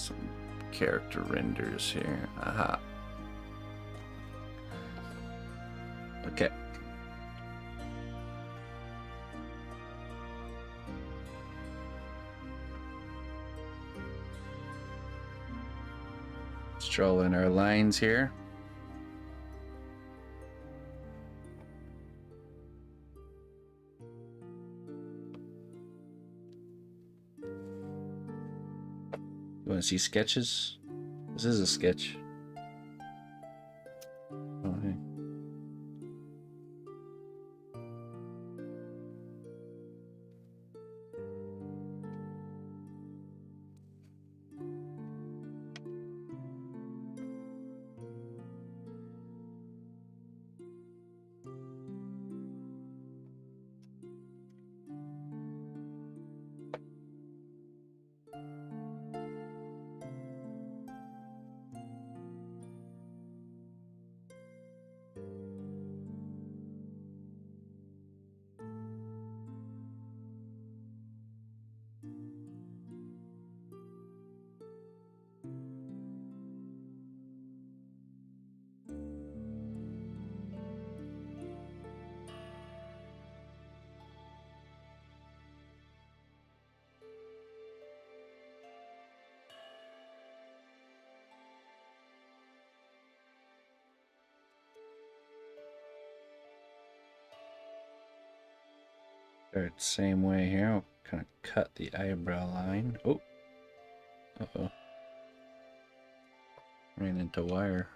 A: some character renders here. Aha. Okay. Let's draw in our lines here. You want to see sketches? This is a sketch. Okay. Start the same way here. I'll kind of cut the eyebrow line. Oh. Uh-oh. Ran into wire.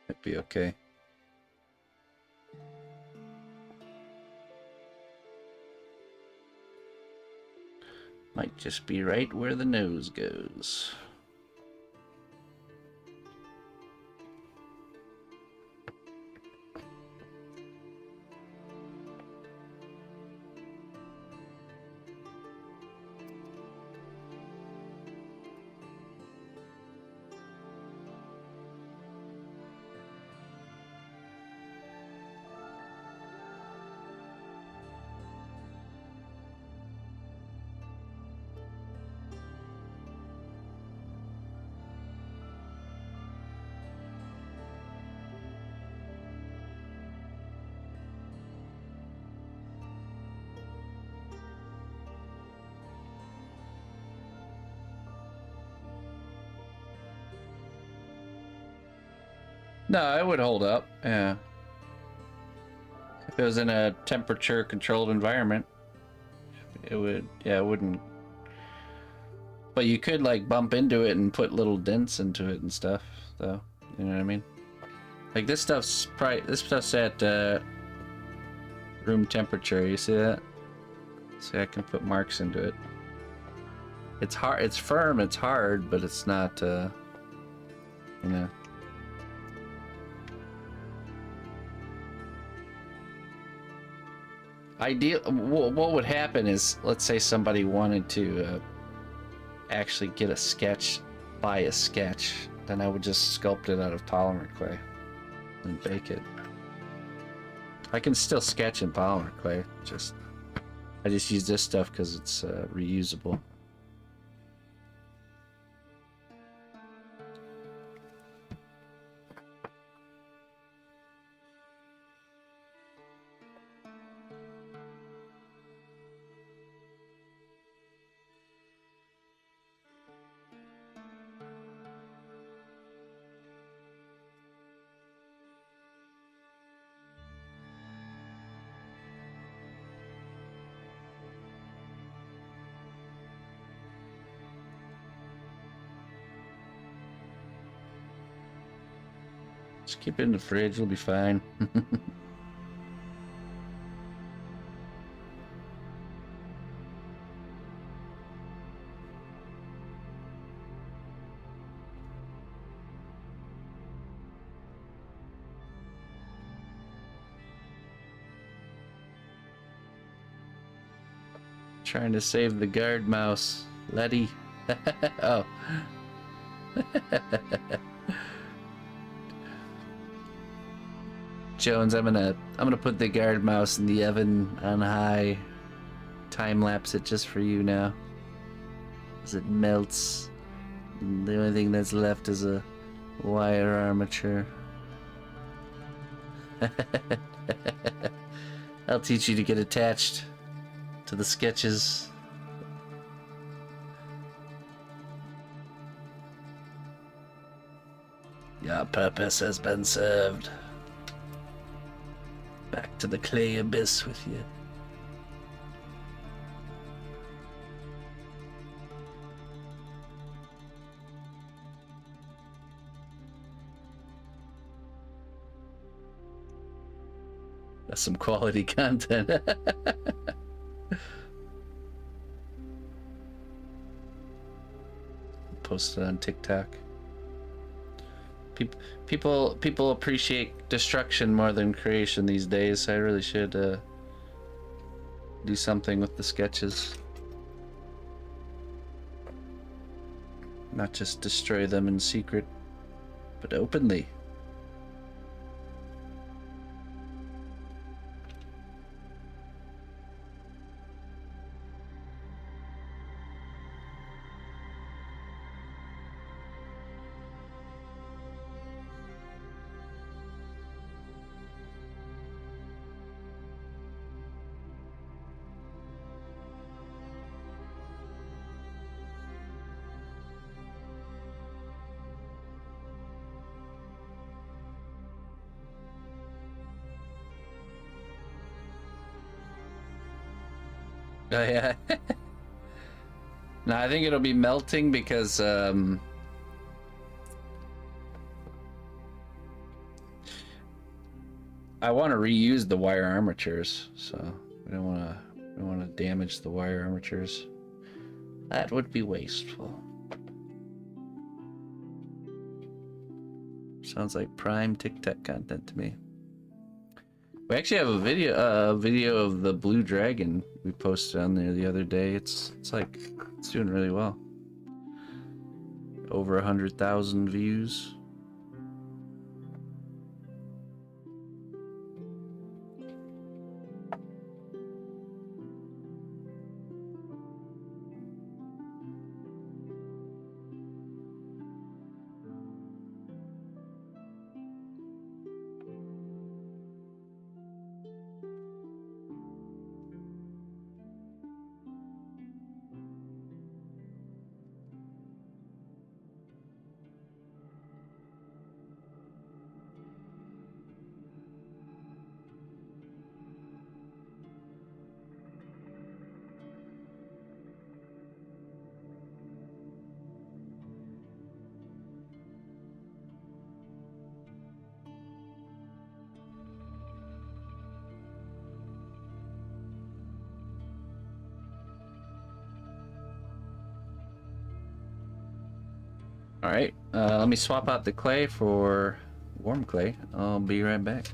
A: It'd be okay. Might just be right where the nose goes. No, it would hold up, yeah. If it was in a temperature controlled environment, it would, yeah, it wouldn't. But you could like bump into it and put little dents into it and stuff, though. You know what I mean? Like this stuff's at room temperature. You see that? See, I can put marks into it. It's hard. It's firm. It's hard, but it's not. You know. What would happen is, let's say somebody wanted to actually get a sketch, buy a sketch, then I would just sculpt it out of polymer clay and bake it. I can still sketch in polymer clay, I just use this stuff because it's reusable. Just keep it in the fridge, it'll be fine. trying to save the guard mouse. Letty. Oh. Jones, I'm gonna put the guard mouse in the oven on high. Time lapse it just for you now. As it melts. And the only thing that's left is a wire armature. I'll teach you to get attached to the sketches. Your purpose has been served. Back to the clay abyss with you. That's some quality content. Post it on TikTok. People appreciate destruction more than creation these days. So I really should do something with the sketches. Not just destroy them in secret, but openly. Oh yeah. No, I think it'll be melting because I want to reuse the wire armatures, so we don't want to damage the wire armatures. That would be wasteful. Sounds like prime TikTok content to me. We actually have a video of the blue dragon we posted on there the other day. It's doing really well. Over 100,000 views. All right, let me swap out the clay for warm clay. I'll be right back.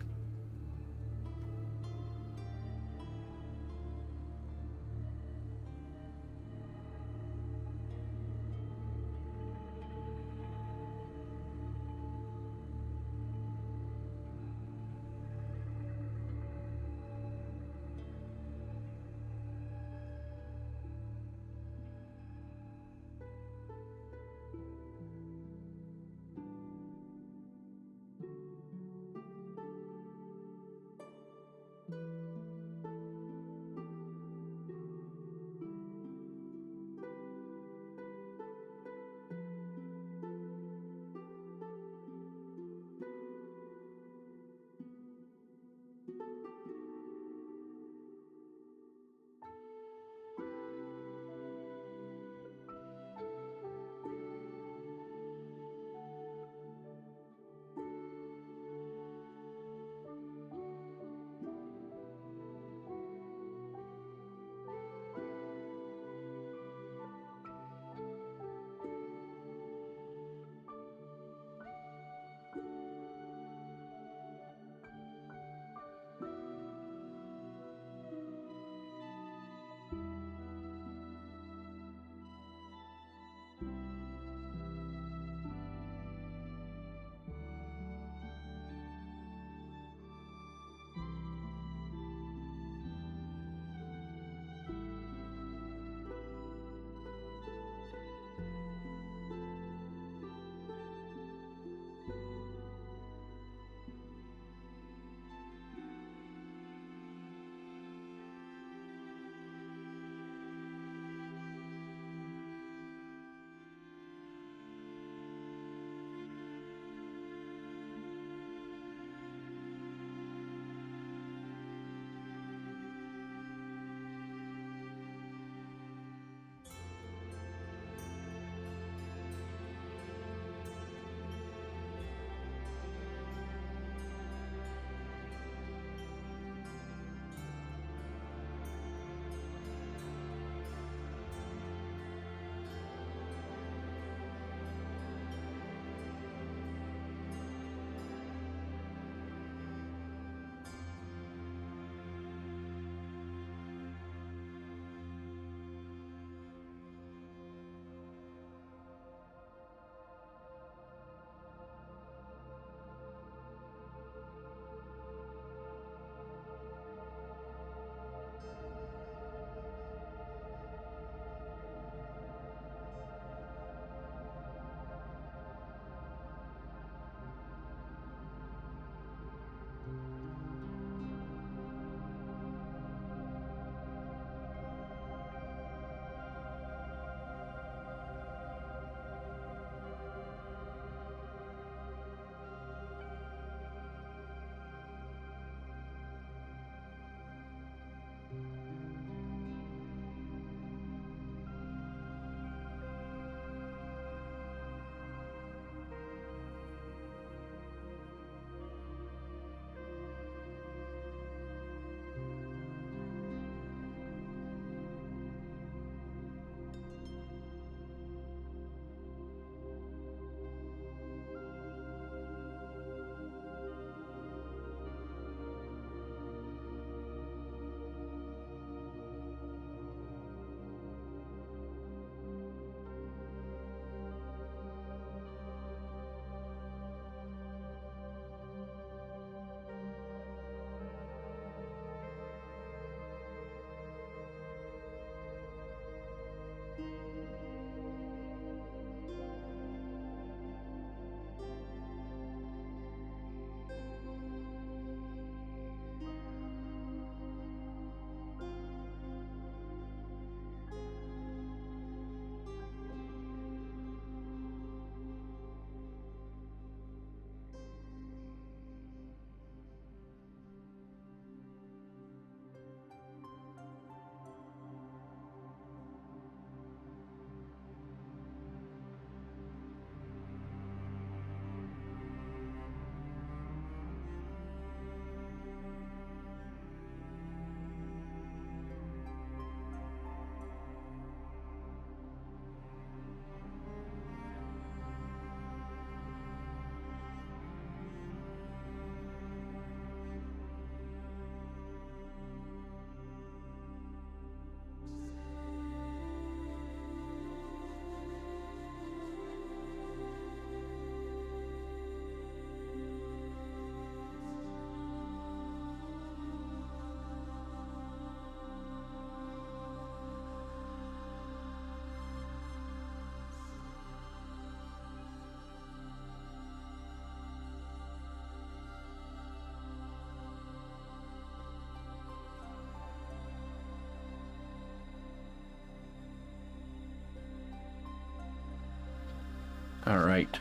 A: All right.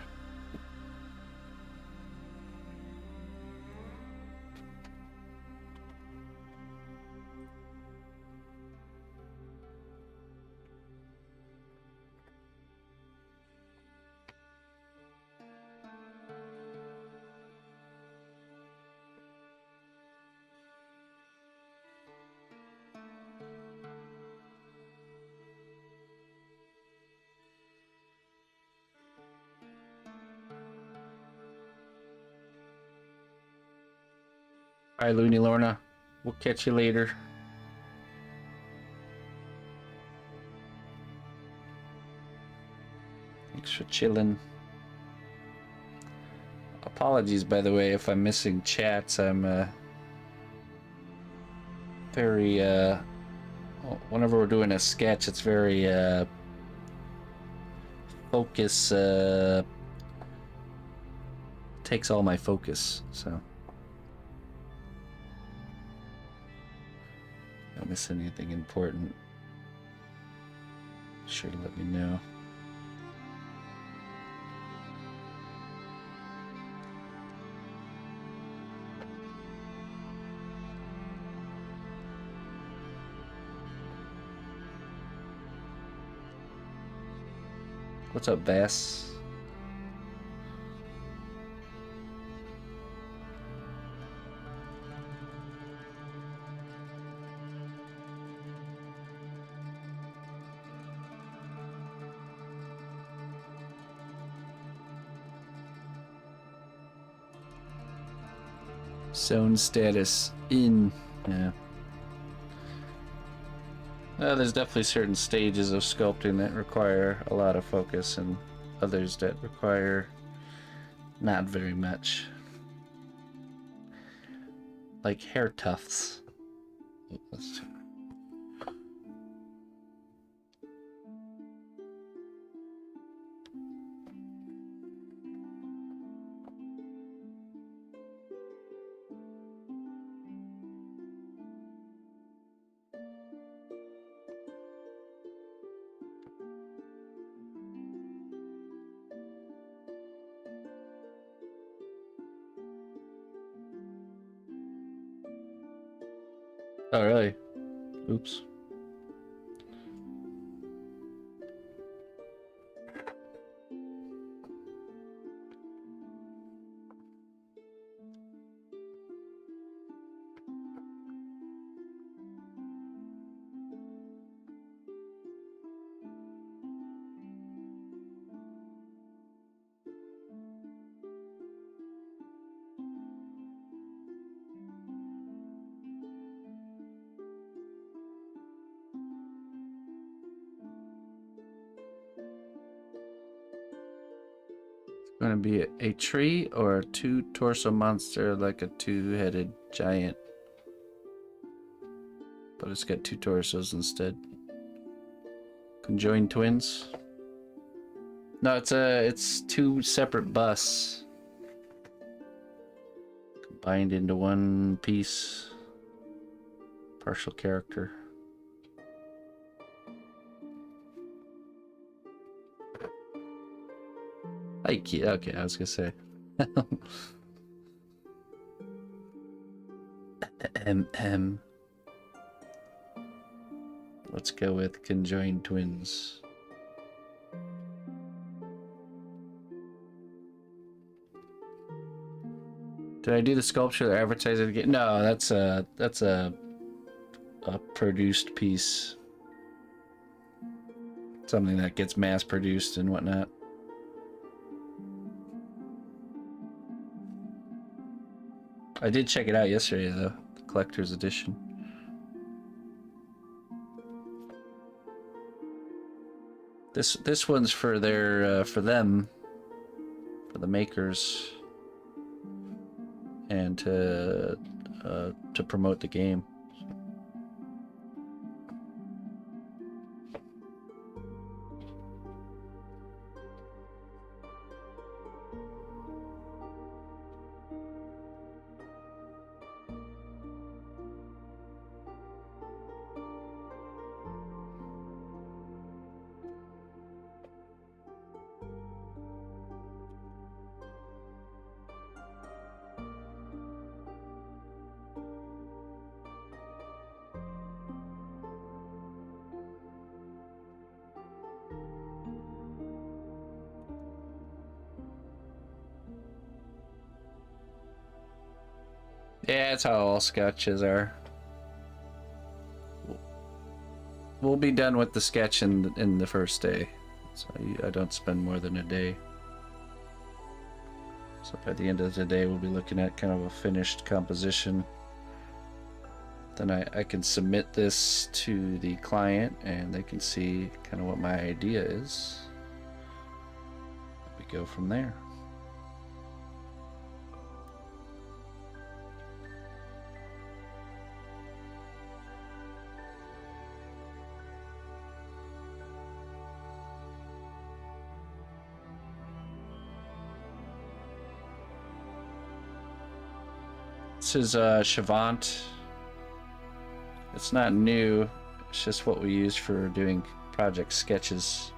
A: Bye, Looney Lorna. We'll catch you later. Thanks for chilling. Apologies, by the way, if I'm missing chats. I'm very whenever we're doing a sketch, it's very focus takes all my focus, so don't miss anything important. Sure to let me know. What's up, Vass? Zone status in. Yeah. There's definitely certain stages of sculpting that require a lot of focus and others that require not very much. Like hair tufts. Oh, really? Oops. Going to be a tree or a two-torso monster like a two-headed giant. But it's got two torsos instead. Conjoined twins. No, it's two separate busts combined into one piece. Partial character. Okay, I was gonna say. Let's go with conjoined twins. Did I do the sculpture or advertise it again? No, that's a produced piece. Something that gets mass produced and whatnot. I did check it out yesterday though, the collector's edition. This one's for their for them, for the makers, and to promote the game. Yeah, that's how all sketches are. We'll be done with the sketch in the first day, so I don't spend more than a day. So by the end of the day, we'll be looking at kind of a finished composition. Then I can submit this to the client, and they can see kind of what my idea is. We go from there. This is Chavant. It's not new, it's just what we use for doing project sketches.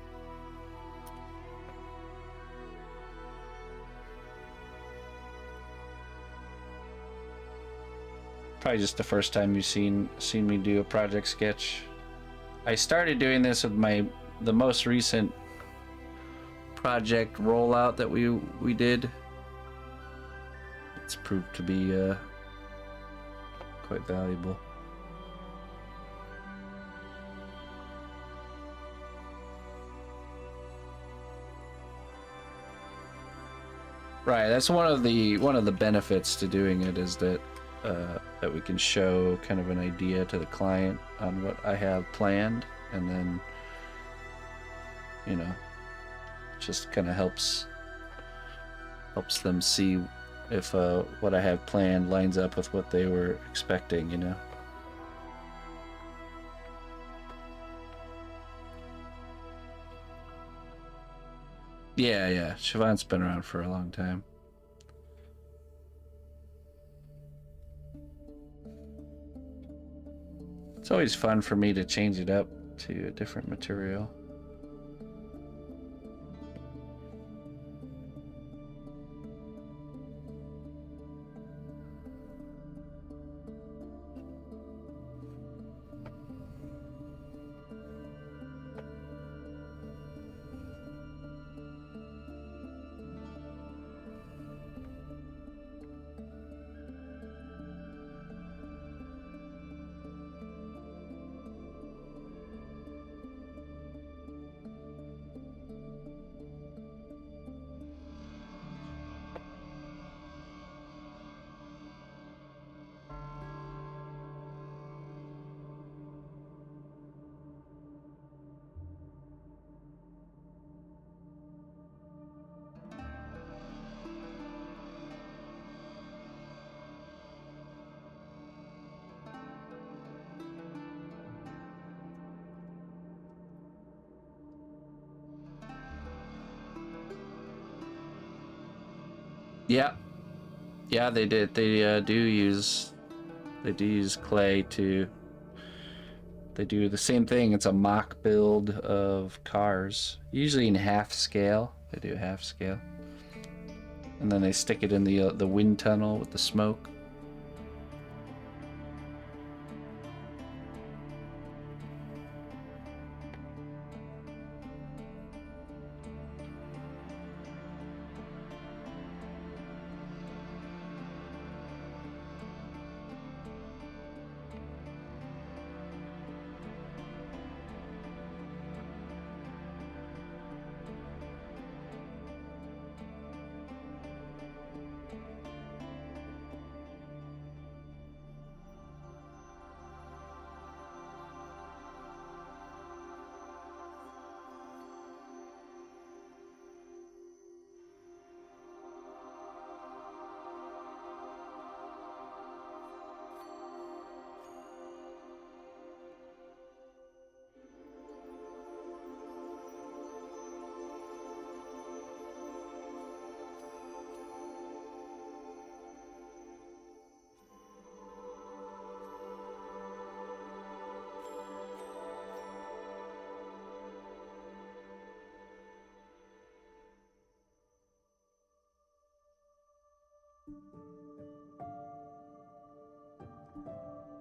A: Probably just the first time you've seen me do a project sketch. I started doing this with the most recent project rollout that we did. It's proved to be quite valuable. Right, that's one of the benefits to doing it, is that that we can show kind of an idea to the client on what I have planned, and then, you know, just kind of helps them see if what I have planned lines up with what they were expecting, you know. Yeah, Siobhan's been around for a long time. It's always fun for me to change it up to a different material. Yeah, they did. They do use clay to. They do the same thing. It's a mock build of cars, usually in half scale. They do half scale, and then they stick it in the wind tunnel with the smoke.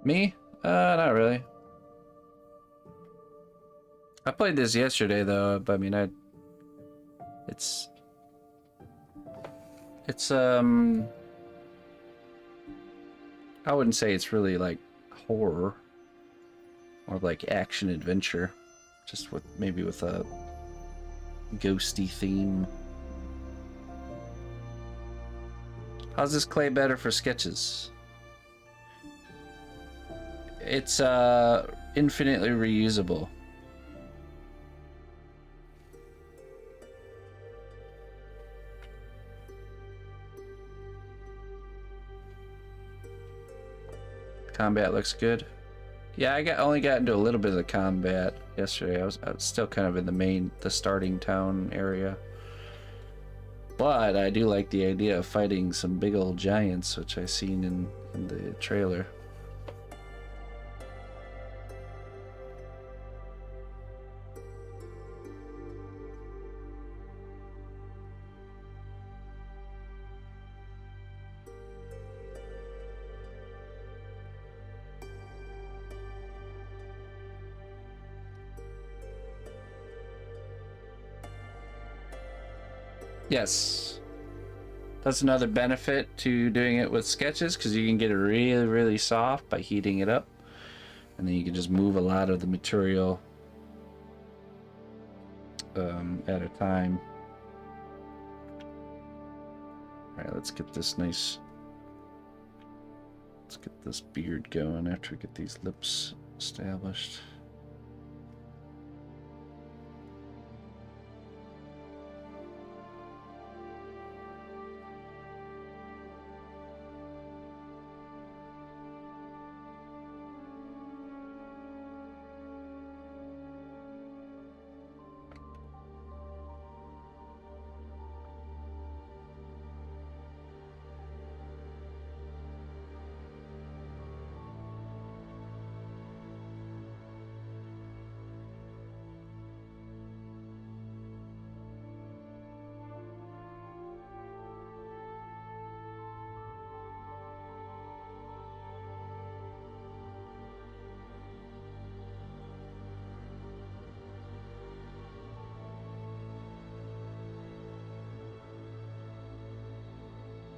A: Me? Not really. I played this yesterday though, but I mean, it's I wouldn't say it's really like horror or like action adventure, just with maybe with a ghosty theme. How's this clay better for sketches? It's infinitely reusable. Combat looks good. Yeah, I only got into a little bit of the combat yesterday. I was still kind of in the starting town area. But I do like the idea of fighting some big old giants, which I seen in the trailer. Yes. That's another benefit to doing it with sketches, because you can get it really, really soft by heating it up. And then you can just move a lot of the material at a time. Alright, let's get this beard going after we get these lips established.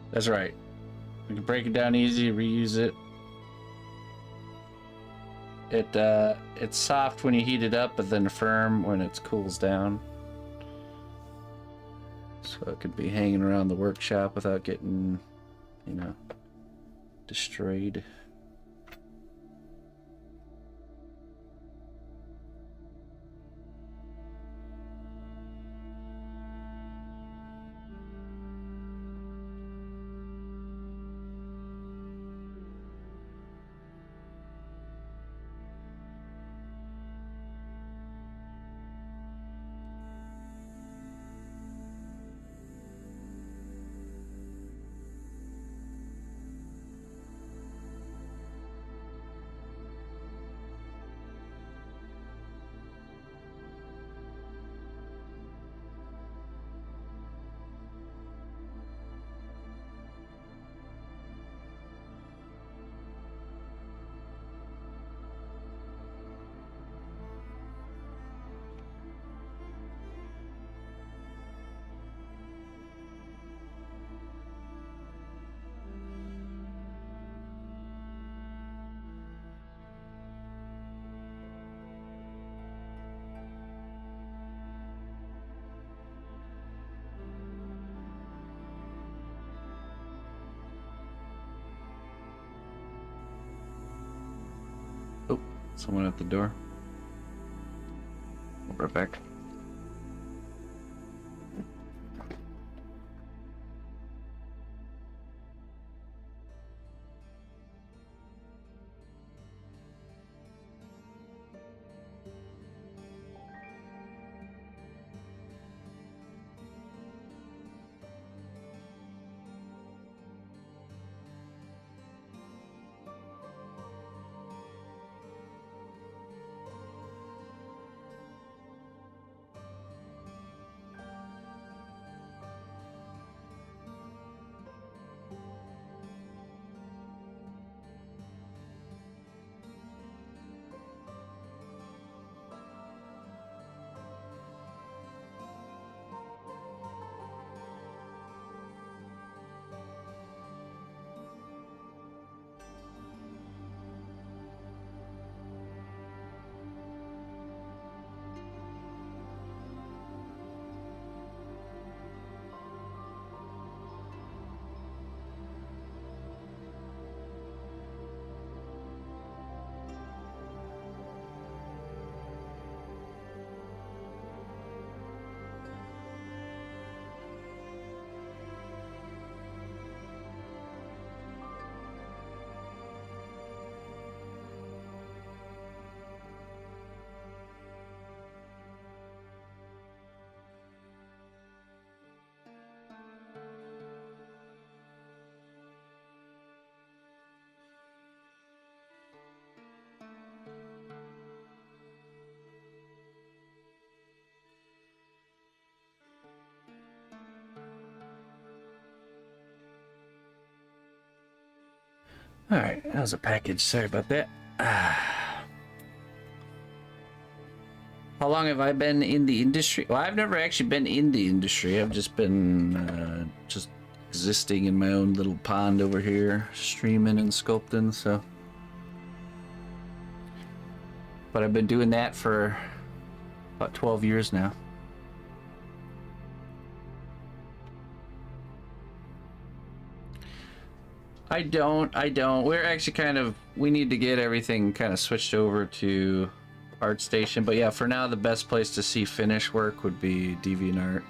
A: That's right. We can break it down easy, reuse it. It's soft when you heat it up, but then firm when it cools down. So it could be hanging around the workshop without getting, destroyed. Oh, someone at the door. I'll be right back. All right, that was a package. Sorry about that. How long have I been in the industry? Well, I've never actually been in the industry. I've just been just existing in my own little pond over here, streaming and sculpting. So, but I've been doing that for about 12 years now. I don't. We're actually we need to get everything kind of switched over to ArtStation. But yeah, for now, the best place to see finished work would be DeviantArt.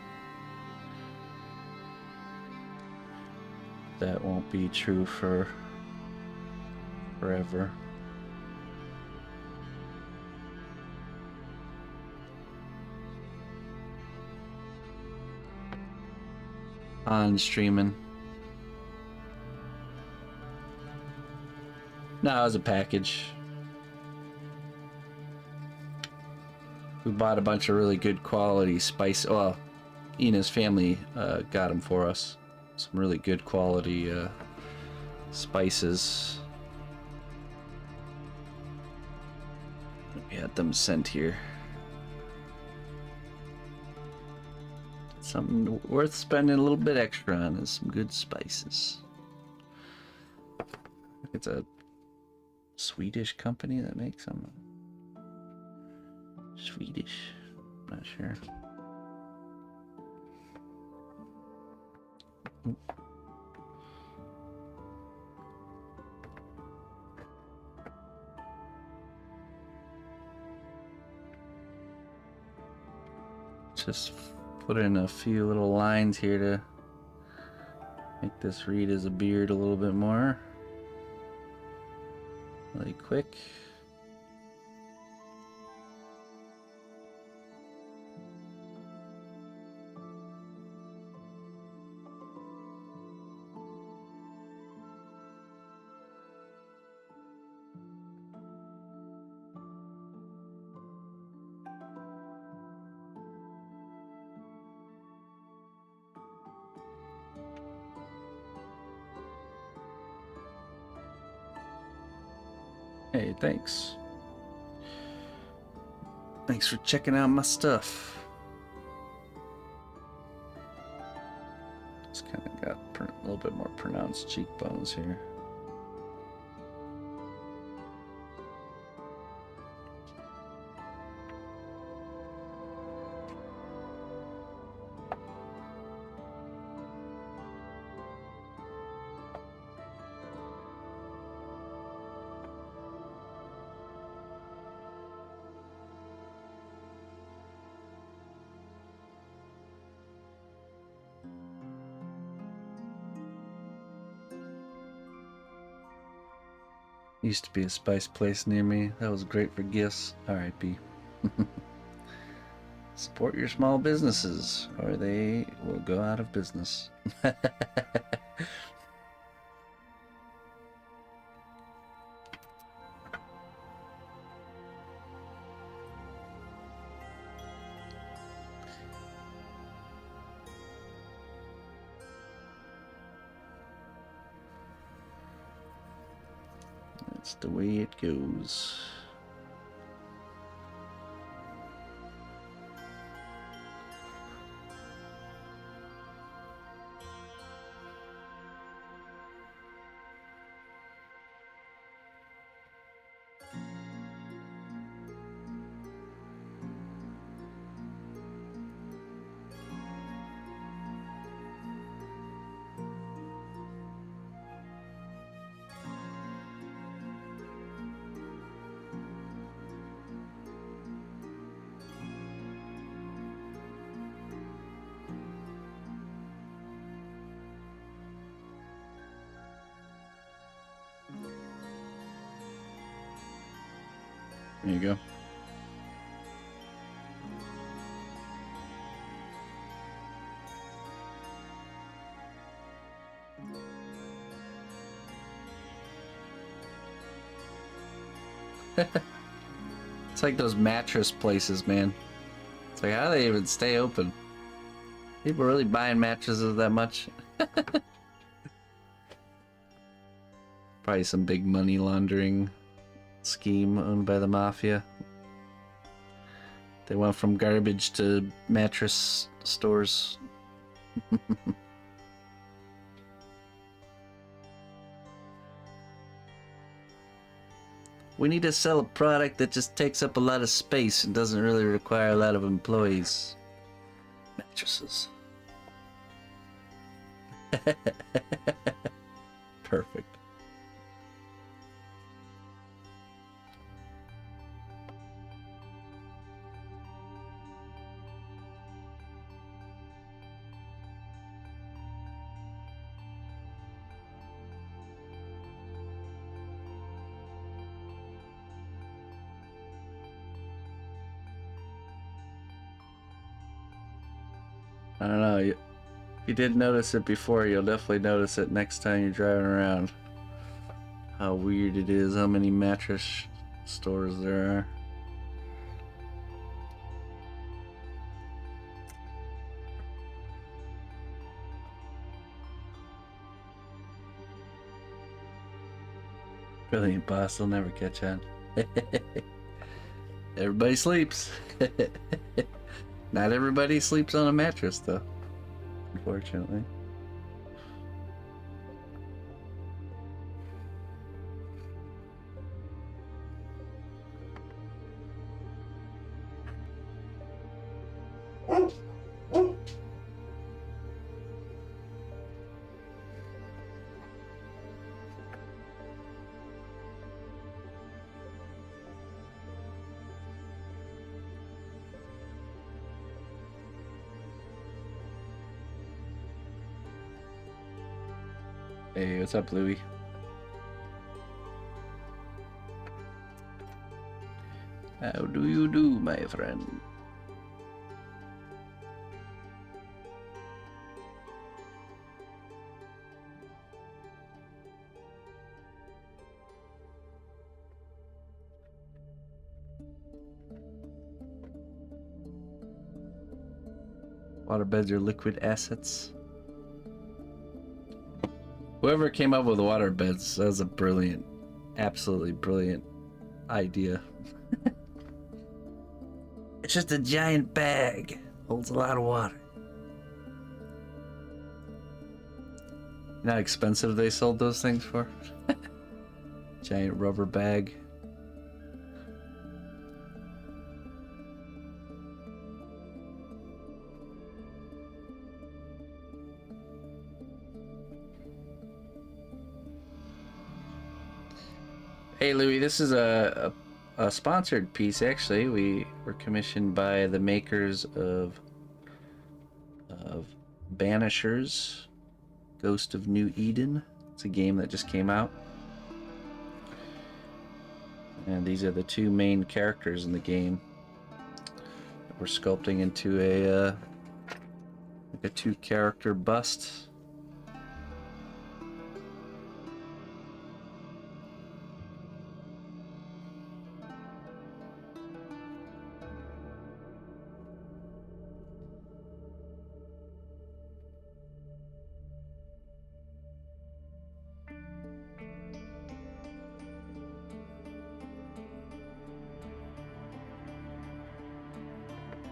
A: That won't be true for forever. On streaming. No, it was a package. We bought a bunch of really good quality spice. Well, Ina's family got them for us. Some really good quality spices. We had them sent here. Something worth spending a little bit extra on is some good spices. It's a Swedish company that makes them. Swedish, not sure. Just put in a few little lines here to make this read as a beard a little bit more. Really quick. Hey, thanks. Thanks for checking out my stuff. It's kind of got a little bit more pronounced cheekbones here. Used to be a spice place near me. That was great for gifts. R.I.P. Support your small businesses, or they will go out of business. That's the way it goes. There you go. It's like those mattress places, man. It's like, how do they even stay open? People really buying mattresses that much? Probably some big money laundering scheme owned by the mafia. They went from garbage to mattress stores. We need to sell a product that just takes up a lot of space and doesn't really require a lot of employees. Mattresses. Perfect. I don't know, if you did notice it before, you'll definitely notice it next time you're driving around. How weird it is, how many mattress stores there are. Brilliant boss, they'll never catch on. Everybody sleeps. Not everybody sleeps on a mattress, though, unfortunately. Hey, what's up, Louie? How do you do, my friend? Waterbeds are liquid assets. Whoever came up with waterbeds, that was a brilliant, absolutely brilliant idea. It's just a giant bag. Holds a lot of water. You know how expensive they sold those things for? Giant rubber bag. Hey Louis, this is a sponsored piece actually. We were commissioned by the makers of Banishers, Ghost of New Eden. It's a game that just came out. And these are the two main characters in the game. We're sculpting into like a 2-character bust.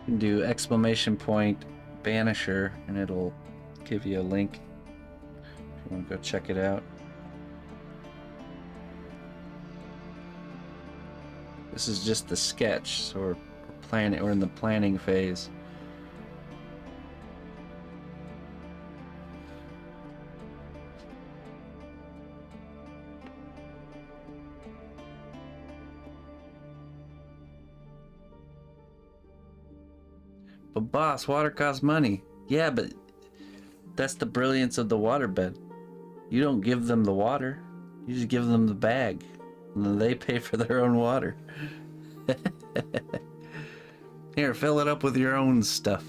A: You can do !Banisher and it'll give you a link if you want to go check it out. This is just the sketch, so we're in the planning phase. But boss, water costs money. Yeah, but that's the brilliance of the waterbed. You don't give them the water. You just give them the bag. And then they pay for their own water. Here, fill it up with your own stuff.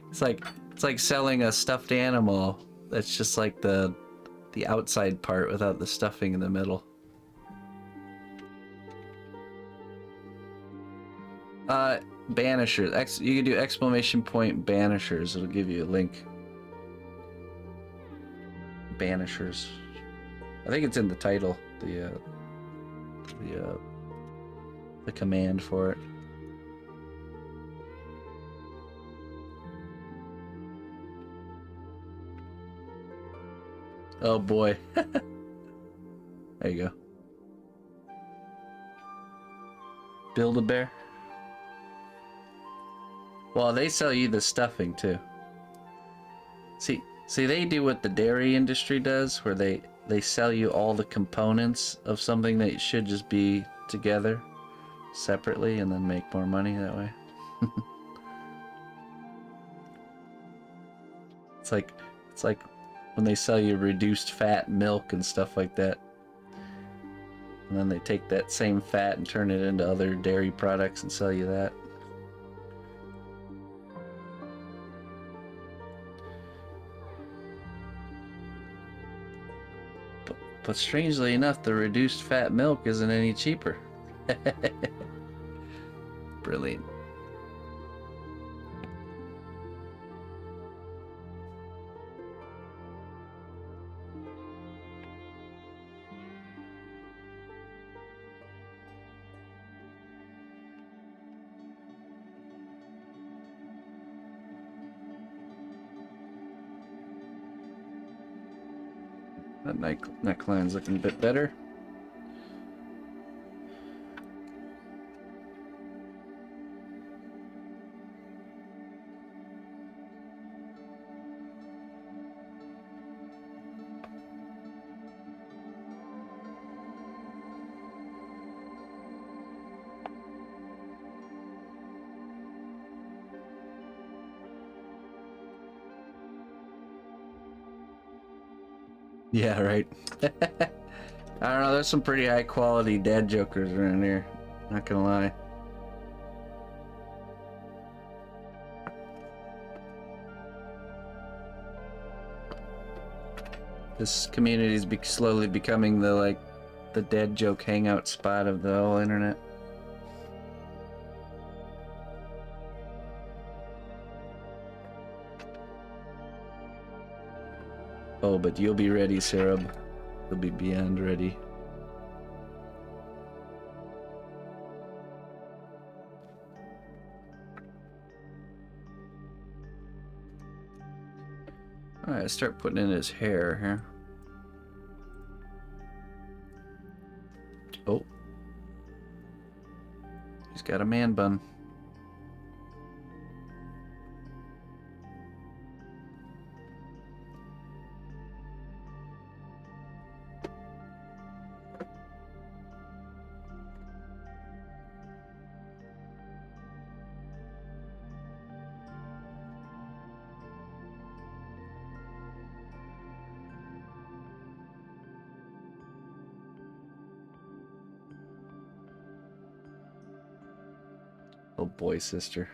A: It's like selling a stuffed animal that's just like the outside part without the stuffing in the middle. Banishers. You can do !Banishers. It'll give you a link. Banishers. I think it's in the title. The command for it. Oh boy. There you go. Build-A-Bear. Well, they sell you the stuffing too. See, they do what the dairy industry does, where they sell you all the components of something that should just be together separately and then make more money that way. It's like when they sell you reduced fat milk and stuff like that. And then they take that same fat and turn it into other dairy products and sell you that. But strangely enough, the reduced fat milk isn't any cheaper. Brilliant. That neckline's looking a bit better. Yeah, right. I don't know, there's some pretty high quality dad jokers around here. Not gonna lie. This community is slowly becoming the dad joke hangout spot of the whole internet. Oh, but you'll be ready, Sarab. You'll be beyond ready. Alright, start putting in his hair here. Oh. He's got a man bun. Oh boy, sister.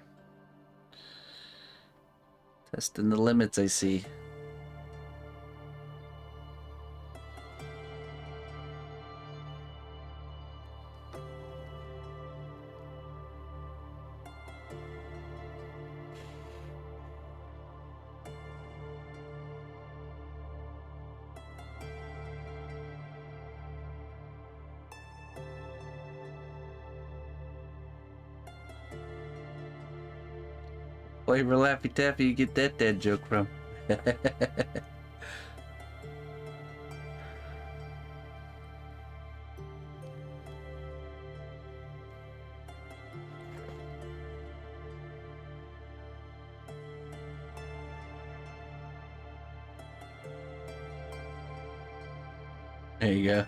A: Testing the limits, I see. Flavor Laffy Taffy, you get that dad joke from. There you go.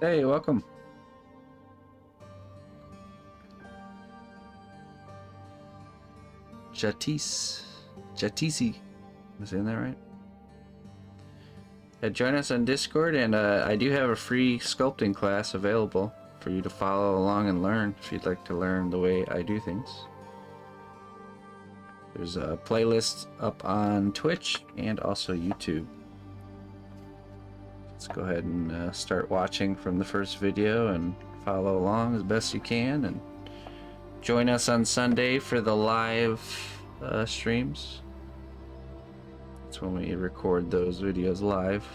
A: Hey, welcome. Jatisi. Am I saying that right? Join us on Discord, and I do have a free sculpting class available for you to follow along and learn if you'd like to learn the way I do things. There's a playlist up on Twitch and also YouTube. Let's go ahead and start watching from the first video and follow along as best you can, and join us on Sunday for the live streams. That's when we record those videos live.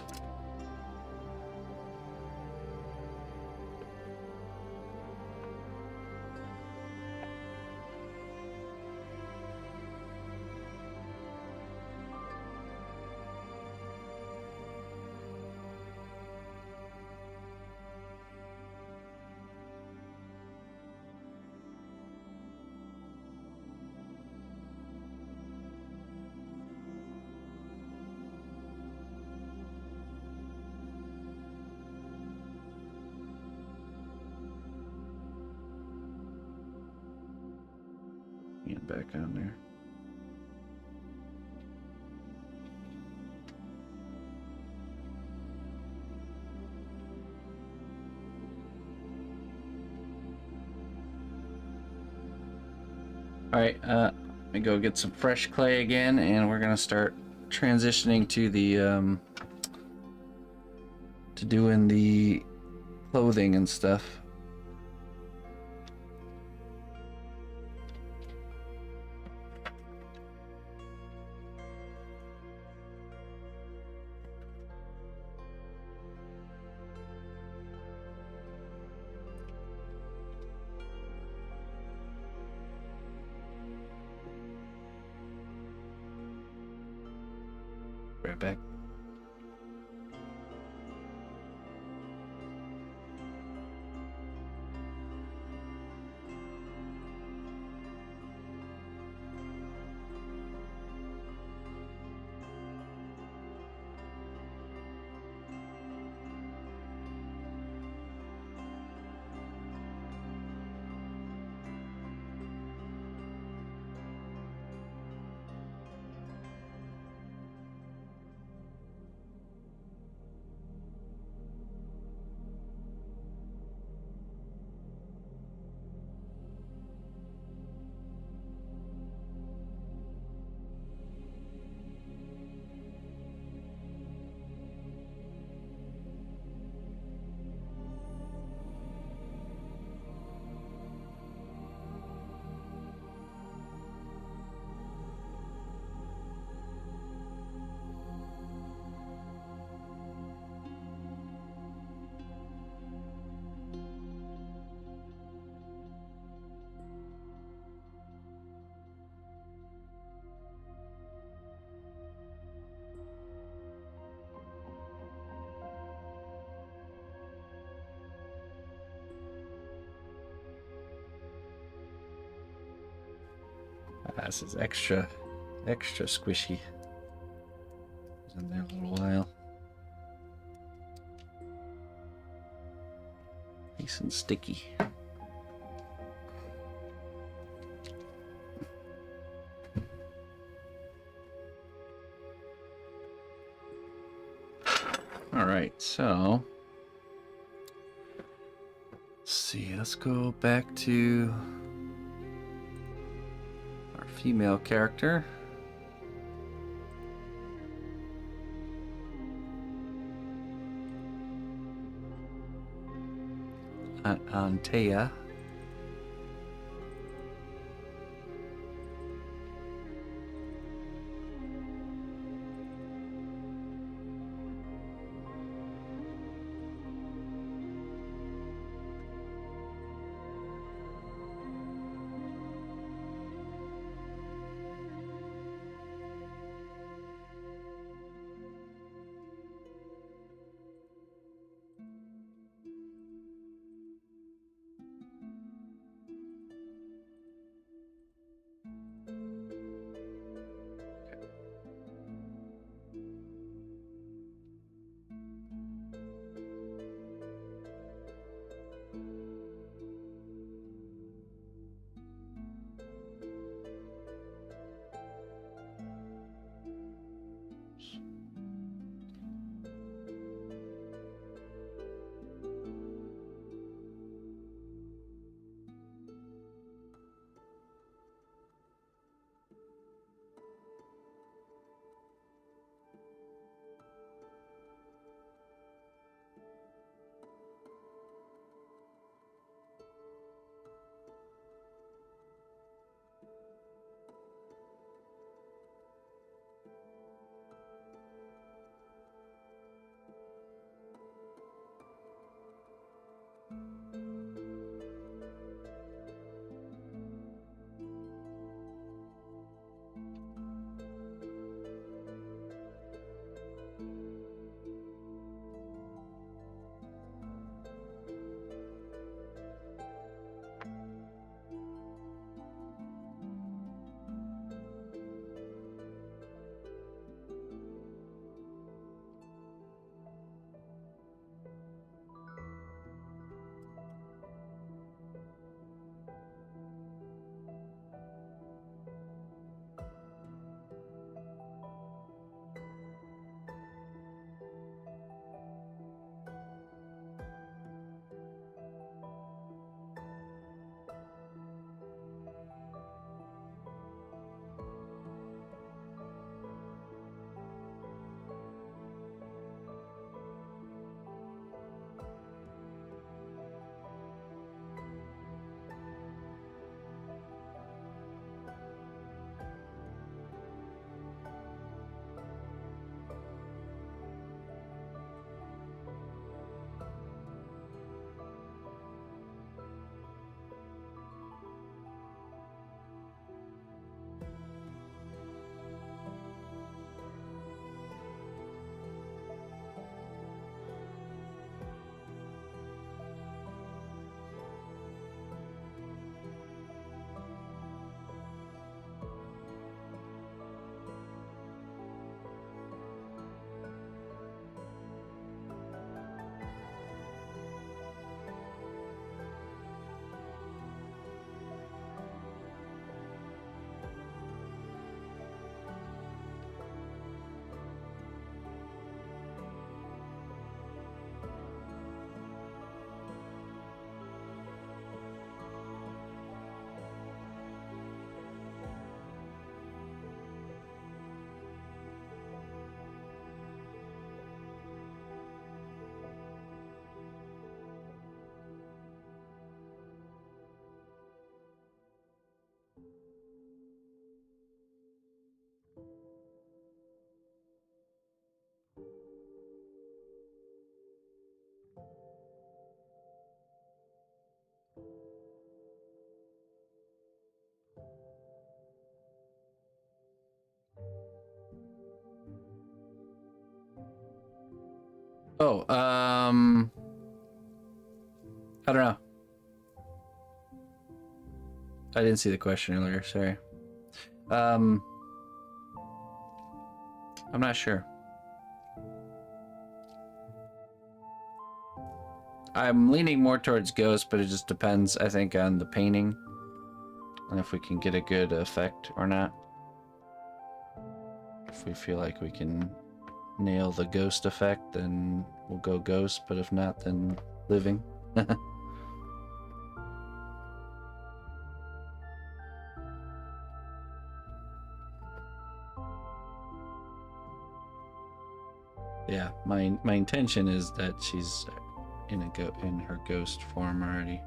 A: Get back on there. Alright, let me go get some fresh clay again, and we're gonna start transitioning to the to doing the clothing and stuff. Right back. This is extra squishy. Was in there a little while. Nice and sticky. All right, so let's see. Let's go back to our female character. Antea. Oh, I don't know. I didn't see the question earlier, sorry. I'm not sure. I'm leaning more towards ghost, but it just depends, I think, on the painting and if we can get a good effect or not. If we feel like we can nail the ghost effect, then we'll go ghost, but if not, then living. Yeah, my intention is that she's in her ghost form already.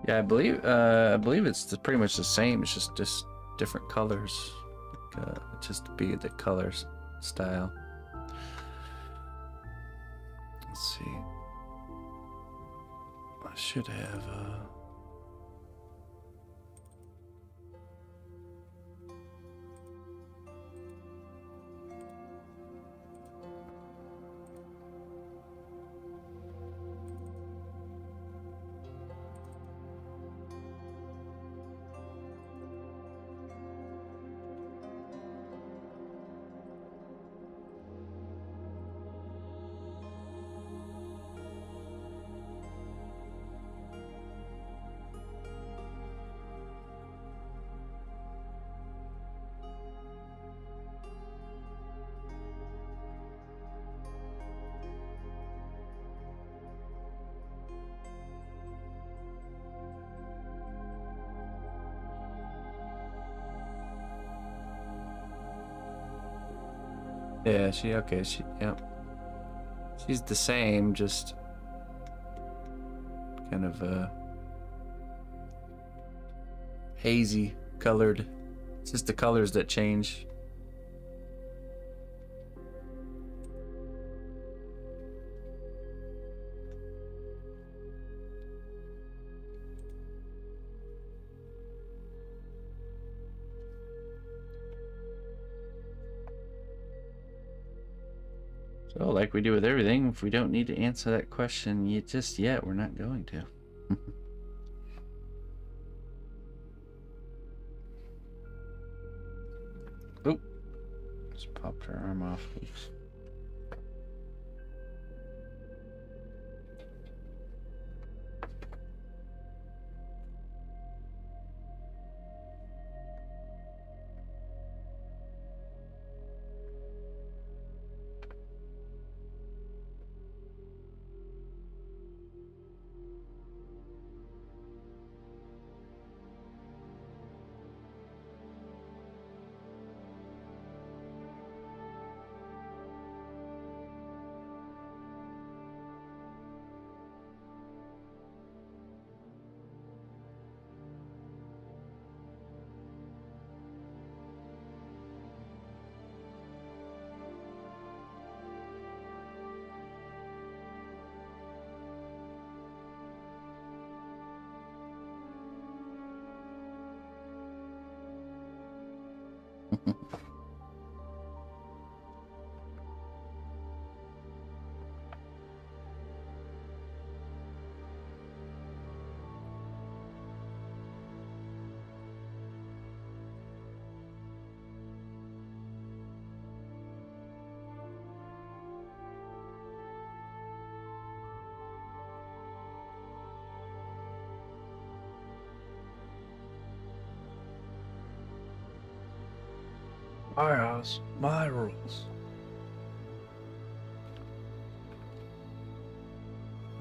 A: Yeah, I believe it's pretty much the same. It's just different colors. Just to be the colors style. Let's see. I should have. Yeah, yep. She's the same, just kind of hazy colored. It's just the colors that change. So, like we do with everything, if we don't need to answer that question just yet, we're not going to. Oop. Just popped her arm off. Oops. My house, my rules.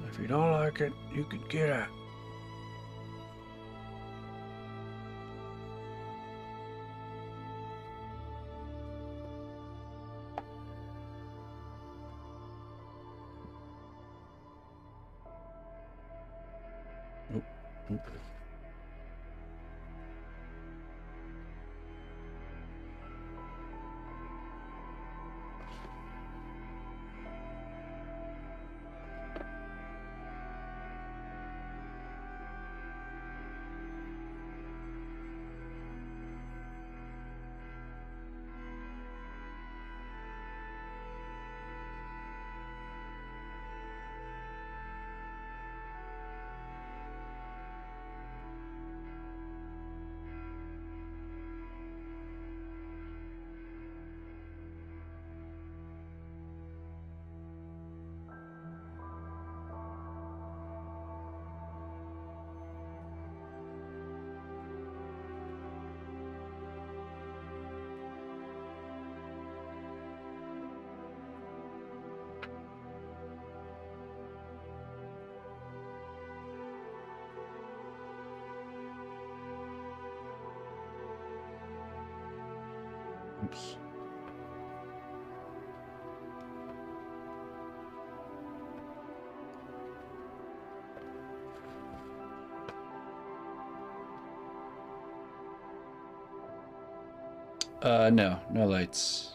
A: If you don't like it, you can get out. Oop, oop. Oops. No, no lights.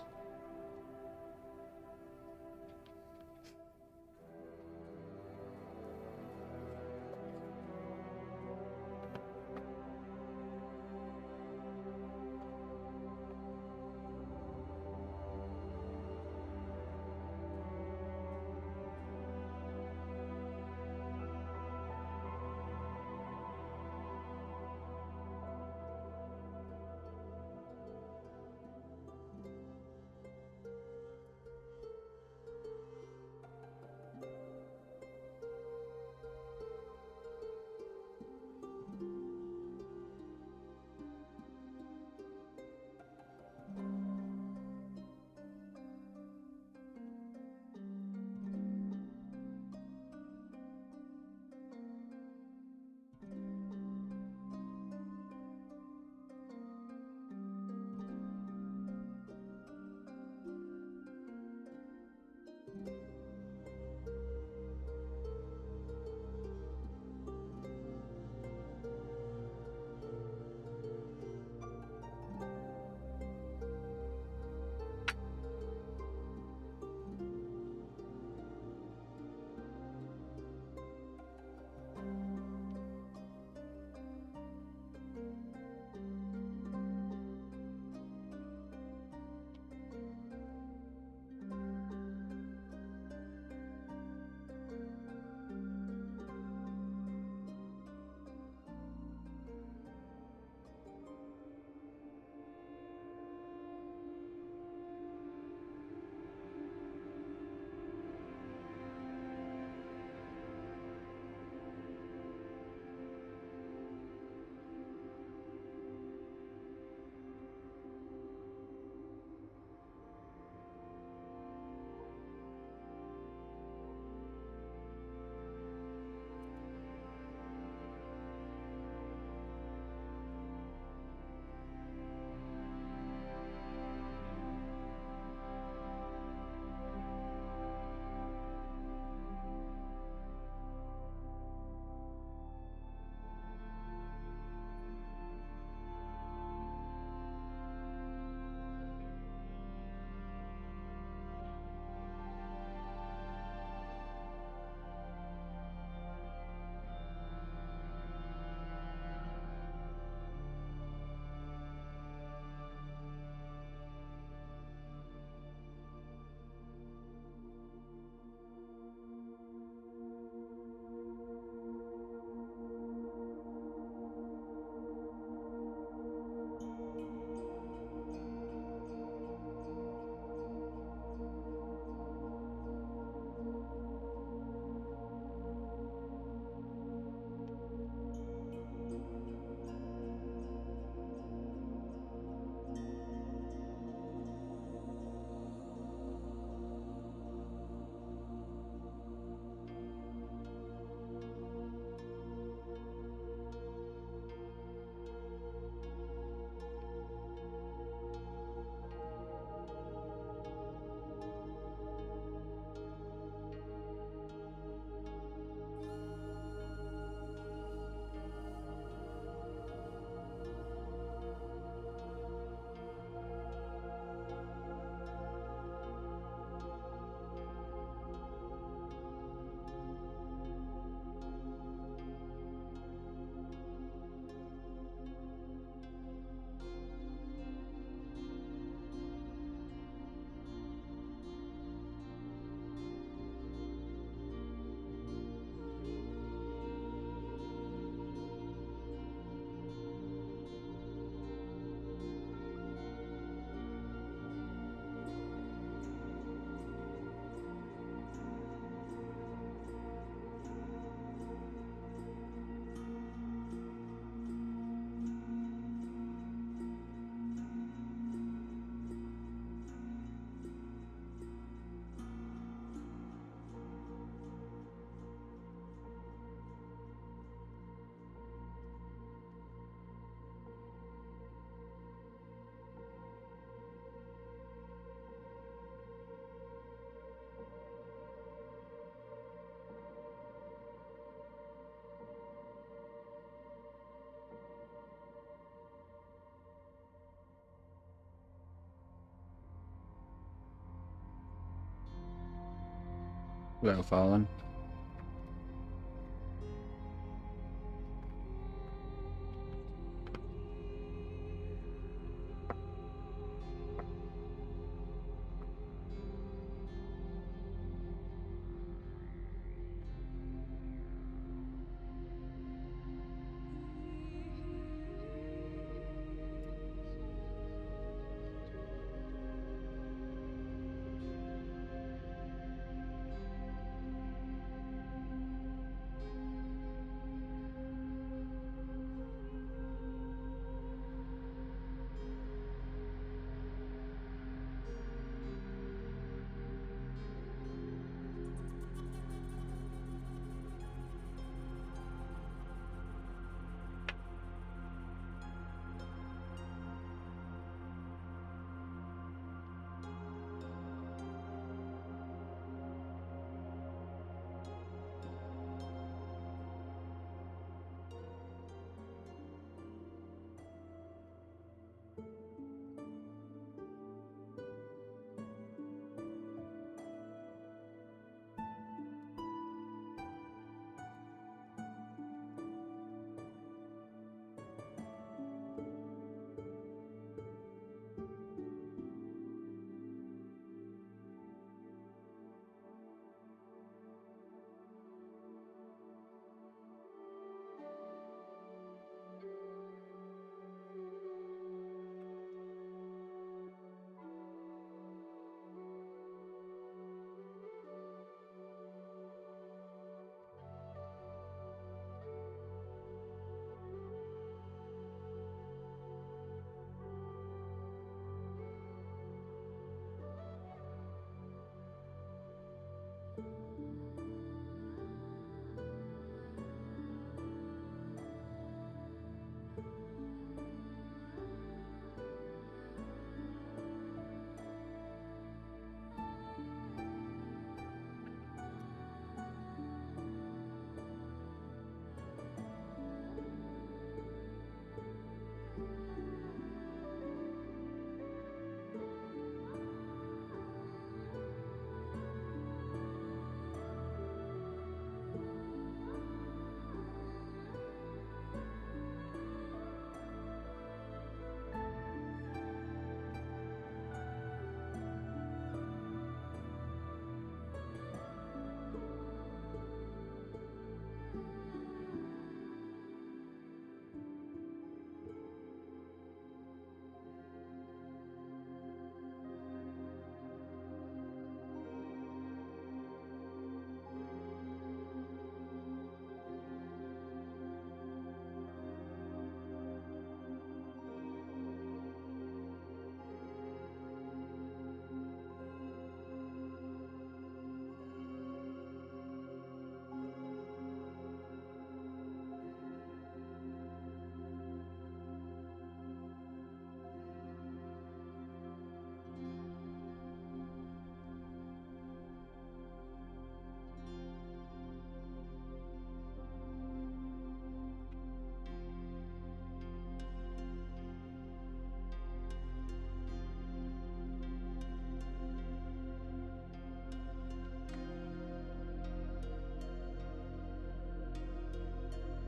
A: Without falling.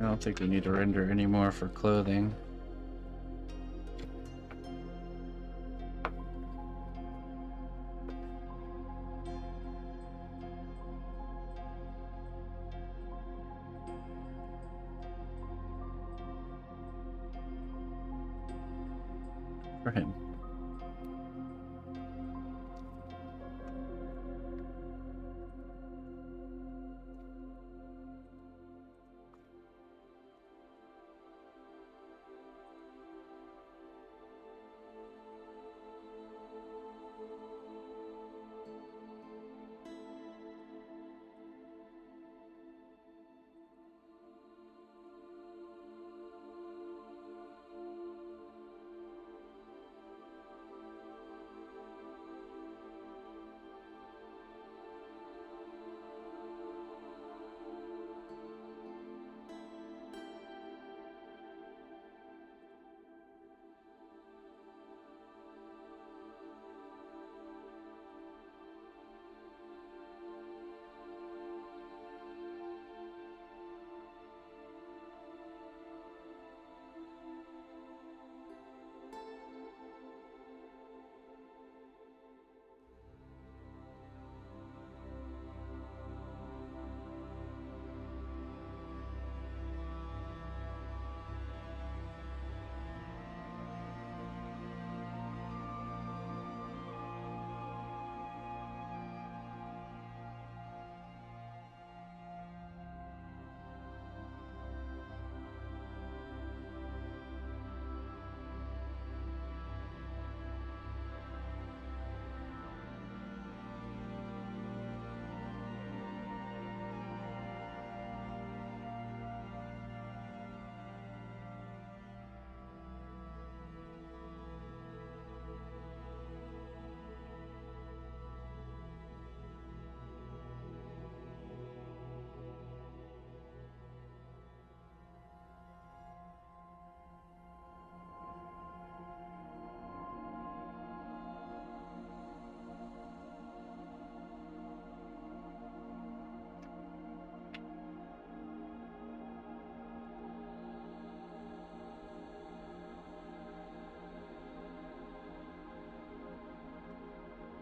A: I don't think we need to render anymore for clothing. For him.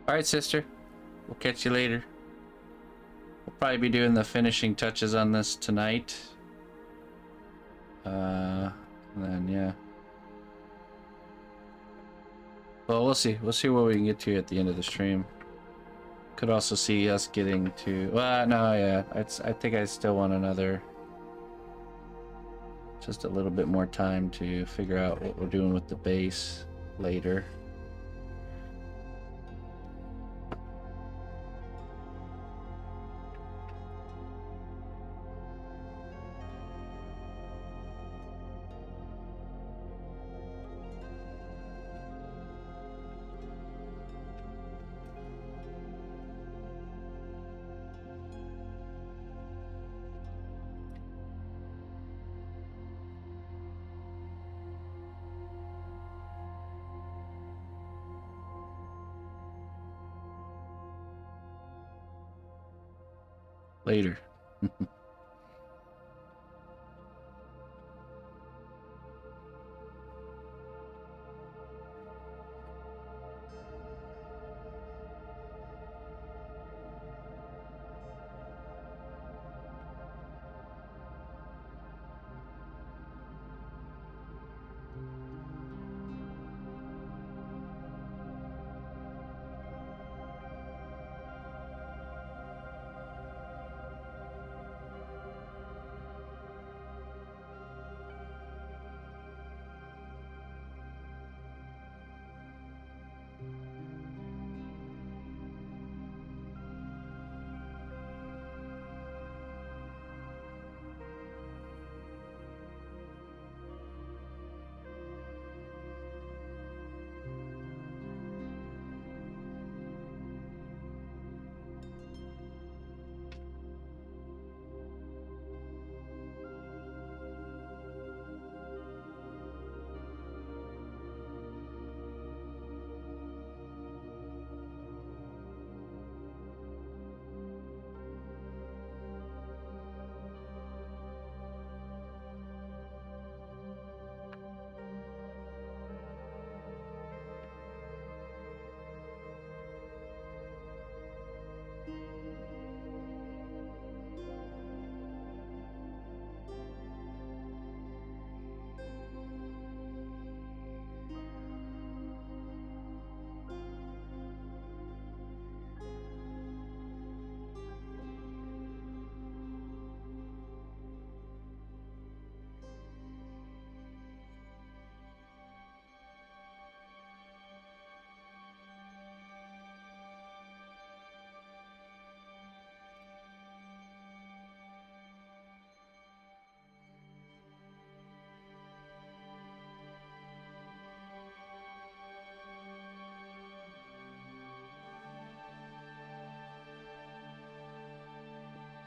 A: All right, sister. We'll catch you later. We'll probably be doing the finishing touches on this tonight. And then yeah. Well, we'll see. We'll see what we can get to at the end of the stream. Could also see us getting to. Well, no, yeah. I think I still want another. Just a little bit more time to figure out what we're doing with the base later. Later.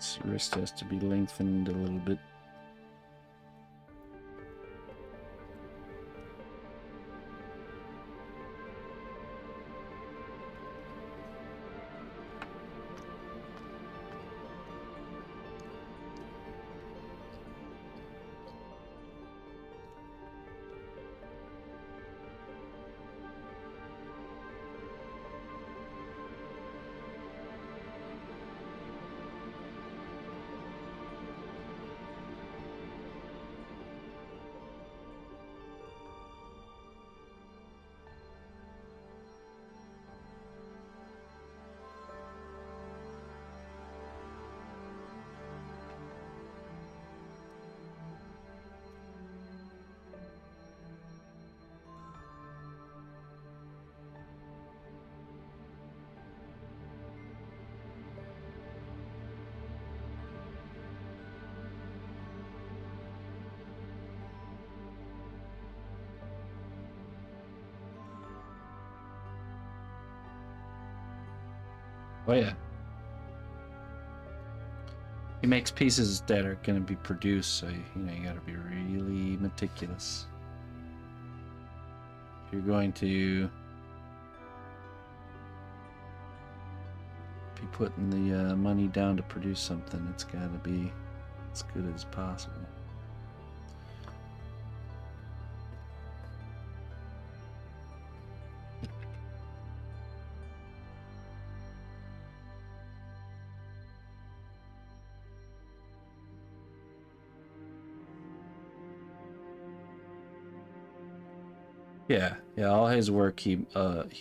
A: This wrist has to be lengthened a little bit. Oh yeah. He makes pieces that are going to be produced, so you got to be really meticulous. If you're going to be putting the money down to produce something, it's got to be as good as possible. Yeah, yeah. All his work he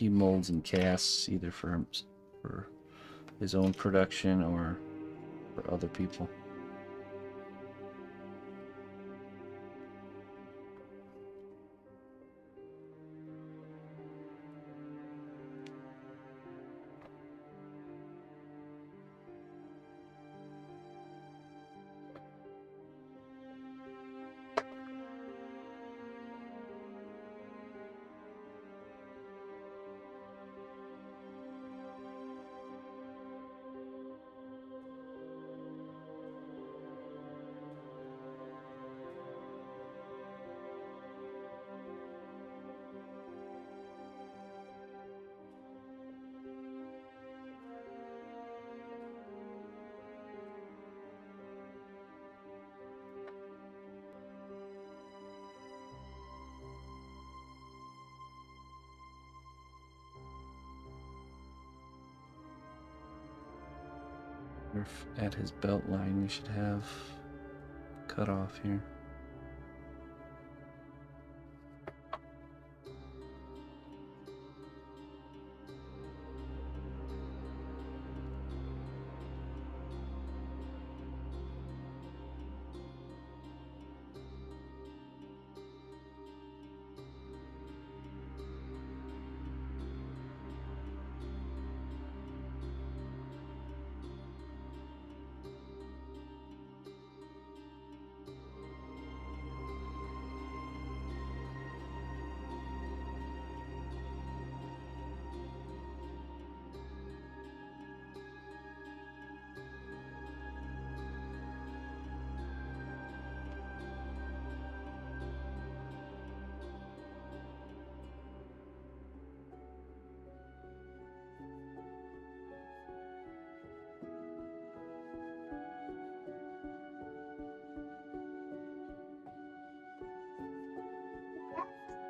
A: molds and casts either for his own production or for other people. At his belt line, we should have cut off here.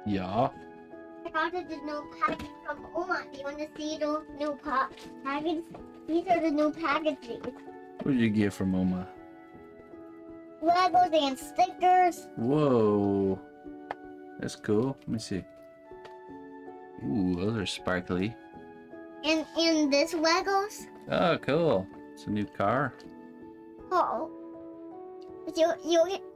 A: Yeah.
C: I got the new package from Oma. Do you want to see the new package? These are the new packages.
A: What did you get from Oma?
C: Legos and stickers.
A: Whoa. That's cool. Let me see. Ooh, those are sparkly.
C: And this Legos.
A: Oh, cool. It's a new car.
C: Oh.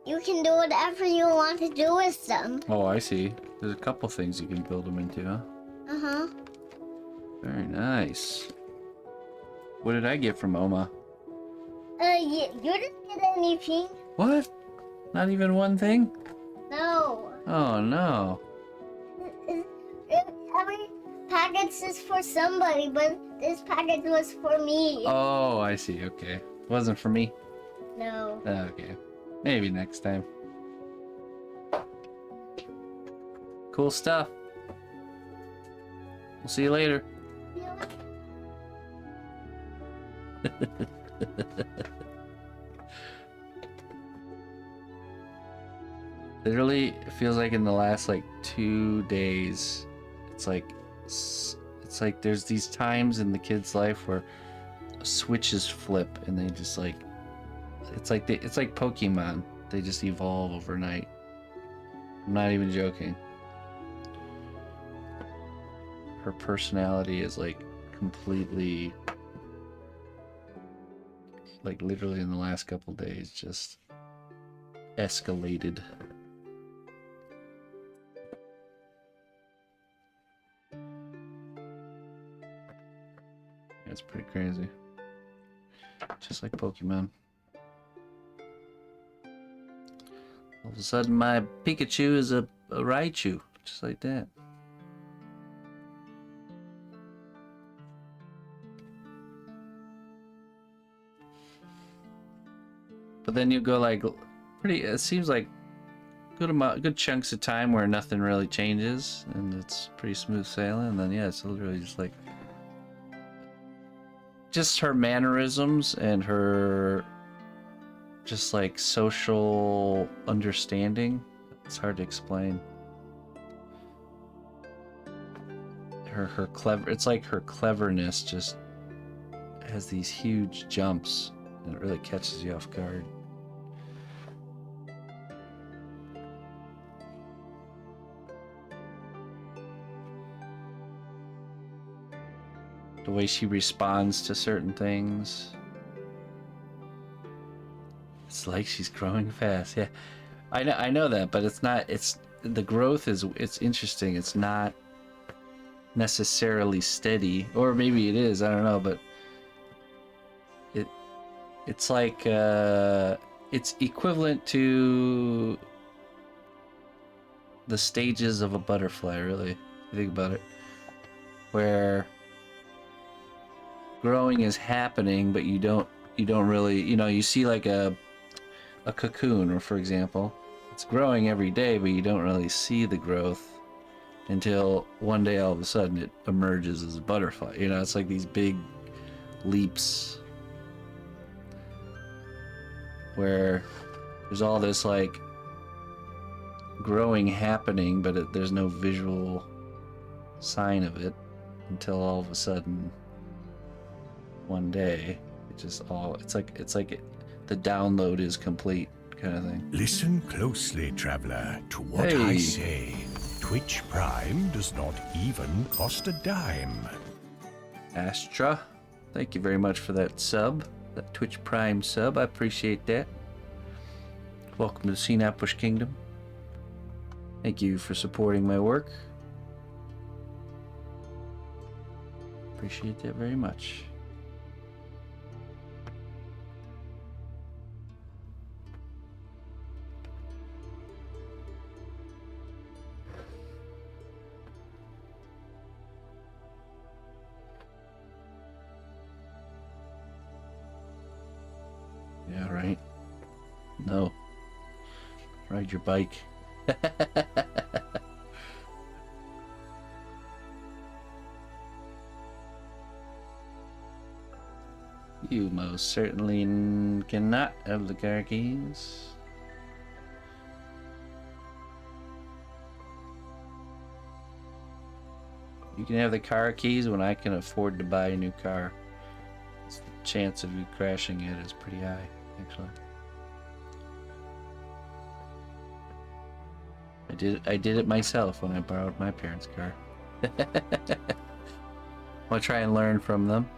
C: You can do whatever you want to do with them.
A: Oh, I see. There's a couple things you can build them into, huh?
C: Uh-huh.
A: Very nice. What did I get from Oma?
C: You didn't get anything.
A: What? Not even one thing?
C: No.
A: Oh, no.
C: Every package is for somebody, but this package was for me.
A: Oh, I see. Okay. Wasn't for me?
C: No.
A: Okay. Maybe next time. Cool stuff. We'll see you later. Literally, it feels like in the last like 2 days, it's like there's these times in the kid's life where switches flip and they just like it's like Pokemon. They just evolve overnight. I'm not even joking. Her personality is like completely, like literally in the last couple days, just escalated. It's pretty crazy. Just like Pokemon. All of a sudden my Pikachu is a Raichu. Just like that. But then you go like it seems like good chunks of time where nothing really changes and it's pretty smooth sailing, and then yeah, it's literally just her mannerisms and her just like social understanding. It's hard to explain. Her clever, it's like her cleverness just has these huge jumps and it really catches you off guard. the way she responds to certain things. It's like she's growing fast. Yeah, I know that, but it's not. It's the growth is. It's interesting. It's not necessarily steady, or maybe it is. I don't know, but it's like it's equivalent to the stages of a butterfly. Really, if you think about it, where growing is happening, but you don't really, you see like a cocoon, or for example, it's growing every day, but you don't really see the growth until one day all of a sudden it emerges as a butterfly. It's like these big leaps where there's all this like growing happening, but there's no visual sign of it until all of a sudden one day it's like the download is complete, kind of thing.
B: Listen closely, traveler, to what
A: Hey.
B: I say. Twitch Prime does not even cost a dime.
A: Astra, thank you very much for that sub, that Twitch Prime sub. I appreciate that. Welcome to the cnotbusch Kingdom. Thank you for supporting my work. Appreciate that very much. Yeah, right. No. Ride your bike. You most certainly cannot have the car keys. You can have the car keys when I can afford to buy a new car. The chance of you crashing it is pretty high, actually. I did it myself when I borrowed my parents' car. I'll try and learn from them.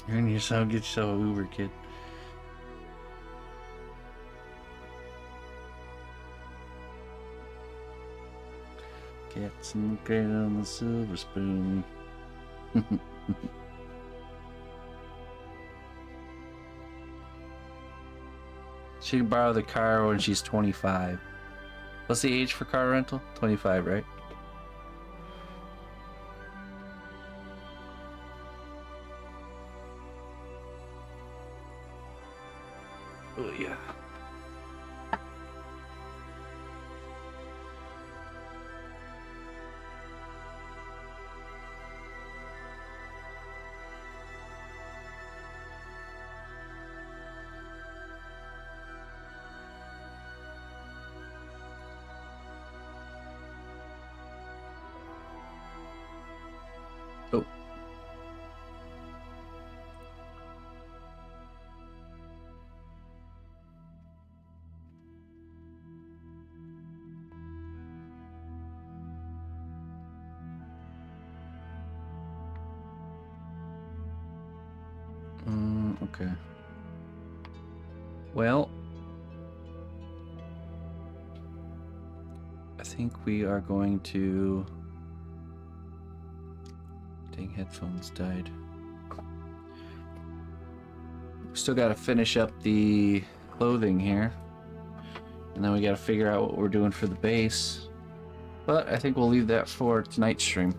A: Get yourself an Uber, kid. Cats and cat on the silver spoon. She can borrow the car when she's 25. What's the age for car rental? 25, right? Oh, yeah. Oh. Okay. Well, I think we are going to... Dang, headphones died. We still got to finish up the clothing here. And then we got to figure out what we're doing for the base. But I think we'll leave that for tonight's stream.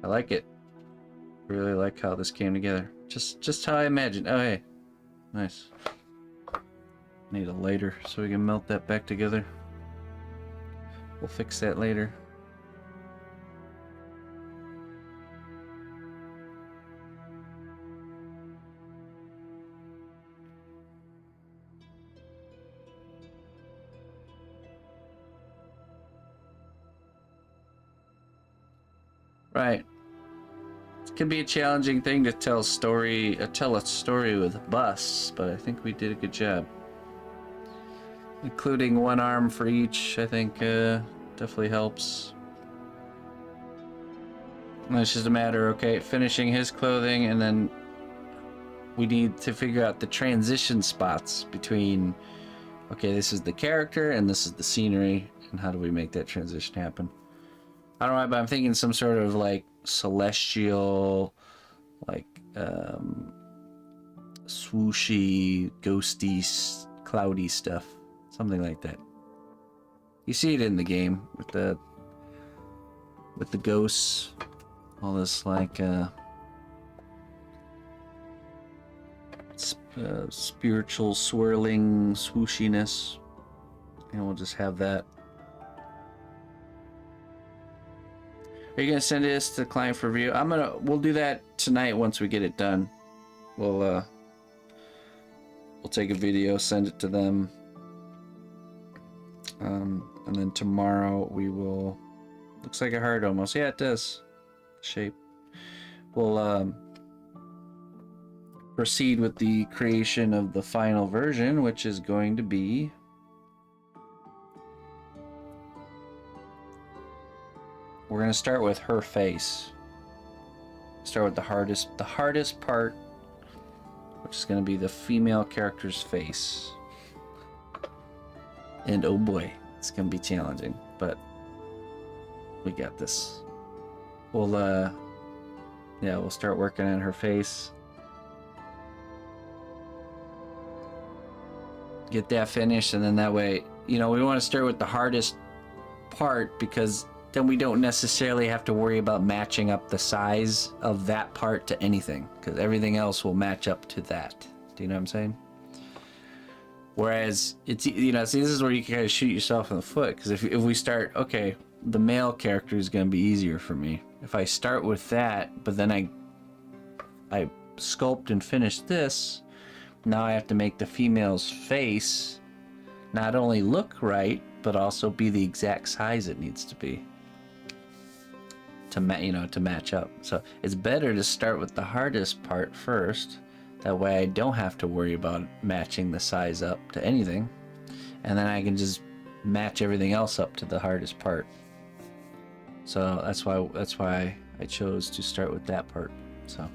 A: I like it. Really like how this came together. Just how I imagined. Oh, hey. Nice. Need a lighter so we can melt that back together. We'll fix that later. Right. It can be a challenging thing to tell a story with busts, but I think we did a good job. Including one arm for each, I think definitely helps. And it's just a matter, okay, finishing his clothing, and then we need to figure out the transition spots between, okay, this is the character and this is the scenery, and how do we make that transition happen? I don't know why, but I'm thinking some sort of like celestial, like swooshy, ghosty, cloudy stuff. Something like that. You see it in the game with the ghosts, all this like spiritual swirling swooshiness, and we'll just have that. Are you gonna send this to the client for review? We'll do that tonight once we get it done. We'll take a video, send it to them. And then tomorrow we will, looks like a heart almost. Yeah, it does. Shape. We'll proceed with the creation of the final version, which is going to be we're going to start with her face. Start with the hardest part, which is going to be the female character's face. And oh boy, it's going to be challenging, but we got this. We'll start working on her face. Get that finished, and then that way, we want to start with the hardest part, because then we don't necessarily have to worry about matching up the size of that part to anything, because everything else will match up to that. Do you know what I'm saying? Whereas it's, see, this is where you can kind of shoot yourself in the foot, because if we start, okay, the male character is going to be easier for me. If I start with that, but then I sculpt and finish this, now I have to make the female's face not only look right, but also be the exact size it needs to be to match up. So it's better to start with the hardest part first. That way I don't have to worry about matching the size up to anything, and then I can just match everything else up to the hardest part. So that's why I chose to start with that part. So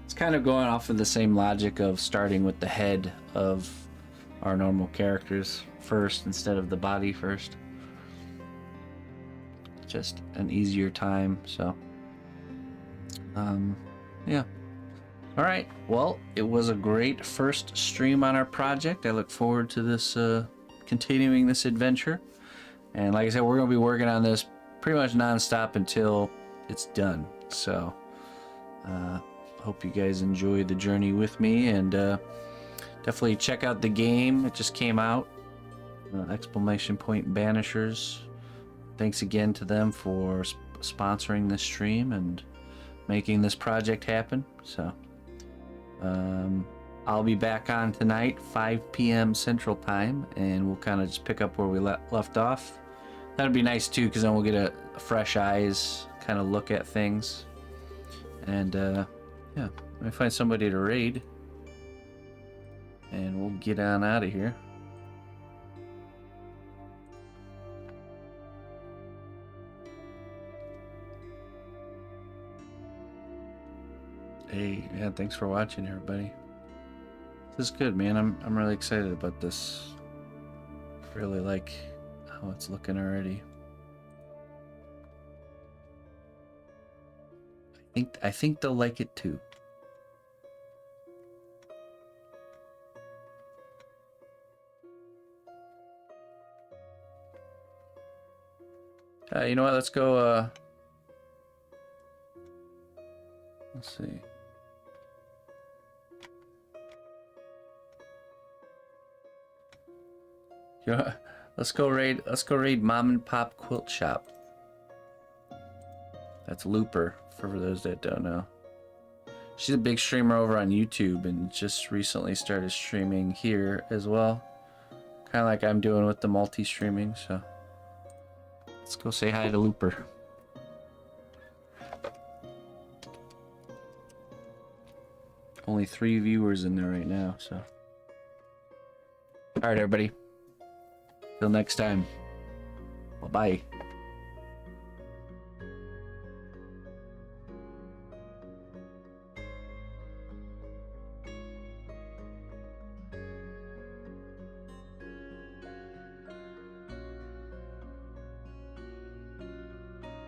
A: it's kind of going off of the same logic of starting with the head of our normal characters first instead of the body first. Just an easier time. So yeah. All right, well, it was a great first stream on our project. I look forward to this continuing this adventure, and like I said, we're going to be working on this pretty much non-stop until it's done. So hope you guys enjoy the journey with me, and definitely check out the game. It just came out, ! Banishers. Thanks again to them for sponsoring this stream and making this project happen. So I'll be back on tonight, 5 p.m. Central Time, and we'll kind of just pick up where we left off. That'd be nice too, because then we'll get a fresh eyes kind of look at things. And yeah, let me find somebody to raid, and we'll get on out of here. Hey, yeah, thanks for watching, everybody. This is good, man. I'm really excited about this. Really like how it's looking already. I think they'll like it too. You know what? Let's go. Let's see. Yeah, let's go raid Mom and Pop Quilt Shop. That's Looper, for those that don't know. She's a big streamer over on YouTube and just recently started streaming here as well. Kind of like I'm doing with the multi-streaming, so let's go say hi to Looper. only 3 viewers in there right now, so. Alright, everybody. Till next time. Bye-bye.